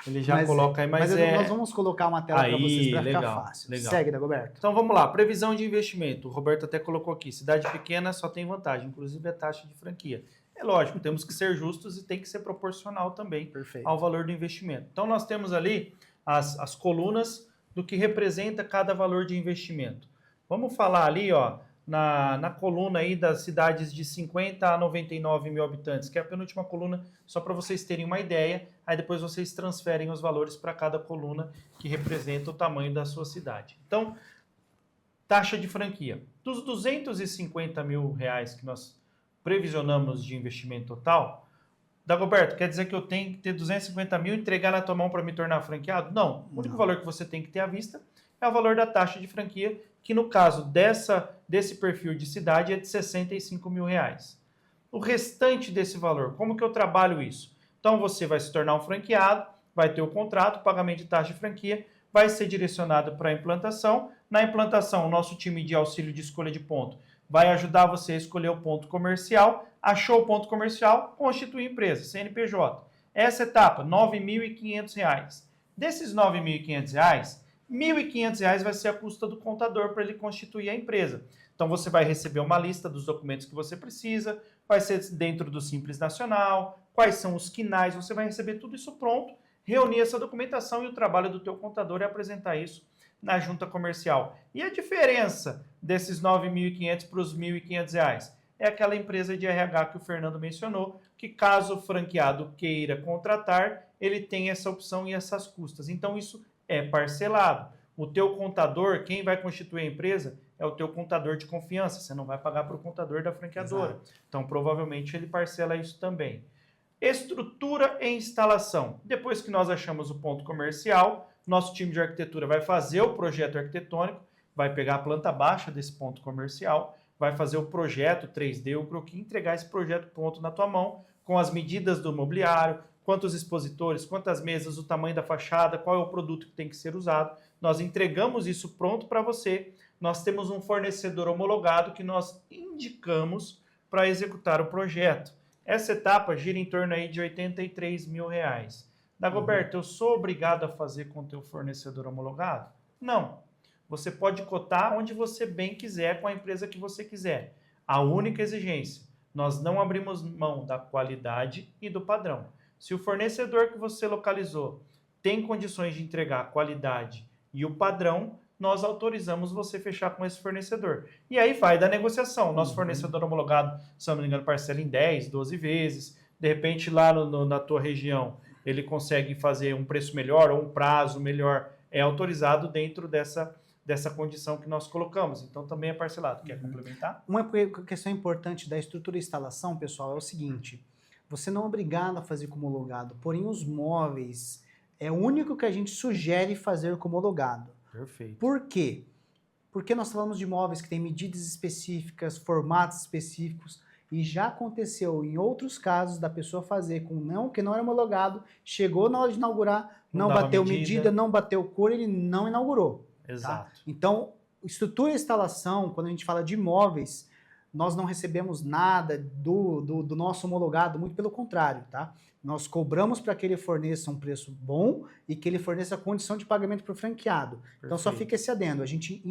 Ele já coloca aí, mas nós vamos colocar uma tela para vocês para ficar fácil. Legal. Segue, Dagoberto. Então vamos lá, previsão de investimento. O Roberto até colocou aqui, cidade pequena só tem vantagem, inclusive a taxa de franquia. É lógico, temos que ser justos e tem que ser proporcional também Perfeito. ao valor do investimento. Então nós temos ali as colunas do que representa cada valor de investimento. Vamos falar ali, ó, na coluna aí das cidades de 50 a 99 mil habitantes, que é a penúltima coluna, só para vocês terem uma ideia, aí depois vocês transferem os valores para cada coluna que representa o tamanho da sua cidade. Então, taxa de franquia. Dos 250 mil reais que nós previsionamos de investimento total, Dagoberto, quer dizer que eu tenho que ter 250 mil e entregar na tua mão para me tornar franqueado? Não. O único valor que você tem que ter à vista é o valor da taxa de franquia, que no caso desse perfil de cidade é de 65 mil reais. O restante desse valor, como que eu trabalho isso? Então você vai se tornar um franqueado, vai ter o contrato, pagamento de taxa de franquia, vai ser direcionado para a implantação. Na implantação, o nosso time de auxílio de escolha de ponto vai ajudar você a escolher o ponto comercial. Achou o ponto comercial, constitui empresa, CNPJ. Essa etapa, R$ 9.500. Desses R$ 9.500, R$ 1.500 vai ser a custa do contador para ele constituir a empresa. Então você vai receber uma lista dos documentos que você precisa, vai ser dentro do Simples Nacional, quais são os quinais, você vai receber tudo isso pronto, reunir essa documentação e o trabalho do teu contador é apresentar isso na junta comercial. E a diferença desses R$ 9.500 para os R$ 1.500 é aquela empresa de RH que o Fernando mencionou, que caso o franqueado queira contratar, ele tem essa opção e essas custas. Então isso é parcelado. O teu contador, quem vai constituir a empresa, é o teu contador de confiança. Você não vai pagar para o contador da franqueadora. Exato. Então, provavelmente, ele parcela isso também. Estrutura e instalação. Depois que nós achamos o ponto comercial, nosso time de arquitetura vai fazer o projeto arquitetônico, vai pegar a planta baixa desse ponto comercial, vai fazer o projeto 3D, o croquis, entregar esse projeto pronto na tua mão, com as medidas do mobiliário, quantos expositores, quantas mesas, o tamanho da fachada, qual é o produto que tem que ser usado. Nós entregamos isso pronto para você. Nós temos um fornecedor homologado que nós indicamos para executar o projeto. Essa etapa gira em torno aí de R$ 83 mil. Dagoberto, eu sou obrigado a fazer com o teu fornecedor homologado? Não. Você pode cotar onde você bem quiser, com a empresa que você quiser. A única exigência, nós não abrimos mão da qualidade e do padrão. Se o fornecedor que você localizou tem condições de entregar a qualidade e o padrão, nós autorizamos você fechar com esse fornecedor. E aí vai da negociação. Nosso fornecedor homologado, se eu não me engano, parcela em 10, 12 vezes. De repente, lá na tua região, ele consegue fazer um preço melhor ou um prazo melhor. É autorizado dentro dessa condição que nós colocamos. Então, também é parcelado. Quer complementar? Uma questão importante da estrutura e instalação, pessoal, é o seguinte. Você não é obrigado a fazer como homologado, porém os móveis é o único que a gente sugere fazer como homologado. Perfeito. Por quê? Porque nós falamos de móveis que têm medidas específicas, formatos específicos, e já aconteceu em outros casos da pessoa fazer que não era homologado, chegou na hora de inaugurar, não bateu medida, não bateu cor, ele não inaugurou. Exato. Tá? Então, estrutura e instalação, quando a gente fala de imóveis, nós não recebemos nada do nosso homologado, muito pelo contrário, tá? Nós cobramos para que ele forneça um preço bom e que ele forneça condição de pagamento para o franqueado. Perfeito. Então só fica esse adendo. A gente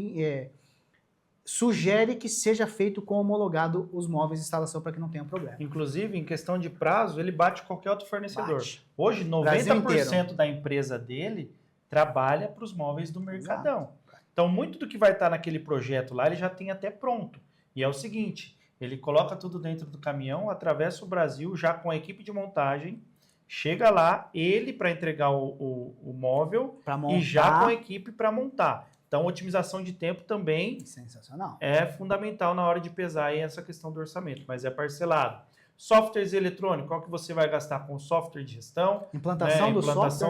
sugere que seja feito com homologado os móveis de instalação para que não tenha problema. Inclusive, em questão de prazo, ele bate qualquer outro fornecedor. Hoje, 90% da empresa dele trabalha para os móveis do Mercadão. Exato. Então, muito do que vai estar naquele projeto lá, ele já tem até pronto. E é o seguinte, ele coloca tudo dentro do caminhão, atravessa o Brasil já com a equipe de montagem, chega lá, ele para entregar o móvel e já com a equipe para montar. Então, otimização de tempo também sensacional. É fundamental na hora de pesar aí essa questão do orçamento, mas é parcelado. Softwares eletrônicos, qual que você vai gastar com software de gestão? Implantação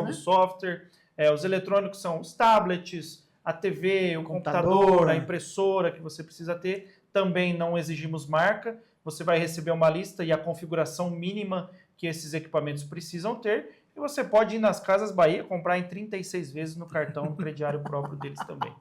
do software. Os eletrônicos são os tablets, a TV, o computador, a impressora que você precisa ter. Também não exigimos marca, você vai receber uma lista e a configuração mínima que esses equipamentos precisam ter, e você pode ir nas Casas Bahia comprar em 36 vezes no cartão crediário próprio deles também.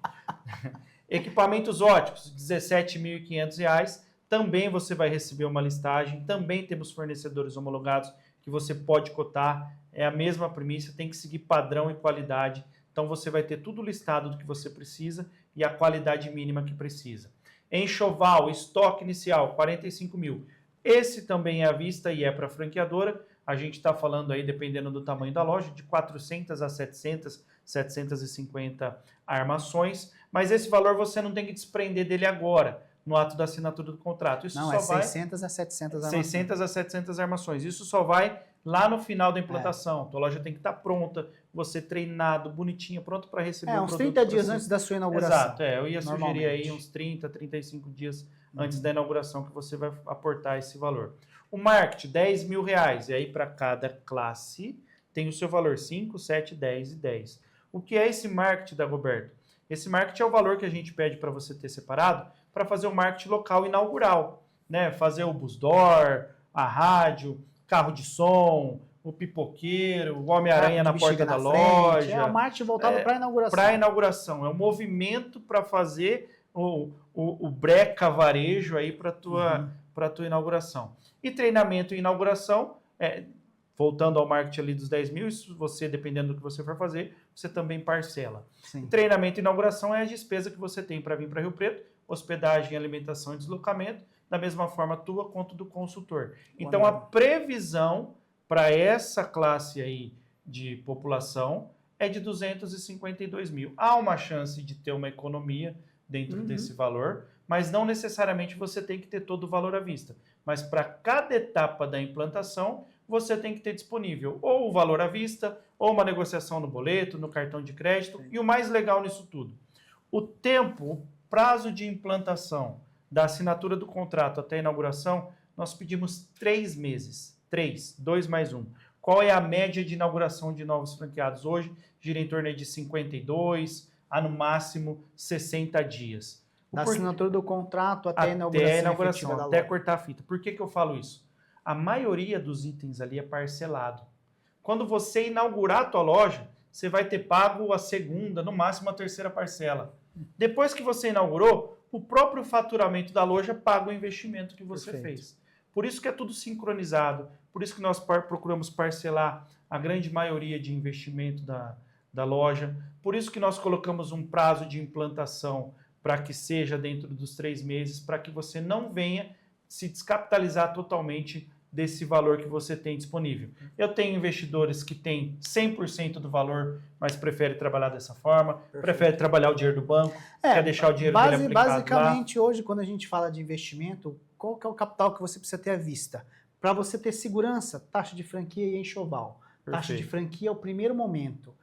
Equipamentos óticos, R$ 17.500, também você vai receber uma listagem, também temos fornecedores homologados que você pode cotar, é a mesma premissa, tem que seguir padrão e qualidade, então você vai ter tudo listado do que você precisa e a qualidade mínima que precisa. Enxoval, estoque inicial, 45 mil. Esse também é à vista e é para a franqueadora. A gente está falando aí, dependendo do tamanho da loja, de 400 a 700, 750 armações. Mas esse valor você não tem que desprender dele agora, no ato da assinatura do contrato. Isso não, só vai 600 a 700 armações. 600 a 700 armações. Isso só vai lá no final da implantação. Tua loja tem que estar pronta, você treinado, bonitinho, pronto para receber o produto. Uns 30 dias antes da sua inauguração. Exato, eu ia sugerir aí uns 30, 35 dias antes da inauguração que você vai aportar esse valor. O marketing, R$ 10.000, e aí para cada classe tem o seu valor, 5, 7, 10 e 10. O que é esse marketing, Dagoberto? Esse marketing é o valor que a gente pede para você ter separado para fazer o marketing local inaugural, né? Fazer o bus door, a rádio, carro de som, o pipoqueiro, o Homem-Aranha na porta da loja. É o marketing voltado para a inauguração. Para a inauguração. É um movimento para fazer o breca varejo aí para a tua inauguração. E treinamento e inauguração, voltando ao marketing ali dos 10 mil, isso você, dependendo do que você for fazer, você também parcela. Treinamento e inauguração é a despesa que você tem para vir para Rio Preto, hospedagem, alimentação e deslocamento, da mesma forma tua quanto do consultor. Então, a previsão para essa classe aí de população é de 252 mil. Há uma chance de ter uma economia dentro desse valor, mas não necessariamente você tem que ter todo o valor à vista. Mas para cada etapa da implantação, você tem que ter disponível ou o valor à vista, ou uma negociação no boleto, no cartão de crédito. E o mais legal nisso tudo, o prazo de implantação da assinatura do contrato até a inauguração, nós pedimos 3 meses. 2 mais 1. Qual é a média de inauguração de novos franqueados hoje? Gira em torno de 52 a, no máximo, 60 dias. Da assinatura do contrato até a inauguração até cortar a fita. Por que eu falo isso? A maioria dos itens ali é parcelado. Quando você inaugurar a tua loja, você vai ter pago a segunda, no máximo a terceira parcela. Depois que você inaugurou, o próprio faturamento da loja paga o investimento que você fez. Por isso que é tudo sincronizado, por isso que nós procuramos parcelar a grande maioria de investimento da loja, por isso que nós colocamos um prazo de implantação para que seja dentro dos 3 meses, para que você não venha se descapitalizar totalmente desse valor que você tem disponível. Eu tenho investidores que têm 100% do valor, mas preferem trabalhar dessa forma, preferem trabalhar o dinheiro do banco, quer deixar o dinheiro dele aplicado basicamente, lá. hoje, quando a gente fala de investimento, qual que é o capital que você precisa ter à vista? Para você ter segurança, taxa de franquia e enxoval. Taxa de franquia é o primeiro momento.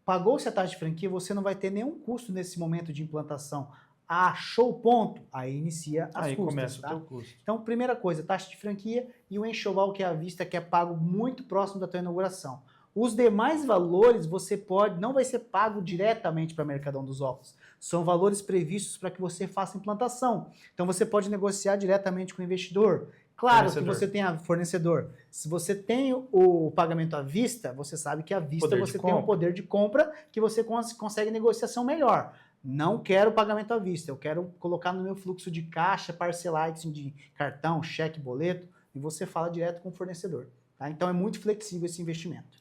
Pagou-se a taxa de franquia, você não vai ter nenhum custo nesse momento de implantação. Achou o ponto? Aí inicia as Aí custas, começa tá? o teu custo. Então, primeira coisa, taxa de franquia e o enxoval que é à vista, que é pago muito próximo da tua inauguração. Os demais valores você não vai ser pago diretamente para Mercadão dos Ovos. São valores previstos para que você faça implantação. Então, você pode negociar diretamente com o investidor. Claro que você tem a fornecedor. Se você tem o pagamento à vista, você sabe que à vista você tem um poder de compra que você consegue negociação melhor. Não quero pagamento à vista, eu quero colocar no meu fluxo de caixa, parcelar assim, de cartão, cheque, boleto, e você fala direto com o fornecedor. Tá? Então é muito flexível esse investimento.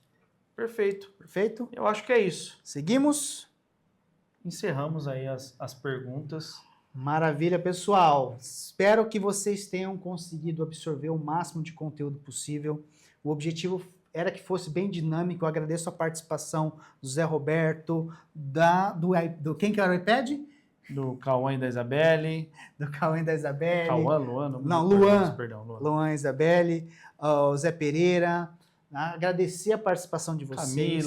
Perfeito. Perfeito? Eu acho que é isso. Seguimos? Encerramos aí as perguntas. Maravilha, pessoal. Espero que vocês tenham conseguido absorver o máximo de conteúdo possível. O objetivo era que fosse bem dinâmico. Eu agradeço a participação do Zé Roberto, do quem que era o iPad? Do Cauã e da Isabelle. Do Cauã e da Isabelle. Cauã, Luan? Não, Luan. Perdão, Luan e Isabelle. O Zé Pereira. Agradecer a participação de vocês.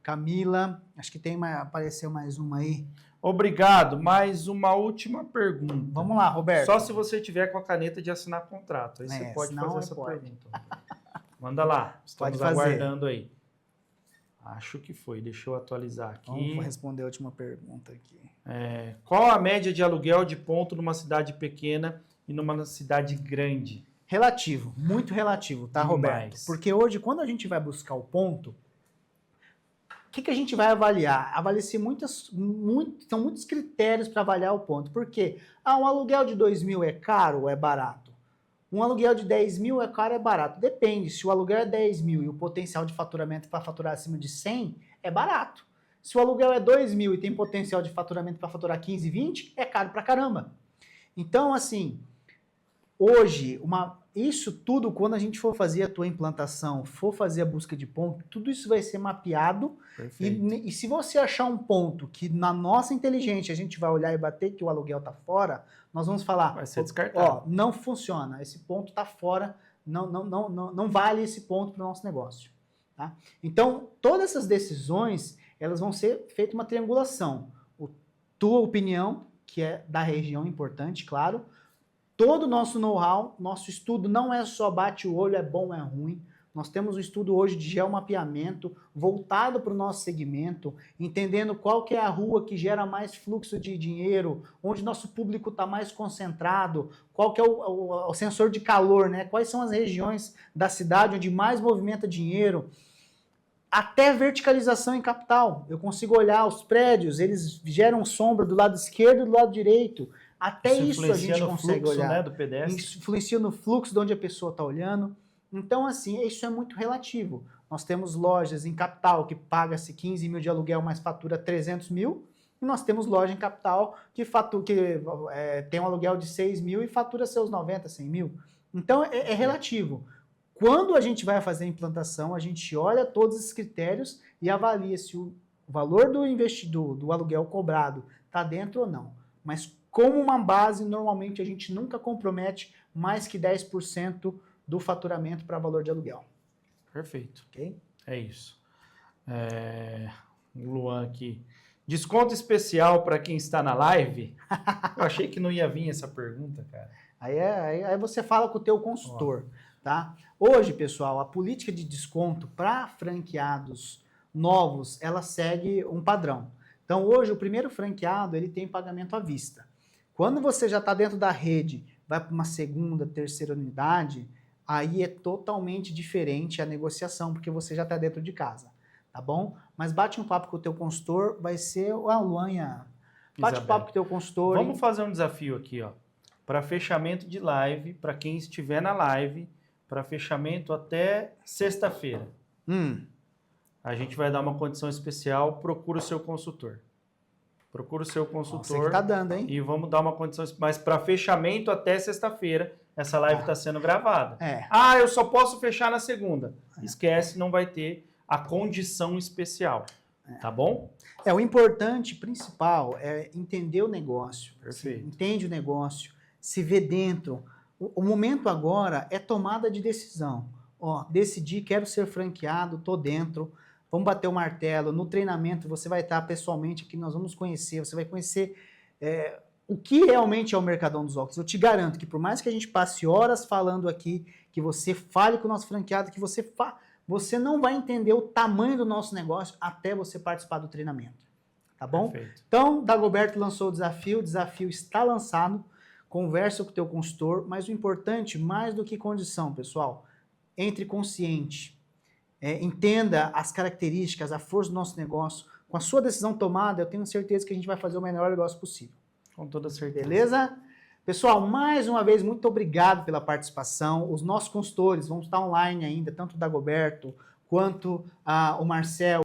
Camila. Acho que apareceu mais uma aí. Obrigado. Mais uma última pergunta. Vamos lá, Roberto. Só se você tiver com a caneta de assinar contrato. Aí você pode fazer essa pergunta. Manda lá. Estamos aguardando aí. Acho que foi. Deixa eu atualizar aqui. Vamos responder a última pergunta aqui. Qual a média de aluguel de ponto numa cidade pequena e numa cidade grande? Relativo. Muito relativo, tá, Roberto? Porque hoje, quando a gente vai buscar o ponto, o que a gente vai avaliar? Avalia-se são muitos critérios para avaliar o ponto. Por quê? Um aluguel de 2 mil é caro ou é barato? Um aluguel de 10 mil é caro ou é barato? Depende. Se o aluguel é 10 mil e o potencial de faturamento para faturar acima de 100, é barato. Se o aluguel é 2 mil e tem potencial de faturamento para faturar 15, 20, é caro pra caramba. Então, assim, hoje, isso tudo, quando a gente for fazer a tua implantação, for fazer a busca de ponto, tudo isso vai ser mapeado. E se você achar um ponto que na nossa inteligência a gente vai olhar e bater que o aluguel tá fora, nós vamos falar, vai ser descartado. Não funciona, esse ponto tá fora, não vale esse ponto para o nosso negócio. Tá? Então, todas essas decisões, elas vão ser feitas uma triangulação. Tua opinião, que é da região importante, claro, todo o nosso know-how, nosso estudo não é só bate o olho, é bom, é ruim. Nós temos um estudo hoje de geomapeamento voltado para o nosso segmento, entendendo qual que é a rua que gera mais fluxo de dinheiro, onde nosso público está mais concentrado, qual que é o sensor de calor, né? Quais são as regiões da cidade onde mais movimenta dinheiro. Até verticalização em capital. Eu consigo olhar os prédios, eles geram sombra do lado esquerdo e do lado direito. Até isso a gente consegue fluxo, olhar. Né, do pedestre. Isso influencia no fluxo de onde a pessoa está olhando. Então, assim, isso é muito relativo. Nós temos lojas em capital que paga-se 15 mil de aluguel, mas fatura 300 mil. E nós temos loja em capital que tem um aluguel de 6 mil e fatura seus 90, 100 mil. Então, é relativo. Quando a gente vai fazer a implantação, a gente olha todos esses critérios e avalia se o valor do investidor, do aluguel cobrado, está dentro ou não. Mas como uma base, normalmente a gente nunca compromete mais que 10% do faturamento para valor de aluguel. Perfeito. Ok? É isso. O Luan aqui. Desconto especial para quem está na live? Eu achei que não ia vir essa pergunta, cara. Aí você fala com o teu consultor, tá? Hoje, pessoal, a política de desconto para franqueados novos, ela segue um padrão. Então, hoje, o primeiro franqueado, ele tem pagamento à vista. Quando você já está dentro da rede, vai para uma segunda, terceira unidade, aí é totalmente diferente a negociação, porque você já está dentro de casa, tá bom? Mas bate um papo com o teu consultor, vai ser a Luanha. Bate um papo com o teu consultor. Vamos fazer um desafio aqui, ó. Para fechamento de live, para quem estiver na live, para fechamento até sexta-feira. A gente vai dar uma condição especial, procura o seu consultor. Procura o seu consultor. Você que tá dando, hein? E vamos dar uma condição, mas para fechamento até sexta-feira, essa live está sendo gravada. É. Ah, eu só posso fechar na segunda. Esquece, não vai ter a condição especial. Tá bom? O importante, principal, é entender o negócio. Perfeito. Entende o negócio, se vê dentro. O momento agora é tomada de decisão. Ó, decidi, quero ser franqueado, tô dentro, vamos bater o martelo. No treinamento você vai estar pessoalmente aqui, nós vamos conhecer, você vai conhecer o que realmente é o Mercadão dos Óculos. Eu te garanto que por mais que a gente passe horas falando aqui, que você fale com o nosso franqueado, que você não vai entender o tamanho do nosso negócio até você participar do treinamento. Tá bom? Perfeito. Então, Dagoberto lançou o desafio está lançado, conversa com o teu consultor, mas o importante, mais do que condição, pessoal, entre consciente, entenda as características, a força do nosso negócio, com a sua decisão tomada, eu tenho certeza que a gente vai fazer o melhor negócio possível. Com toda certeza. Beleza? Pessoal, mais uma vez, muito obrigado pela participação. Os nossos consultores vão estar online ainda, tanto o Dagoberto quanto o Marcel,